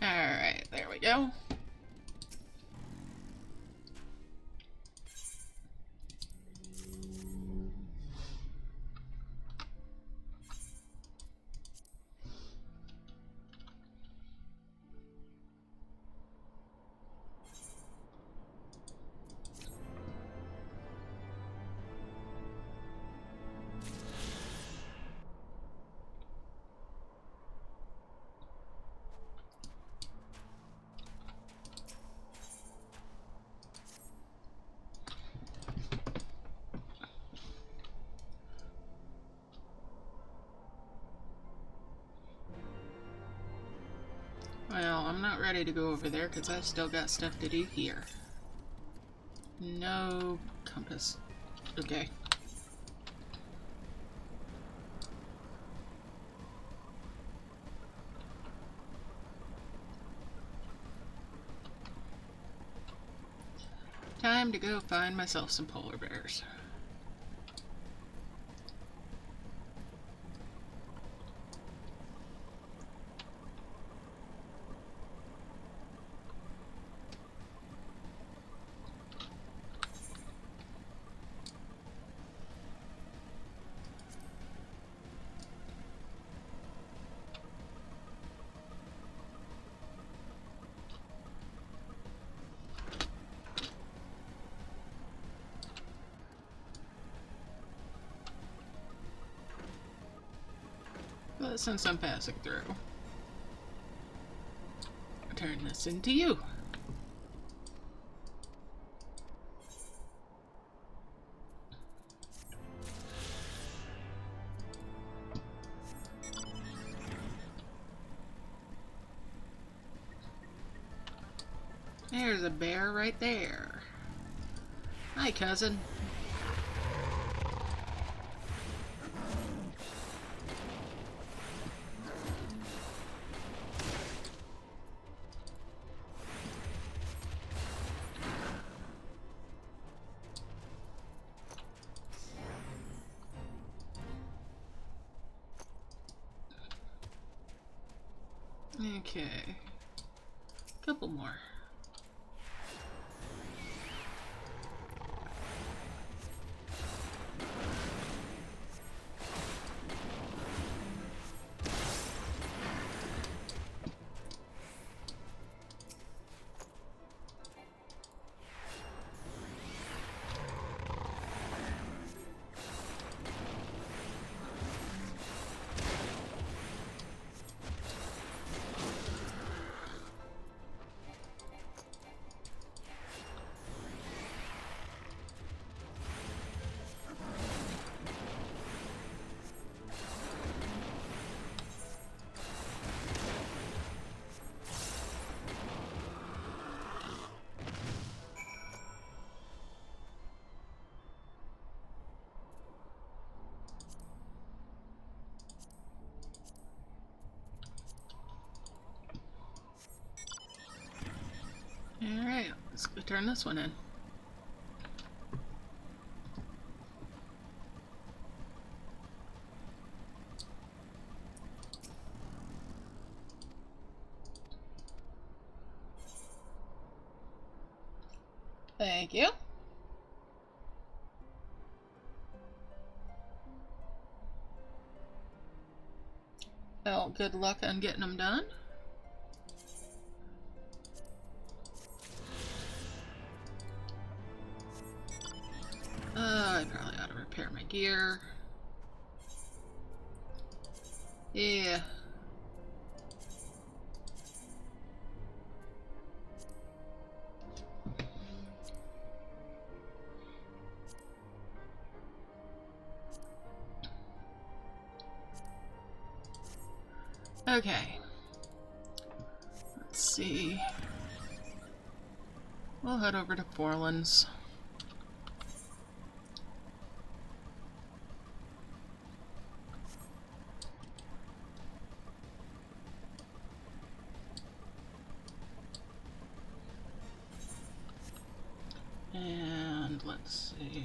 Alright, there we go. Well, I'm not ready to go over there because I still got stuff to do here. No compass. Okay. Time to go find myself some polar bears. But since I'm passing through, I'll turn this into you. There's a bear right there. Hi, cousin. Okay. Couple more. Alright, let's go turn this one in. Thank you. Well, good luck on getting them done. I probably ought to repair my gear. Yeah. Okay. Let's see. We'll head over to Forlan's. And let's see.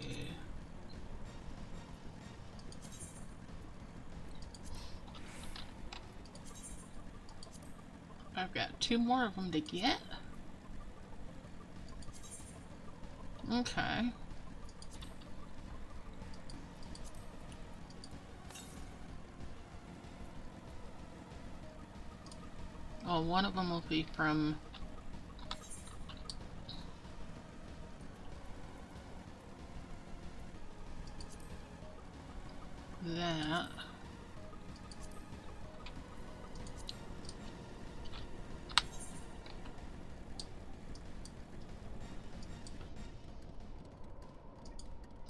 I've got 2 more of them to get. Okay. Oh, one of them will be from that.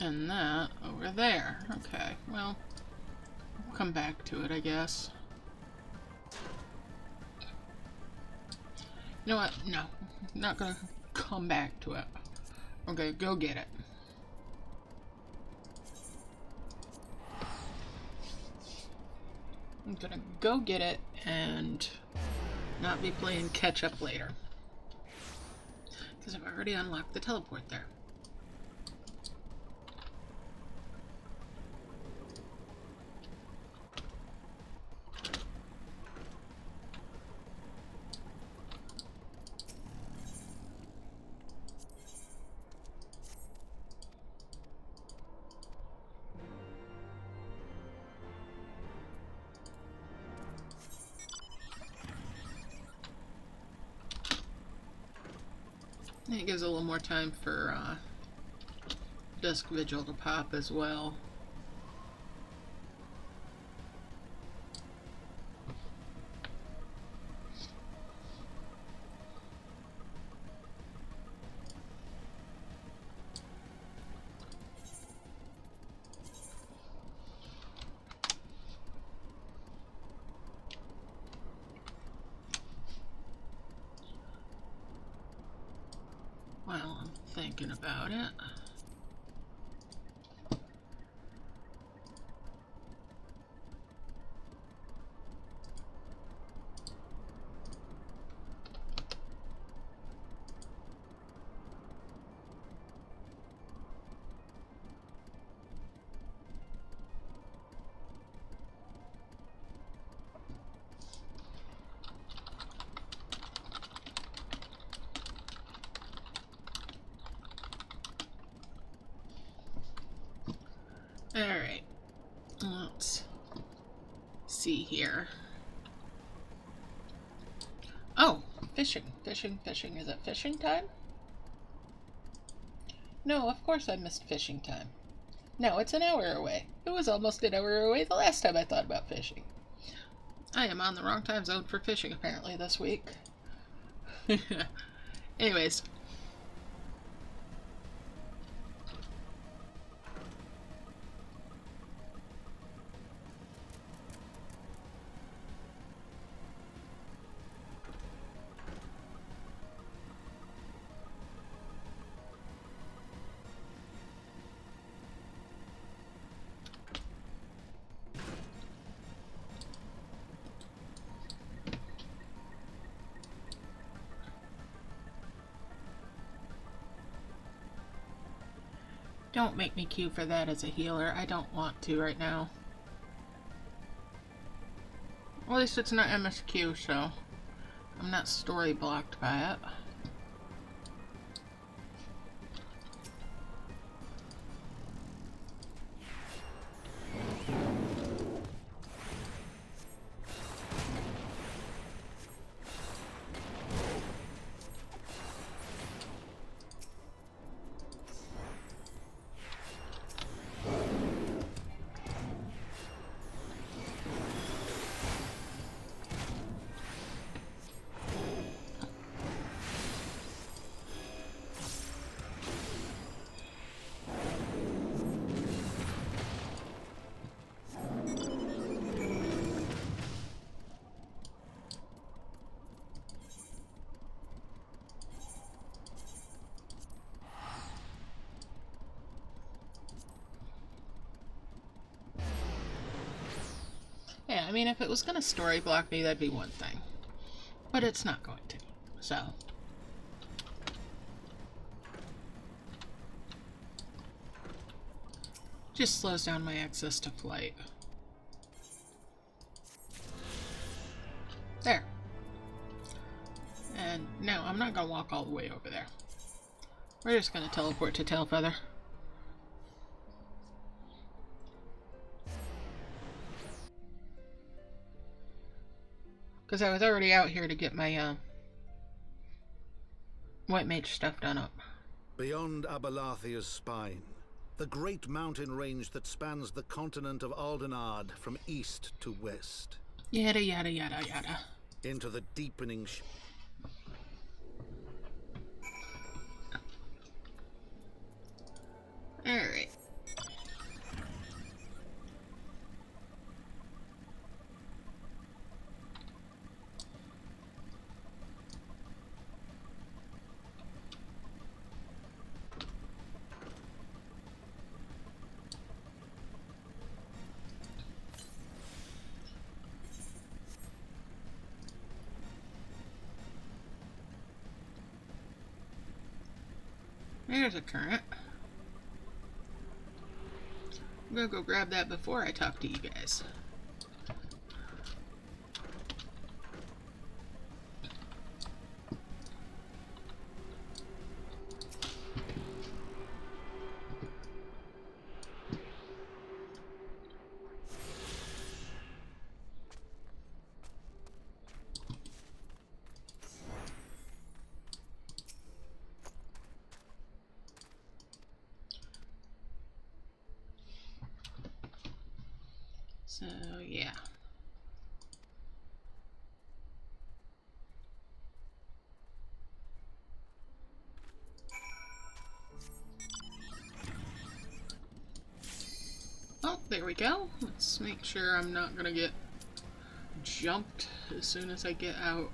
And that over there. Okay, well, we'll come back to it, I guess. You know what? No, I'm not gonna come back to it. Okay, go get it. I'm gonna go get it and not be playing catch up later. Because I've already unlocked the teleport there. It gives a little more time for Dusk Vigil to pop as well. thinking about it. Alright, let's see here. Oh, fishing. Is it fishing time? No, of course I missed fishing time. No, it's an hour away. It was almost an hour away the last time I thought about fishing. I am on the wrong time zone for fishing apparently this week. Anyways. Don't make me queue for that as a healer. I don't want to right now. Well, at least it's not MSQ, so I'm not story blocked by it. Yeah, I mean, if it was gonna story block me, that'd be one thing. But it's not going to, so. Just slows down my access to flight. There. And no, I'm not gonna walk all the way over there. We're just gonna teleport to Tailfeather. Because I was already out here to get my white mage stuff done up. Beyond Abalathia's spine, the great mountain range that spans the continent of Aldenard from east to west. Yada yada yada yada. Into the deepening Alright. There's a current. I'm gonna go grab that before I talk to you guys. So, yeah. Oh, there we go. Let's make sure I'm not gonna get jumped as soon as I get out.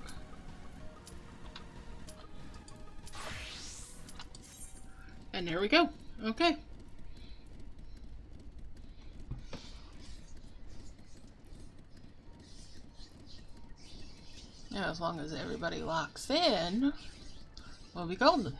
And there we go. Okay. Now, as long as everybody locks in, we'll be golden.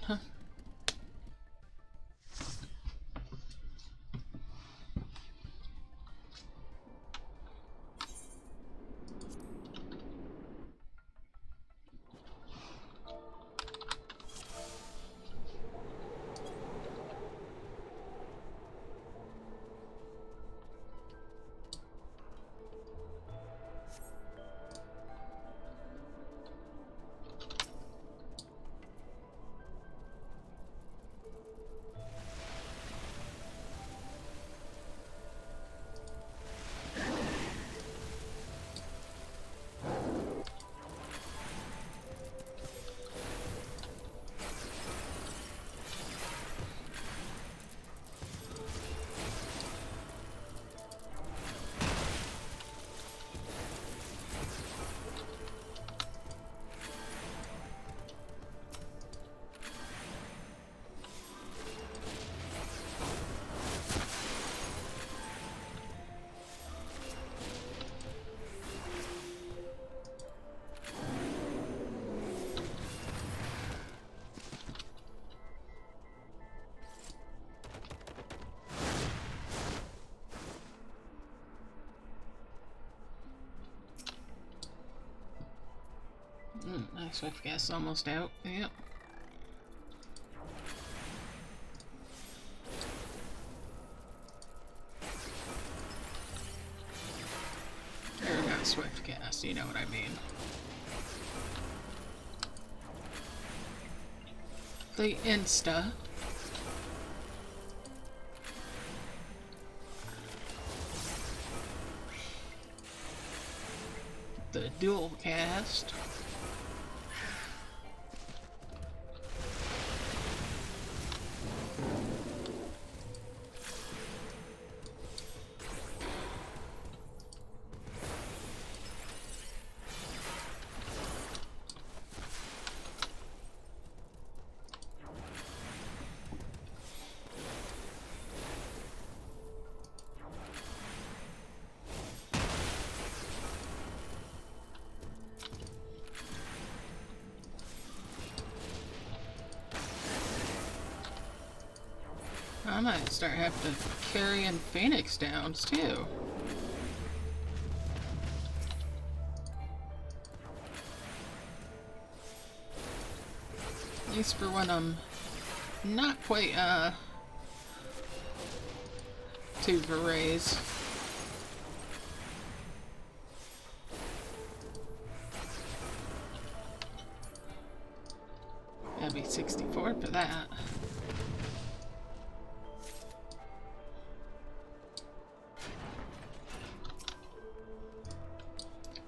My swift gas is almost out. Yep. Or not swift gas, you know what I mean. The Insta. The dual cast. I might start having to carry in Phoenix Downs too. At least for when I'm not quite two berets. That'd be 64 for that.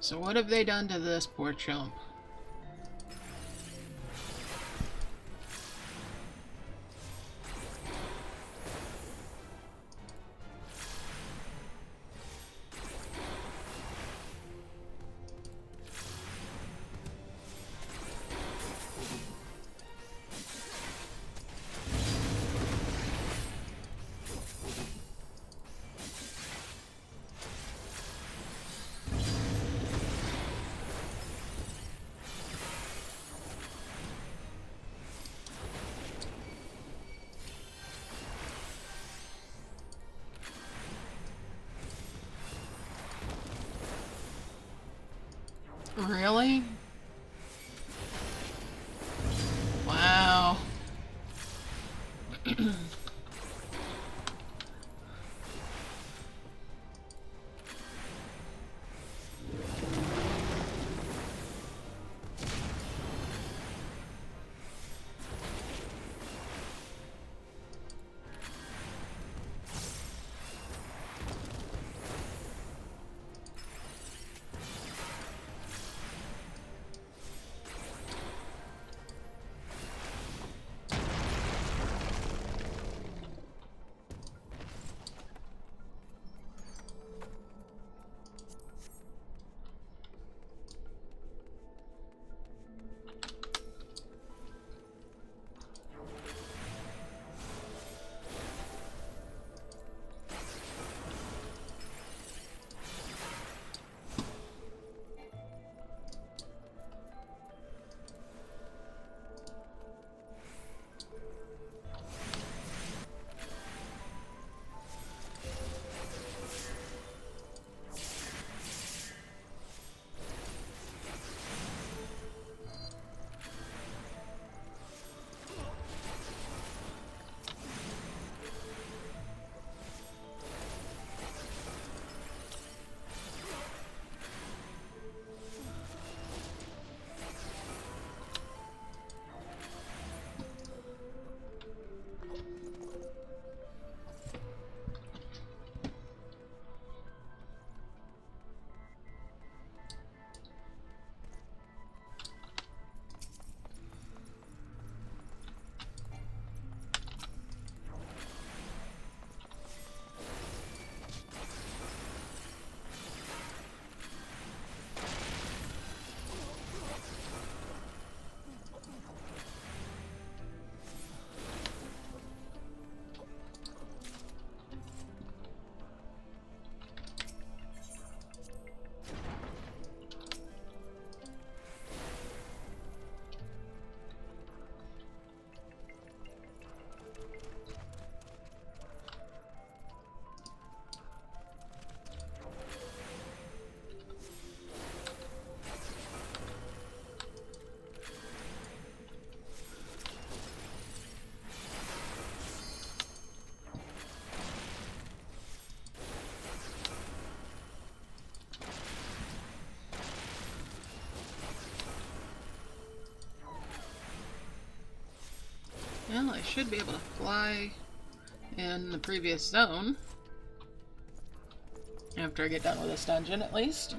So what have they done to this poor chump? Really? Wow. I should be able to fly in the previous zone. After I get done with this dungeon, at least.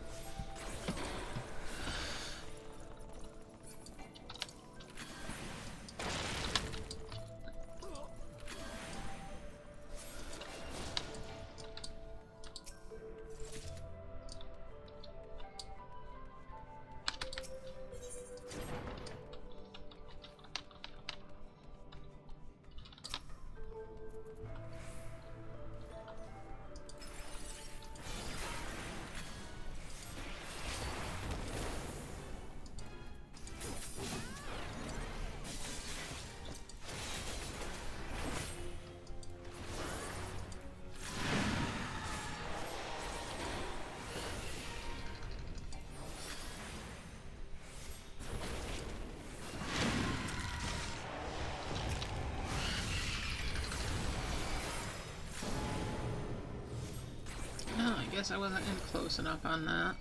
I guess I wasn't in close enough on that.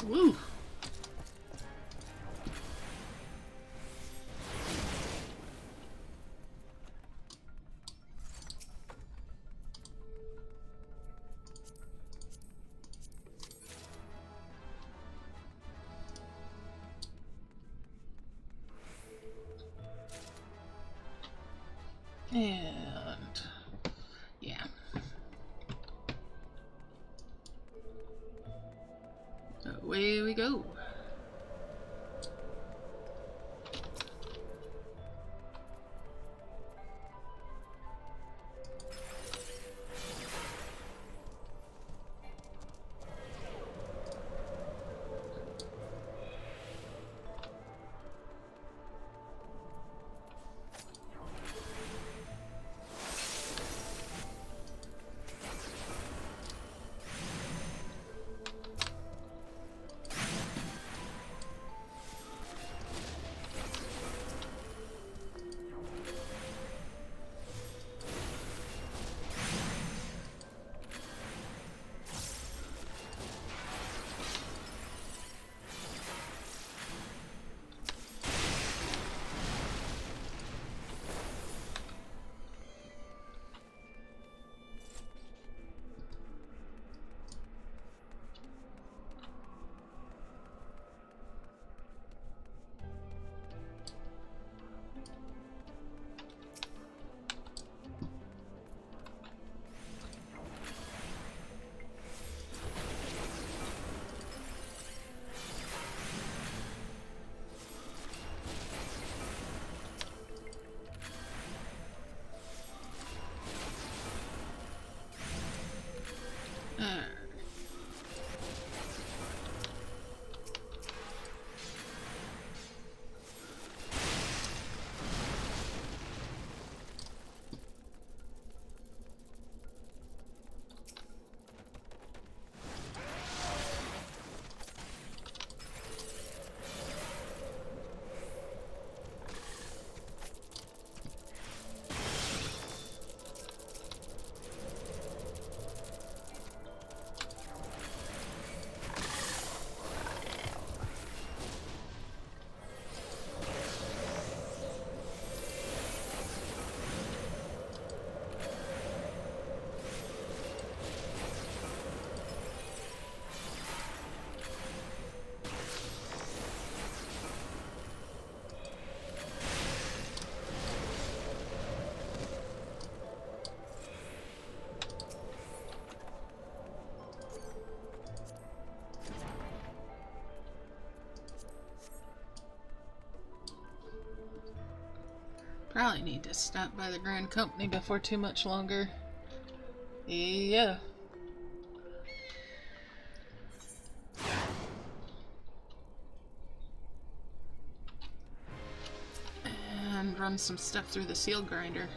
Woo! And yeah. Away we go. probably need to stop by the Grand Company before too much longer. Yeah. And run some stuff through the seal grinder.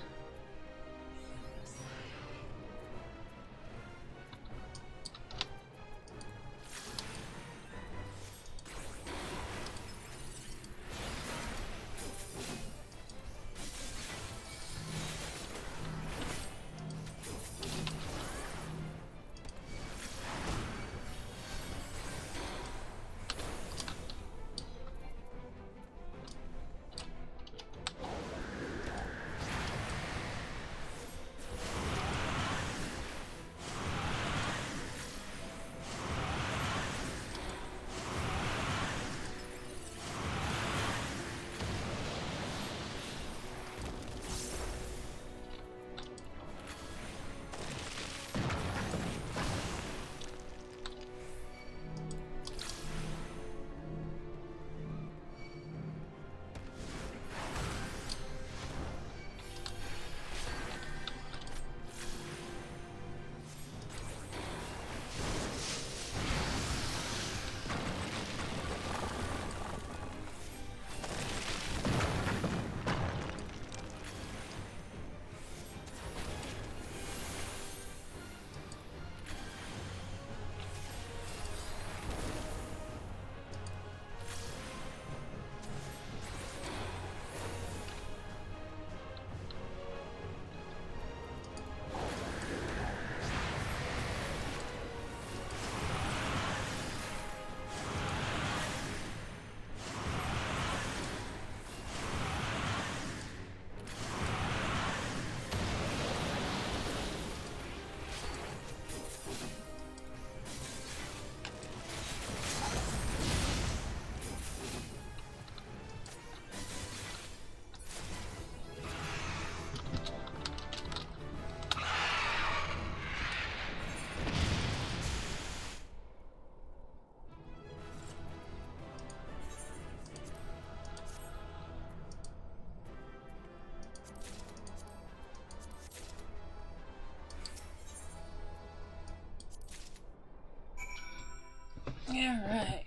Yeah, right.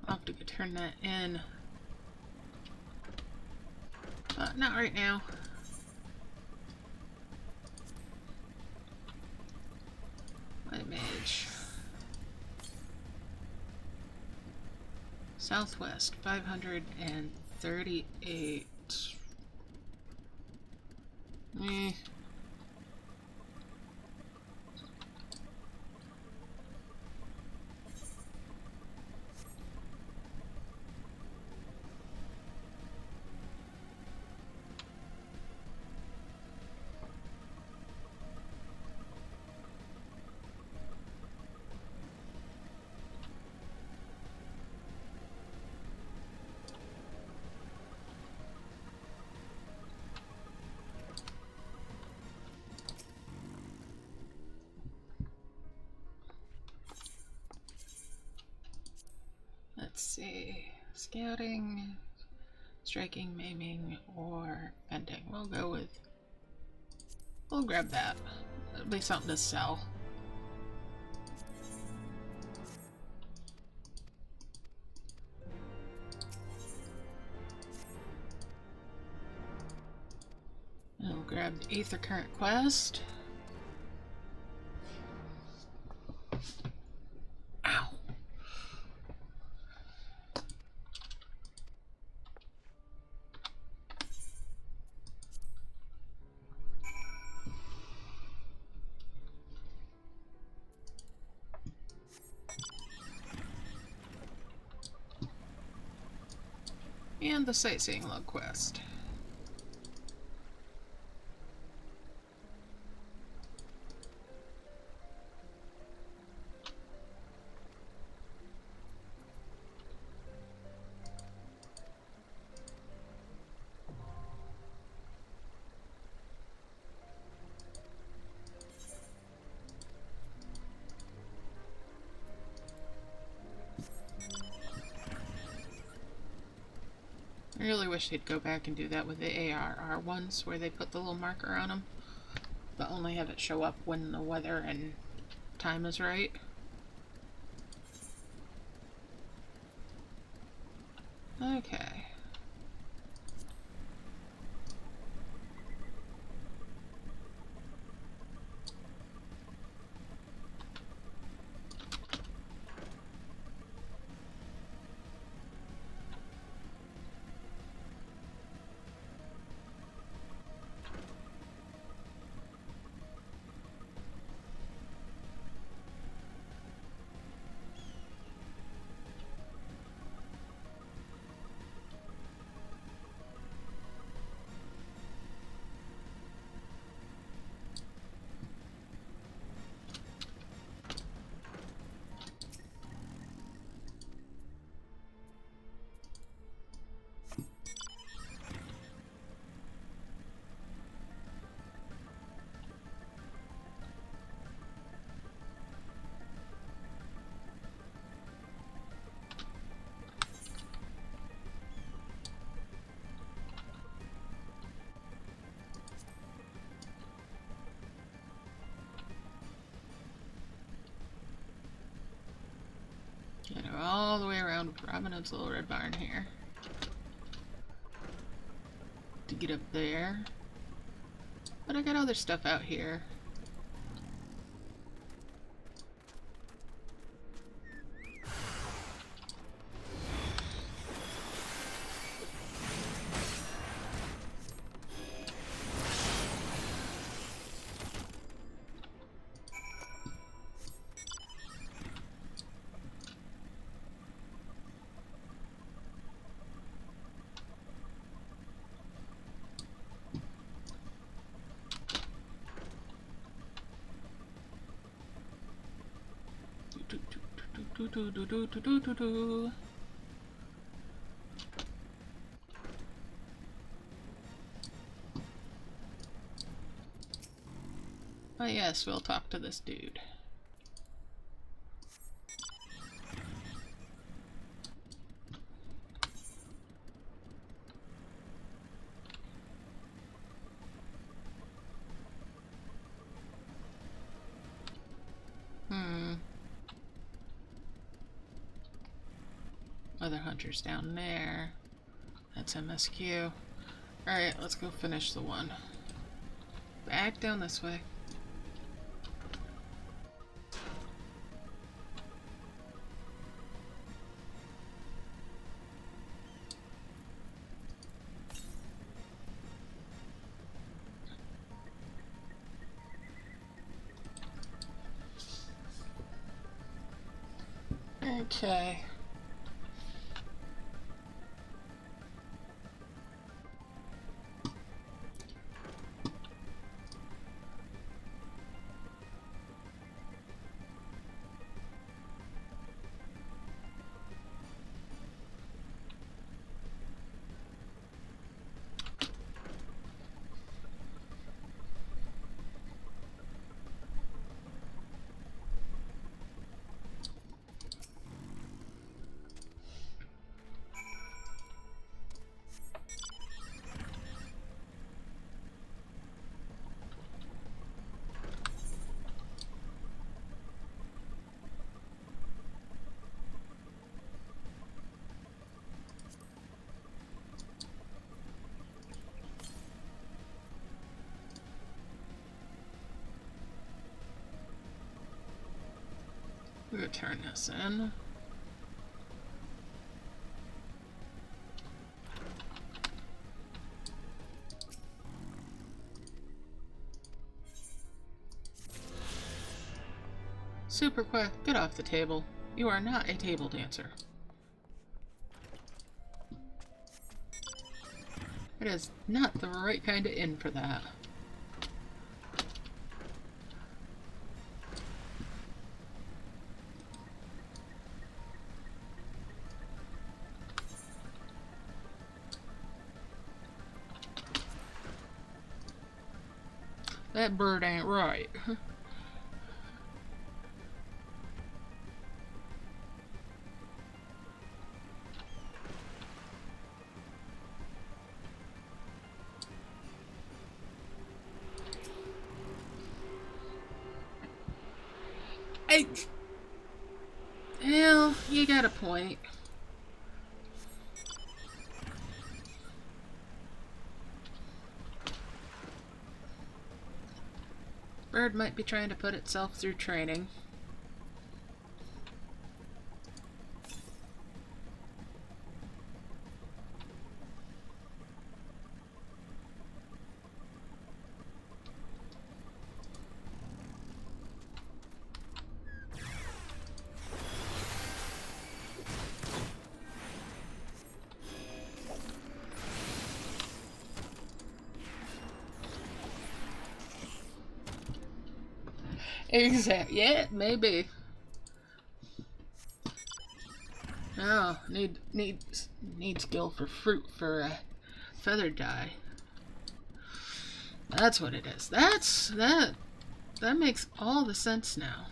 I'll have to go turn that in. Not right now. My mage. Southwest, 538. Let's see. Scouting, striking, maiming, or bending. We'll grab that. It'll be something to sell. I'll grab the Aether Current quest. Ow. And the Sightseeing Log quest. wish they'd go back and do that with the ARR ones, where they put the little marker on them, but only have it show up when the weather and time is right. Okay. Gotta go all the way around Robin Hood's little red barn here to get up there. But I got other stuff out here. Oh yes, we'll talk to this dude. Other hunters down there. That's MSQ. Alright, let's go finish the one. Back down this way. Okay. We're gonna turn this in. Super quick, get off the table. You are not a table dancer. It is not the right kind of inn for that. That bird ain't right. Well, you got a point. Bird might be trying to put itself through training. Exactly. Yeah, maybe. Oh, need skill for fruit for feather dye. That's what it is. That makes all the sense now.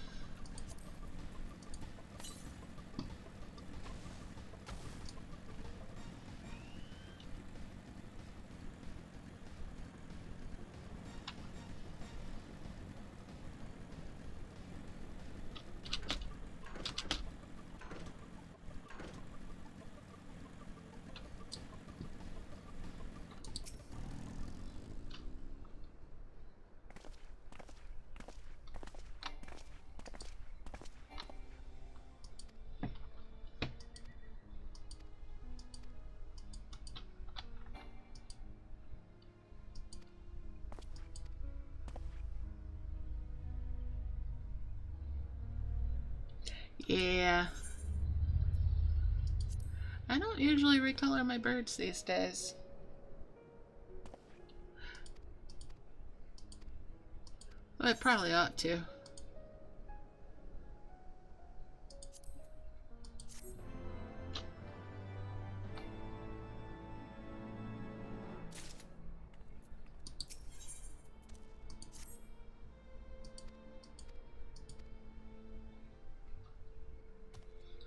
Yeah. I don't usually recolor my birds these days. Well, I probably ought to.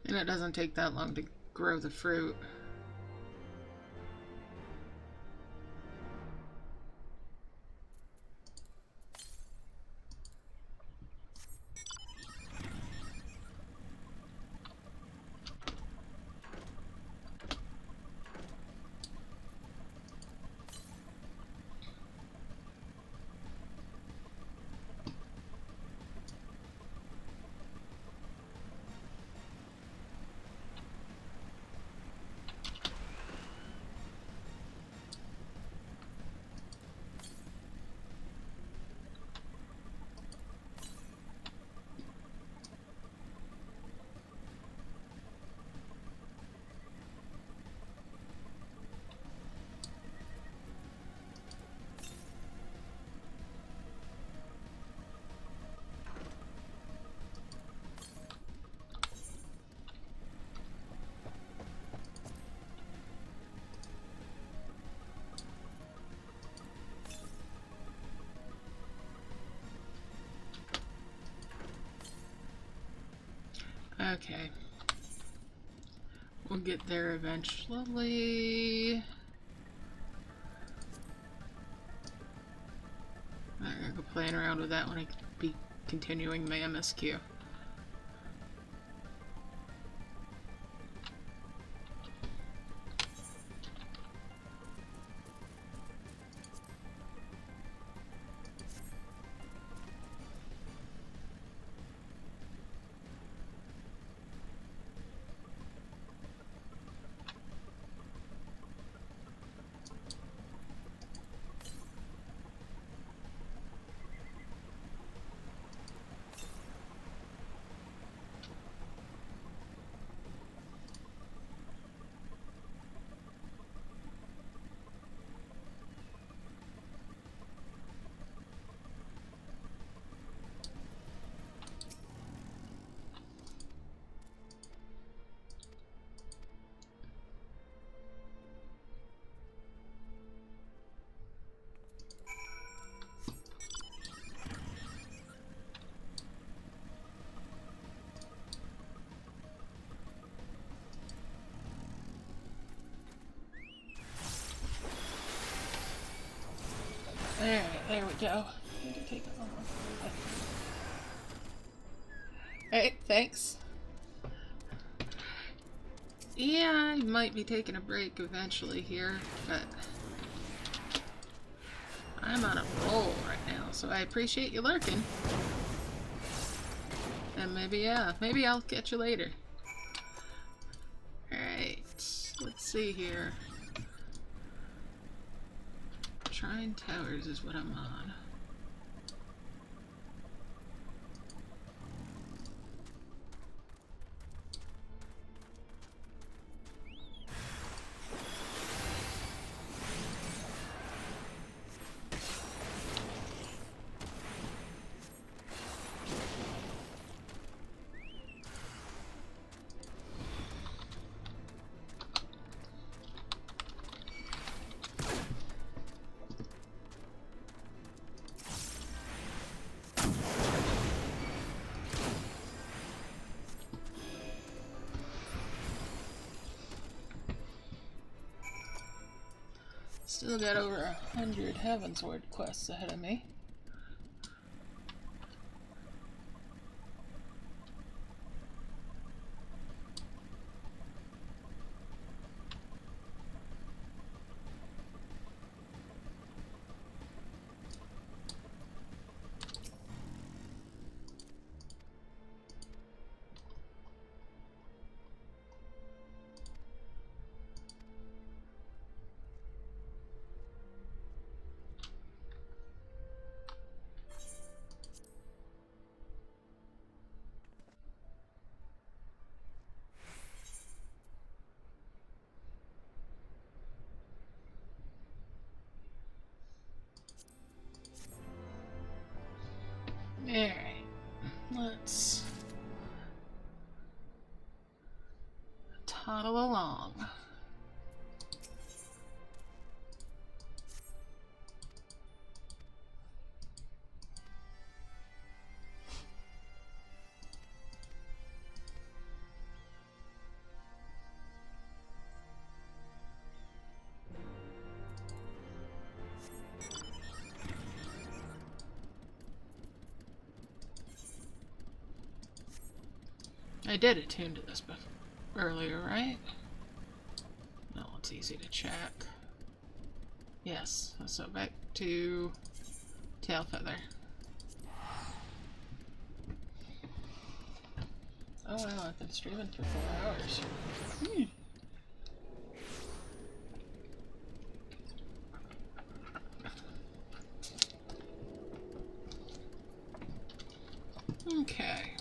And it doesn't take that long to grow the fruit. Okay. We'll get there eventually. I'm gonna go playing around with that when I could be continuing my MSQ. Alright, there we go. Need to take it off. Hey, thanks. Yeah, I might be taking a break eventually here, but I'm on a roll right now, so I appreciate you lurking. And maybe, yeah, maybe I'll catch you later. Alright, let's see here. Shrine Towers is what I'm on. Still got over 100 Heavensward quests ahead of me. Alright, let's toddle along. I did attune to this earlier, right? No, it's easy to check. Yes, so back to Tailfeather. Oh wow, I've been streaming for 4 hours. Okay.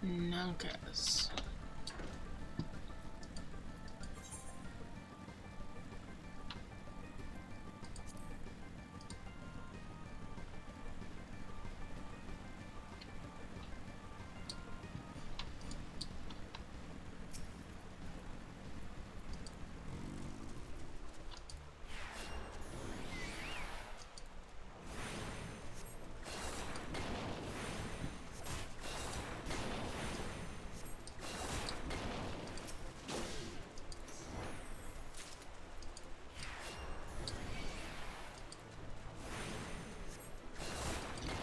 Nunkas.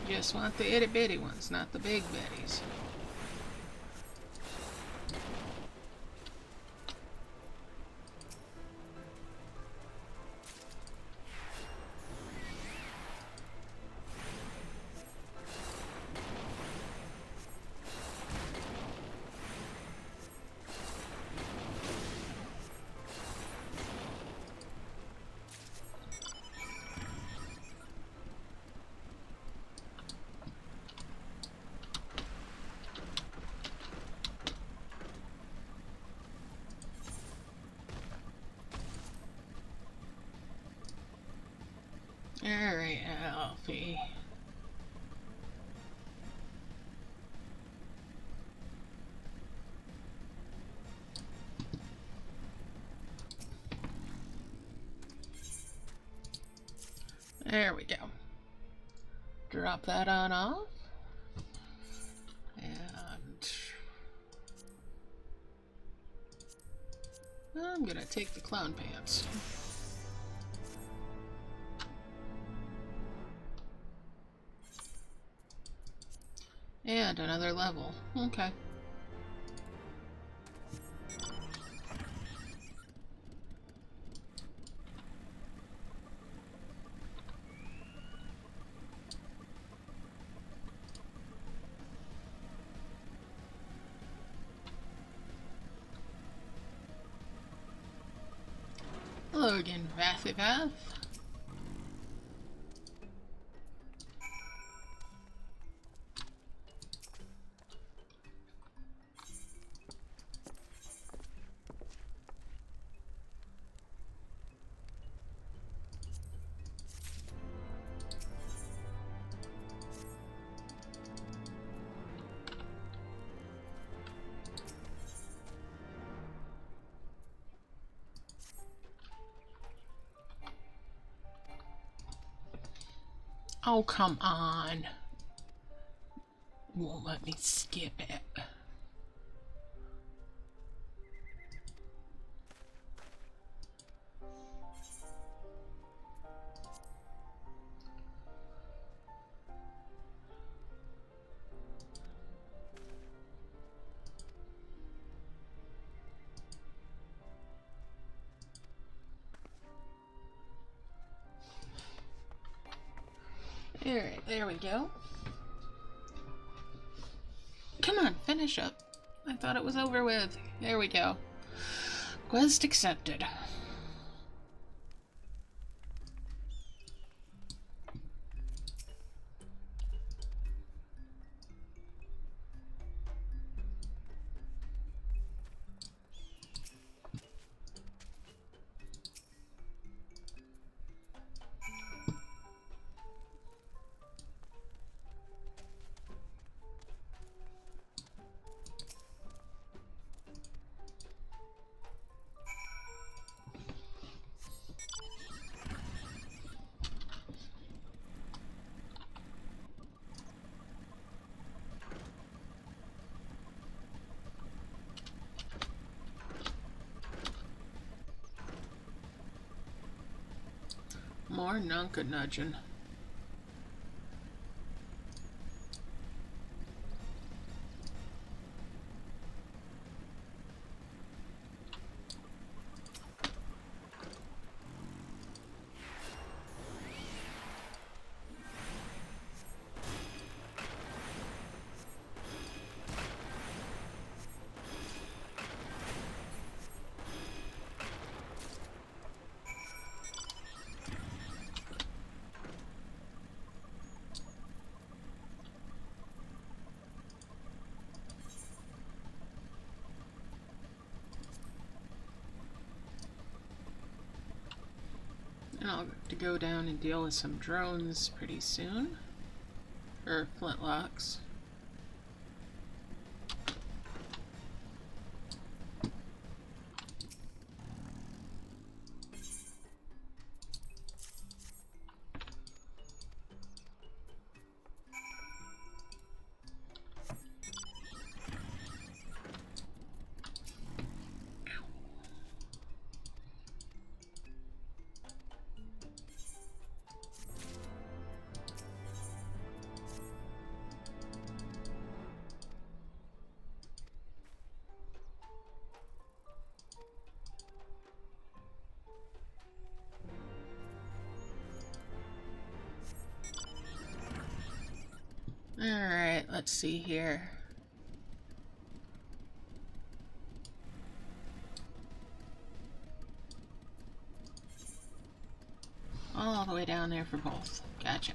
Just want the itty bitty ones, not the big betties. coffee. There we go. Drop that on off. And I'm gonna take the clown pants. And another level. Okay. Hello again, FFXIV. Oh, come on. Won't let me skip it. Alright, there we go. Come on, finish up. I thought it was over with. There we go. Quest accepted. More nunka nudging. And I'll have to go down and deal with some drones pretty soon. Or flintlocks. Alright, let's see here. All the way down there for both. Gotcha.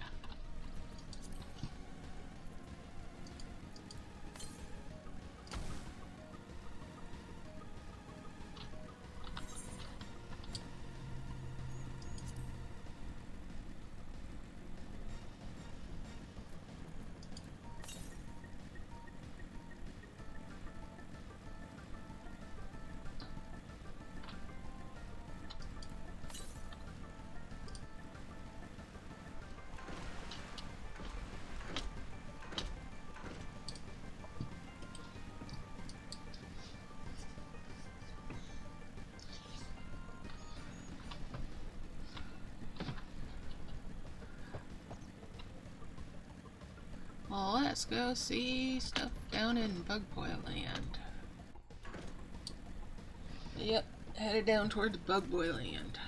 Well, let's go see stuff down in Bug Boy Land. Yep, headed down towards Bug Boy Land.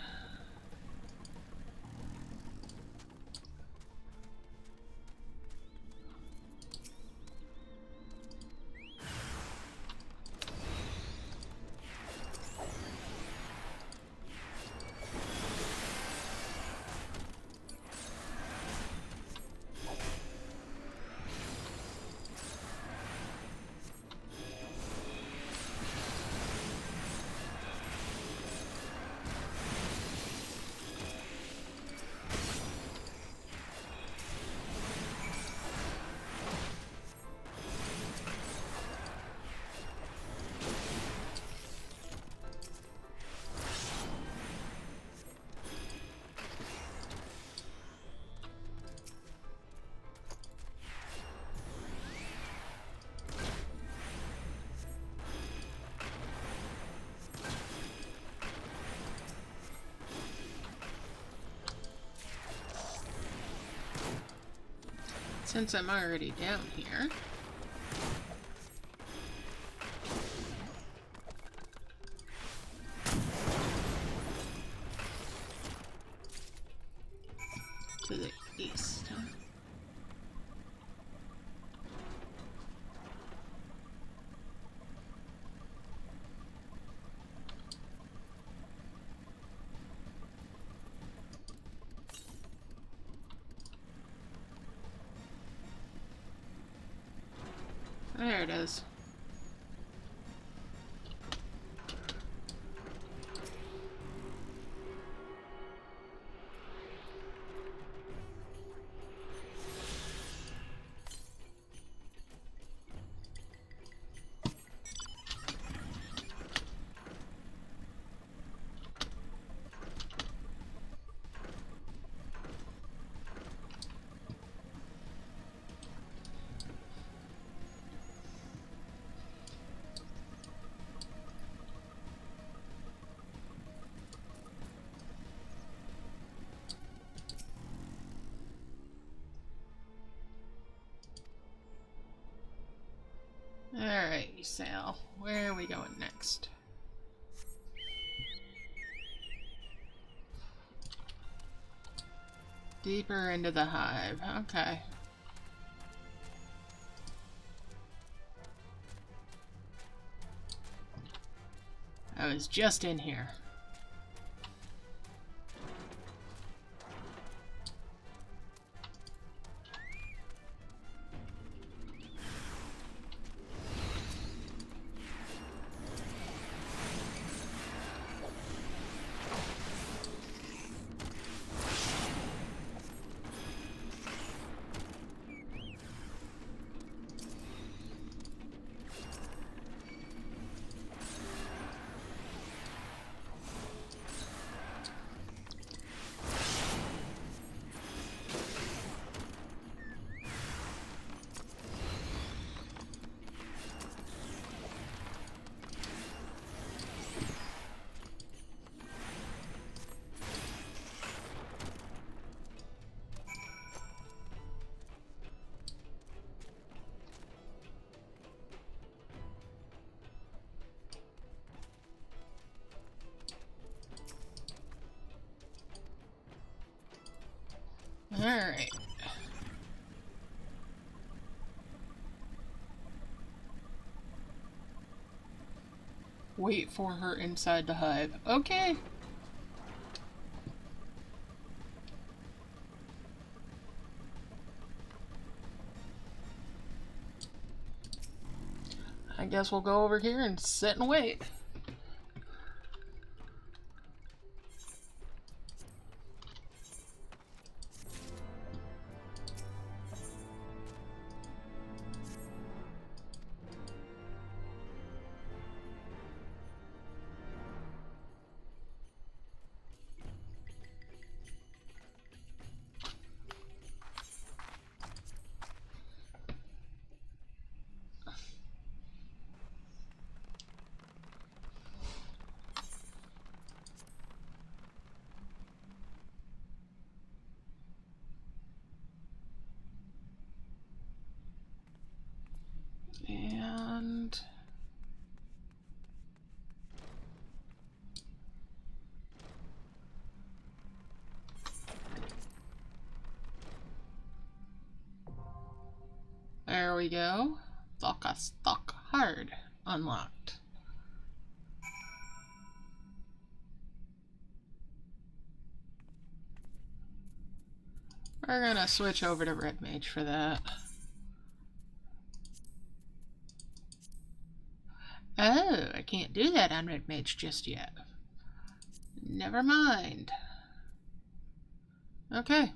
Since I'm already down here, to the east, huh? There it is. Alright, Sal. Where are we going next? Deeper into the hive. Okay. I was just in here. Alright. Wait for her inside the hive. Okay. I guess we'll go over here and sit and wait. we go. Stock hard unlocked. We're gonna switch over to Red Mage for that. Oh, I can't do that on Red Mage just yet. Never mind. Okay.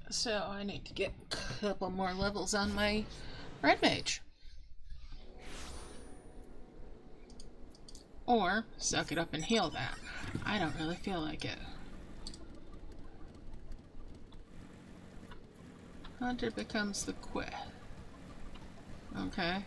So I need to get a couple more levels on my Red Mage. Or suck it up and heal that. I don't really feel like it. Hunter becomes the quest. Okay.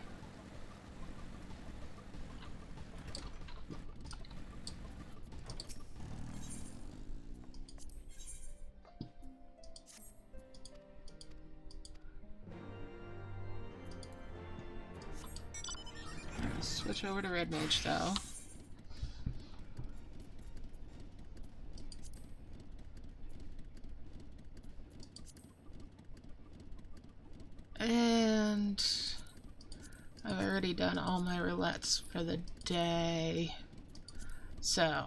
Switch over to Red Mage though. And I've already done all my roulettes for the day. So.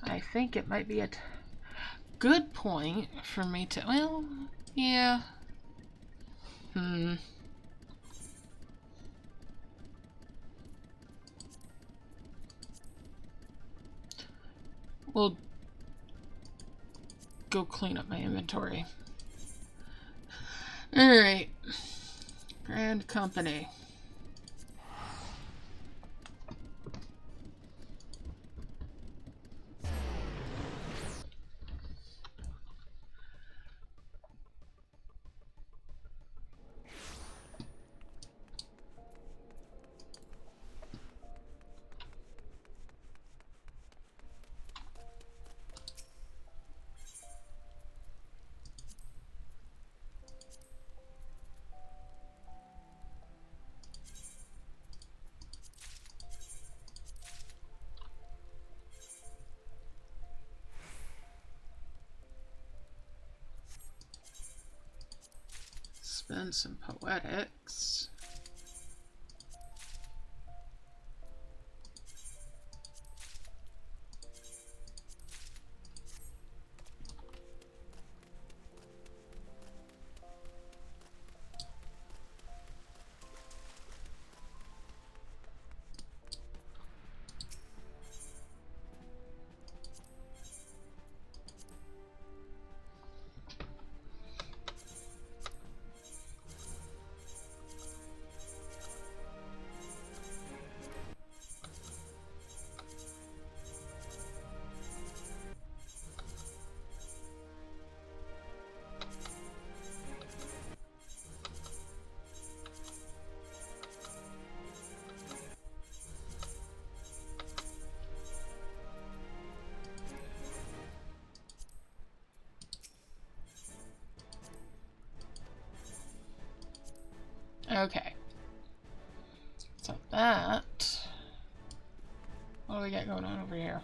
I think it might be a good point for me to, well, yeah. We'll go clean up my inventory. Alright. Grand Company. Spend some poetics. Okay. So that... What do we got going on over here?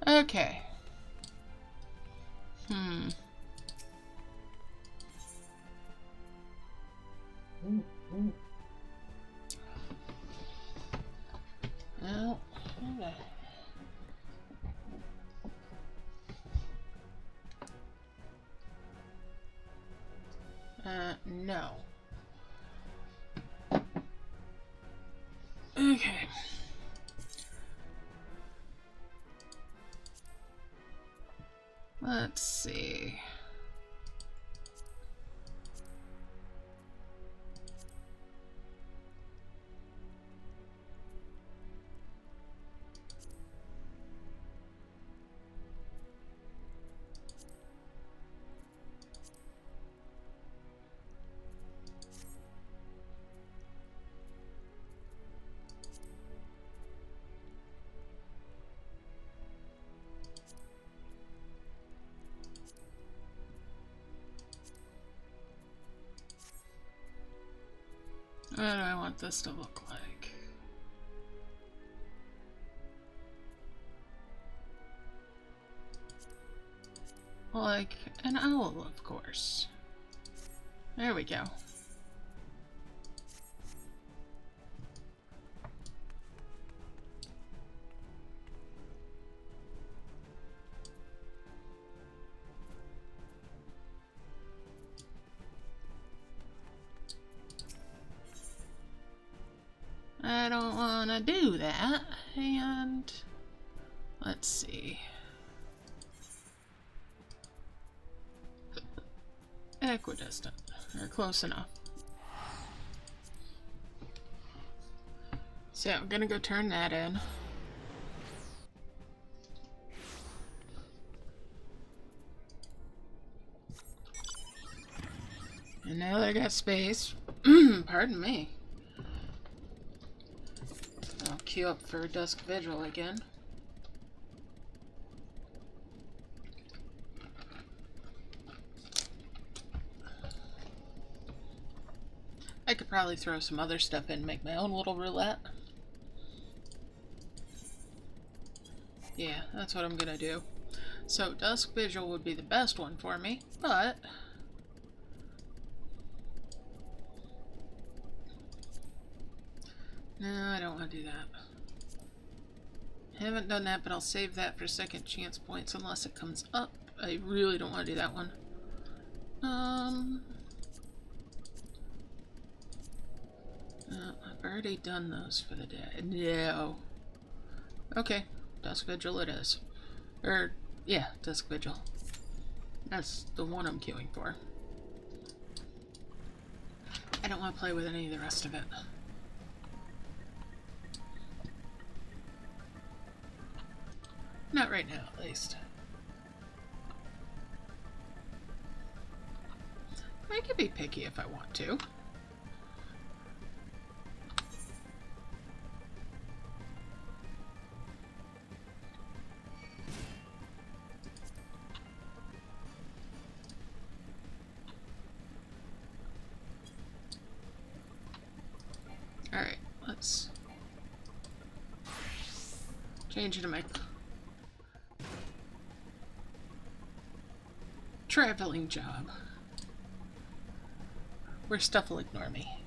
Okay. Well, no. Okay. Let's see. What do I want this to look like? Like an owl, of course. There we go. I don't want to do that, and let's see. Equidistant, or close enough. So I'm gonna go turn that in. And now that I got space, pardon me. I'll queue up for Dusk Vigil again. I could probably throw some other stuff in and make my own little roulette. Yeah, that's what I'm gonna do. So Dusk Vigil would be the best one for me, but no, I don't want to do that. Haven't done that, but I'll save that for second chance points unless it comes up. I really don't want to do that one. I've already done those for the day. No. Okay, Dusk Vigil it is. Yeah, Dusk Vigil. That's the one I'm queuing for. I don't want to play with any of the rest of it. Not right now, at least. I could be picky if I want to. Alright, let's change it to my traveling job, where stuff will ignore me.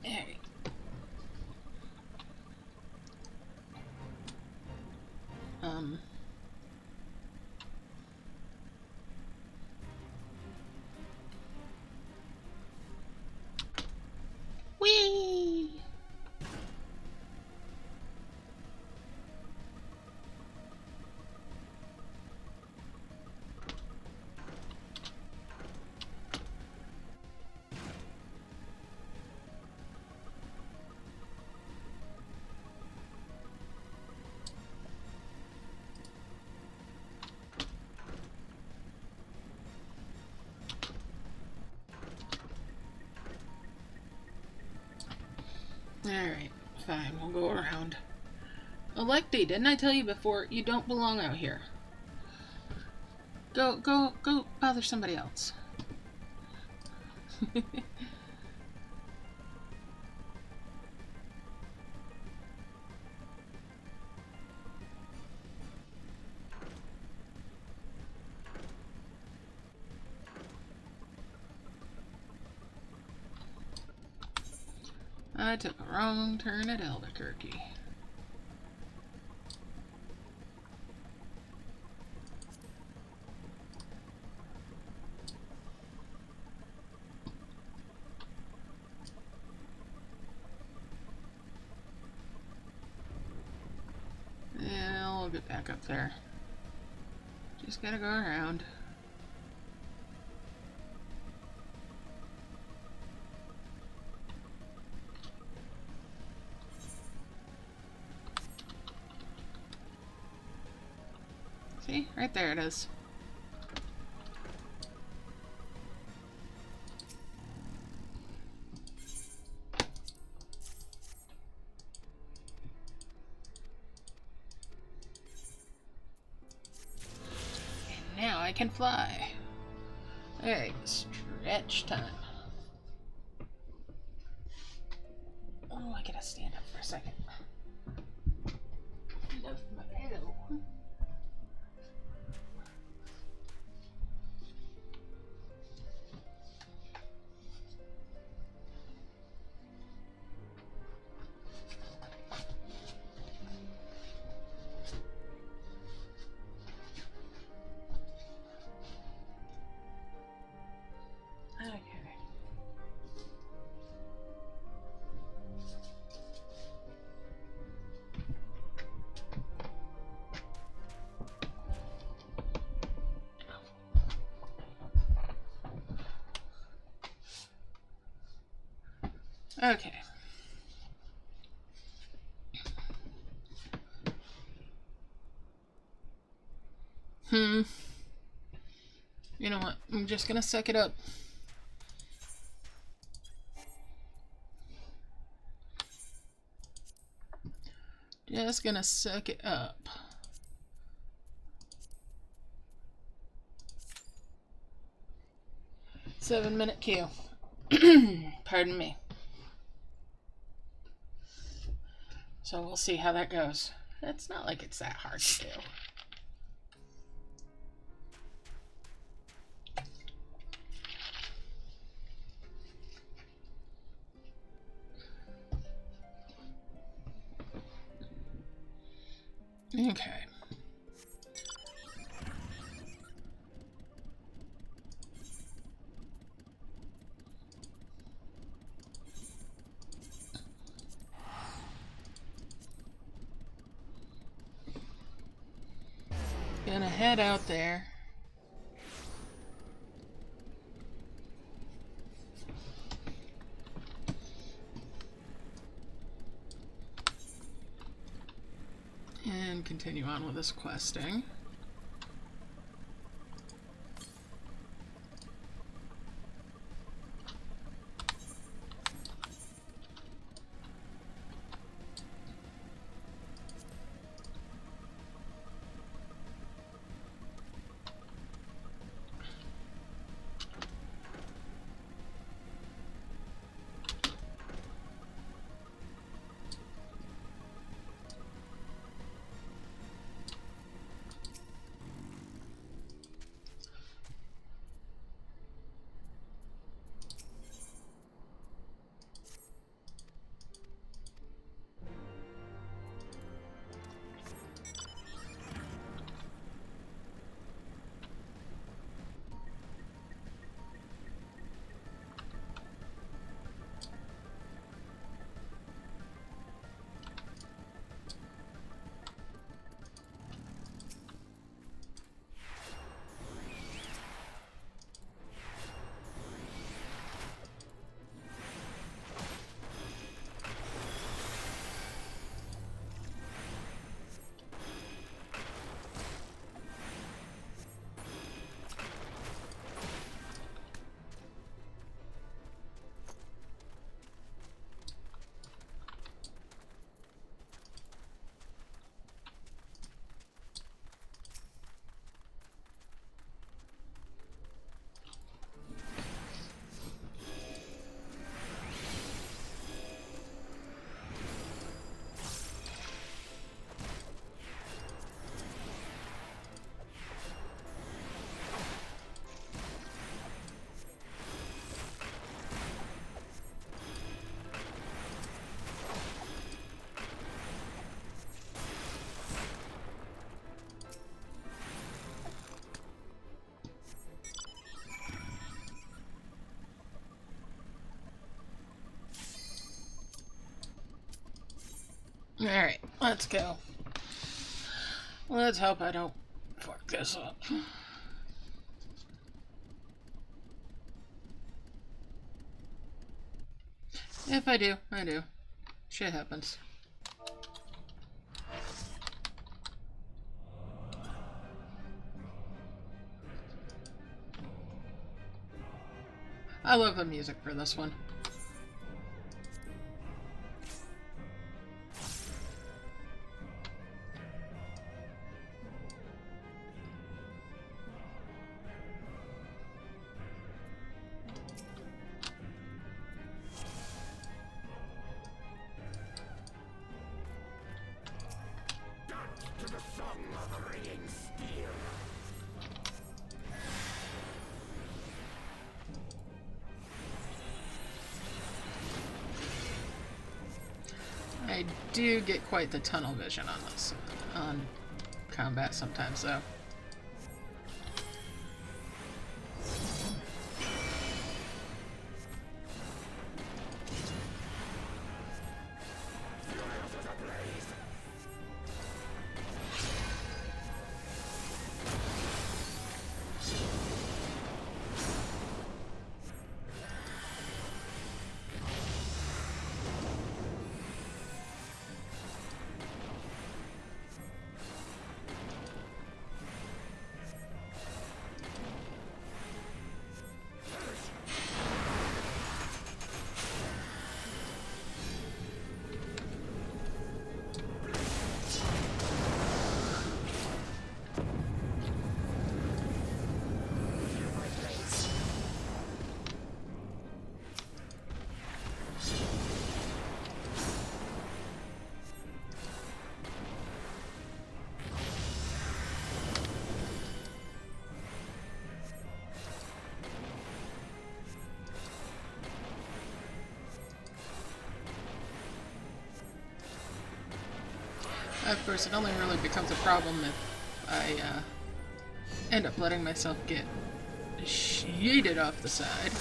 Hey. Whee! Alright, fine, we'll go around. Electy, didn't I tell you before, you don't belong out here. Go bother somebody else. I took a wrong turn at Albuquerque. Yeah, I'll get back up there. Just gotta go around. See? Right there it is. And now I can fly. Alright, stretch time. Oh, I gotta stand up for a second. Love my pillow. Okay. You know what? I'm just gonna suck it up. Just gonna suck it up. Seven-minute queue. Pardon me. So we'll see how that goes. It's not like it's that hard to do. Okay. Gonna head out there. And continue on with this questing. Alright, let's go. Let's hope I don't fuck this up. If I do, I do. Shit happens. I love the music for this one. I do get quite the tunnel vision on this, on combat sometimes, though. Of course, it only really becomes a problem if I end up letting myself get yeeted off the side.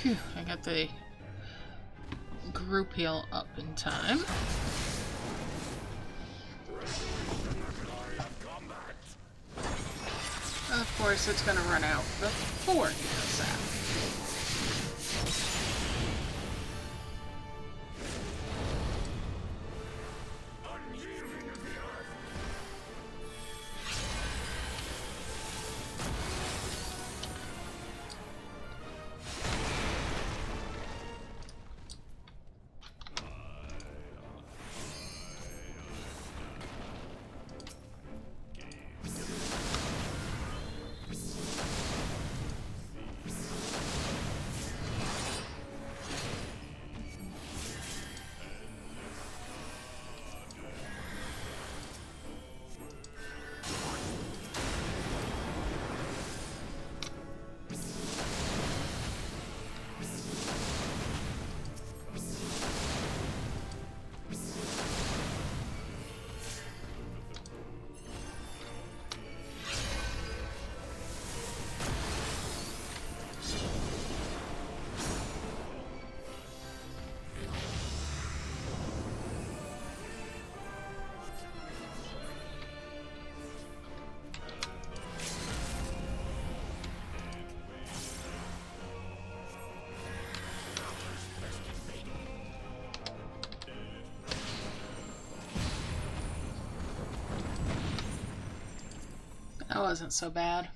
Phew, I got the group heal up in time. Of course, it's gonna run out before he does that. wasn't so bad.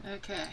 Okay.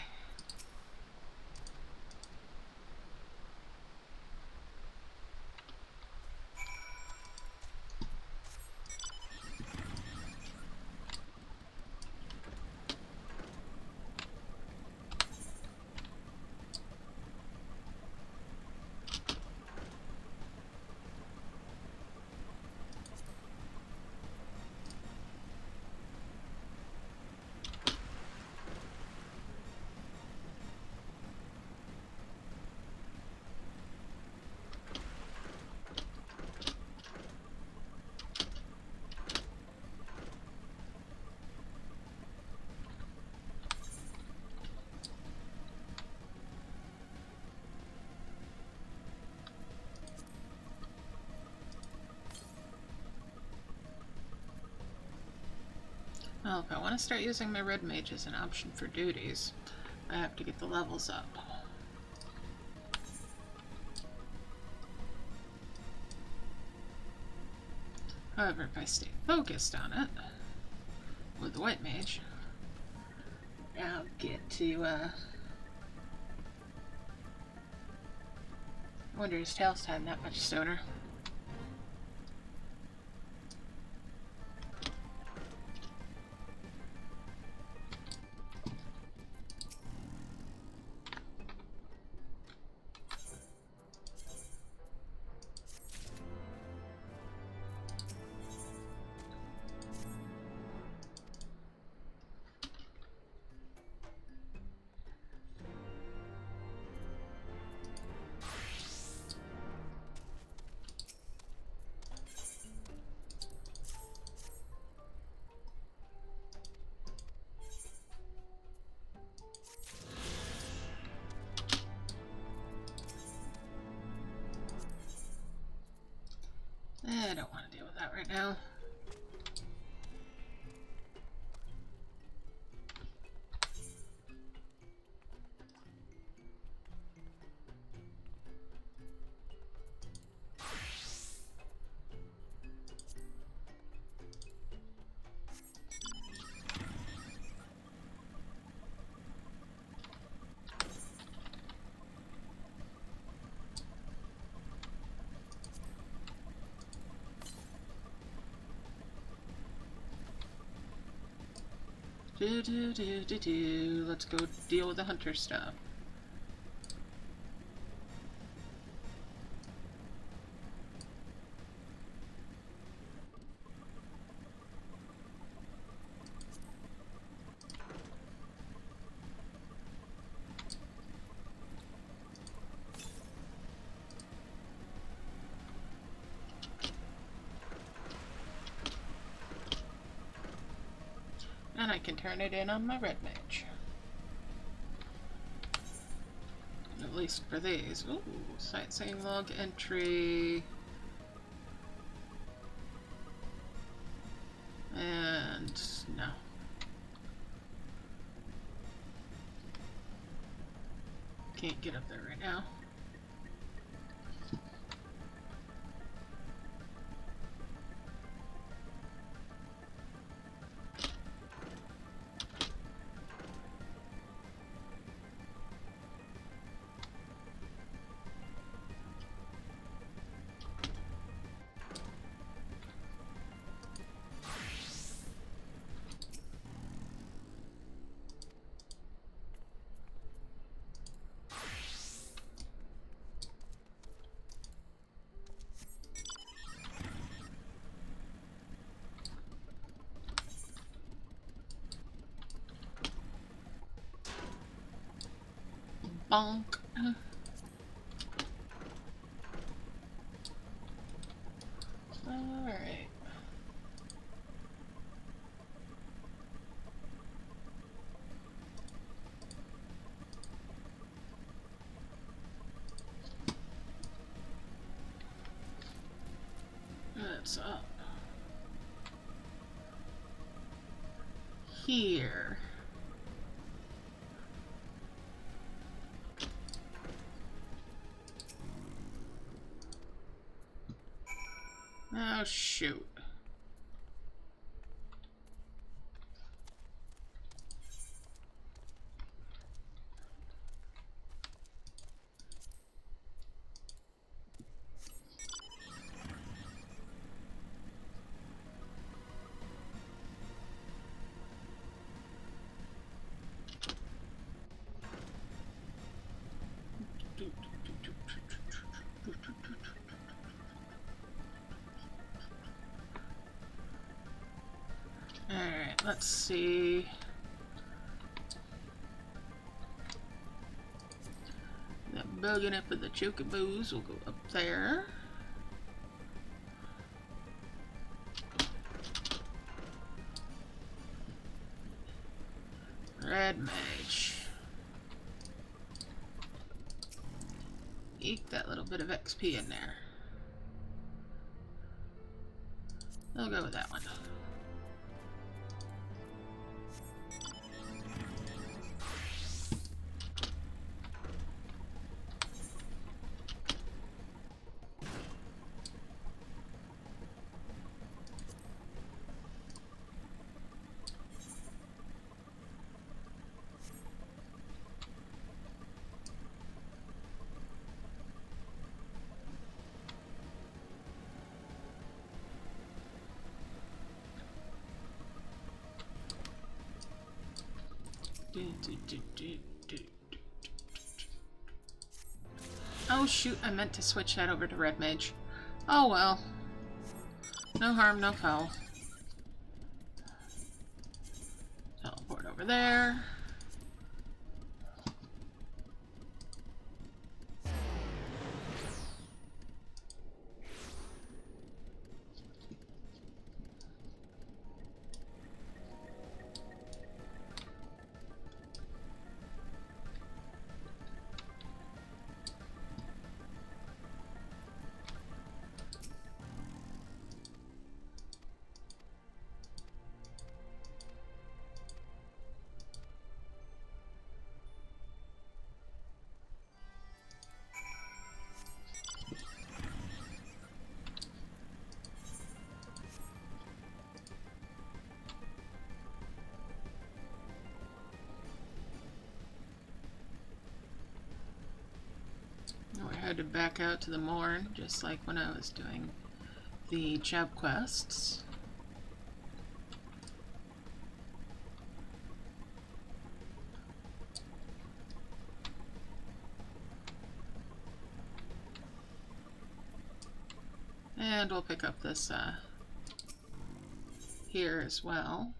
Well, if I want to start using my red mage as an option for duties, I have to get the levels up. However, if I stay focused on it with the white mage, I'll get to, I wonder is Tail's time that much sooner? I don't want to deal with that right now. Let's go deal with the hunter stuff. And I can turn it in on my red mage. At least for these. Ooh, sightseeing log entry. And no. Can't get up there right now. Bonk. Alright. that's up here. Oh, shoot. Alright, let's see. That bugging up with the chocoboos will go up there. Red mage. Eke that little bit of XP in there. I'll go with that one. Oh shoot, I meant to switch that over to red mage. Oh well. No harm, no foul. Teleport over there. Now I had to back out to the morn, just like when I was doing the job quests. And we'll pick up this here as well.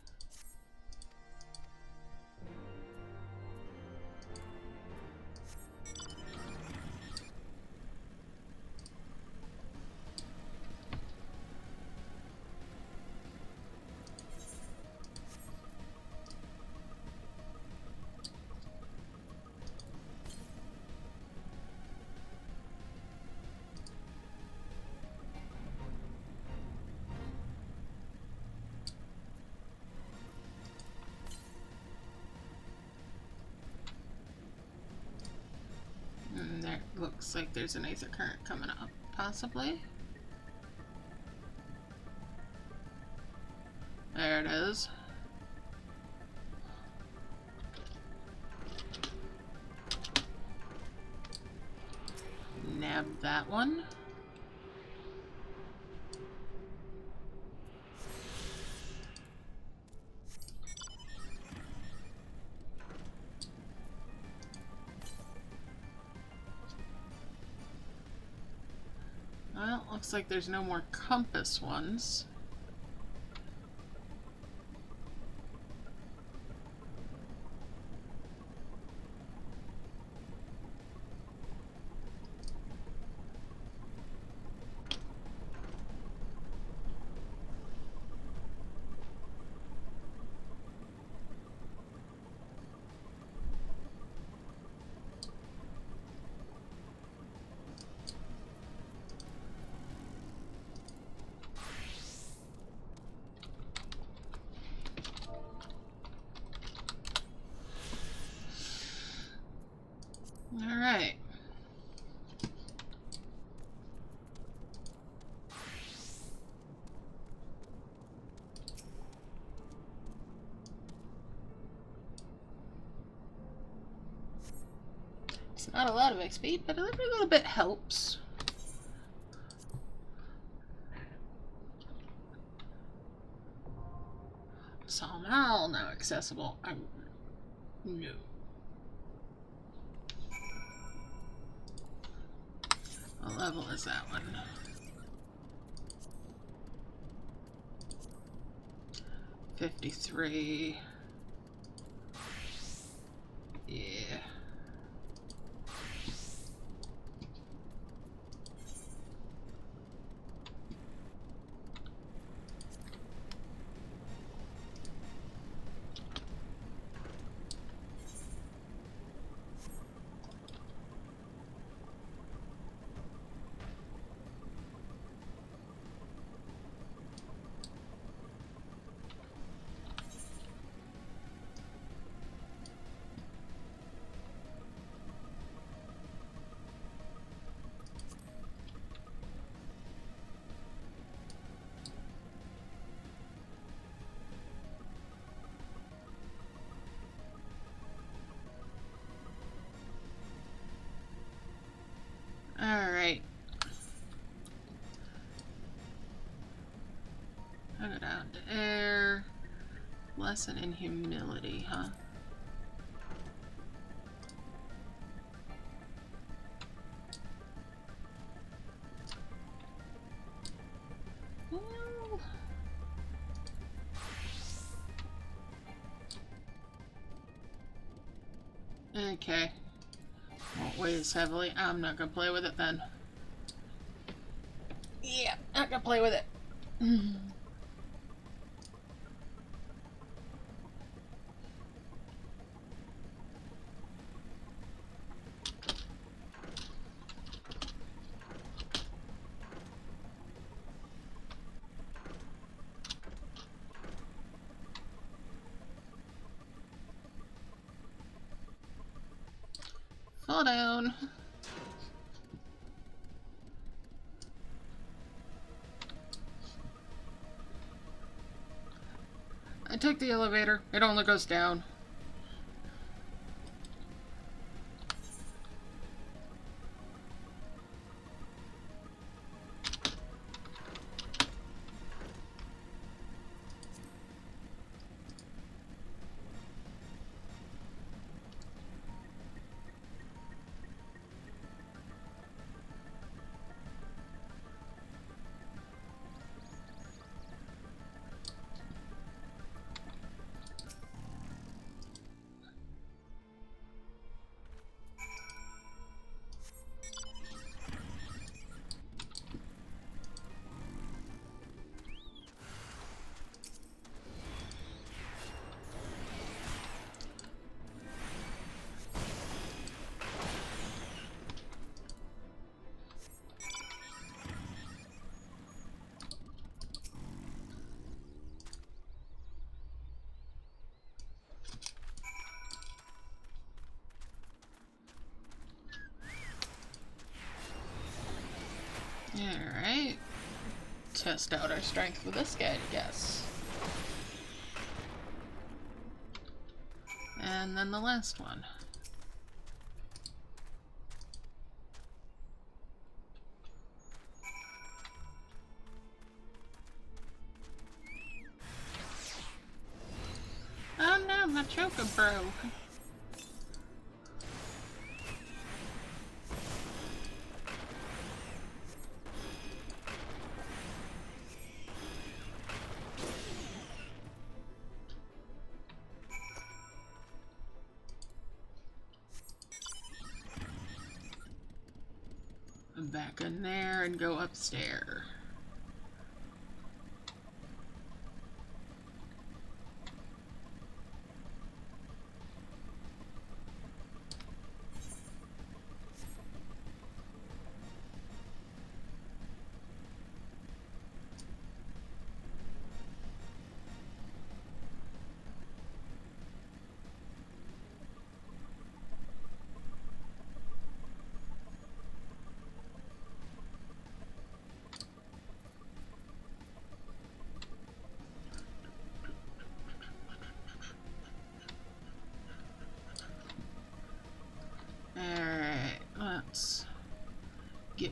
And there looks like there's an aether current coming up, possibly. There it is. Nab that one. Well, looks like there's no more compass ones. Not a lot of XP, but a little bit helps. Somehow now accessible. No. What level is that one? 53. Yeah. Alright. I'll go down to air. Lesson in humility, huh? Well. Okay. Won't weigh as heavily. I'm not gonna play with it then. Yeah, not gonna play with it. Fall down. I took the elevator. It only goes down. Alright. Test out our strength with this guy, I guess. And then the last one. Oh no, my choker broke. Back in there and go upstairs.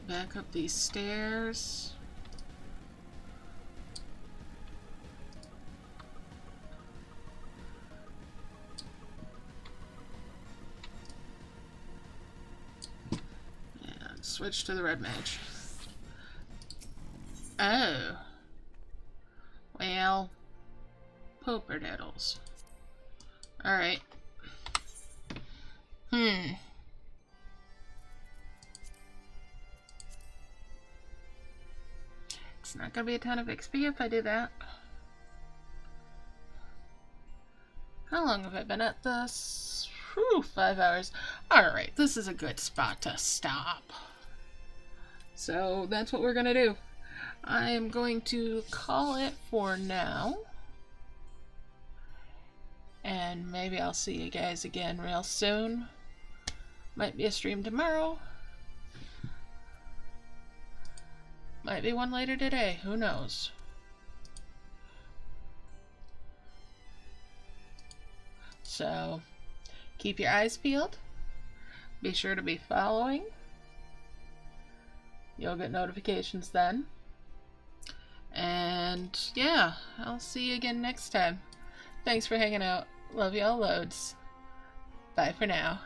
back up these stairs. And switch to the red mage. Oh. Well, pooper diddles. Alright. It's not gonna be a ton of XP if I do that. How long have I been at this? Whew, 5 hours. Alright, this is a good spot to stop. So that's what we're gonna do. I am going to call it for now. And maybe I'll see you guys again real soon. Might be a stream tomorrow. Might be one later today. Who knows? So, keep your eyes peeled. Be sure to be following. You'll get notifications then. And yeah, I'll see you again next time. Thanks for hanging out. Love y'all loads. Bye for now.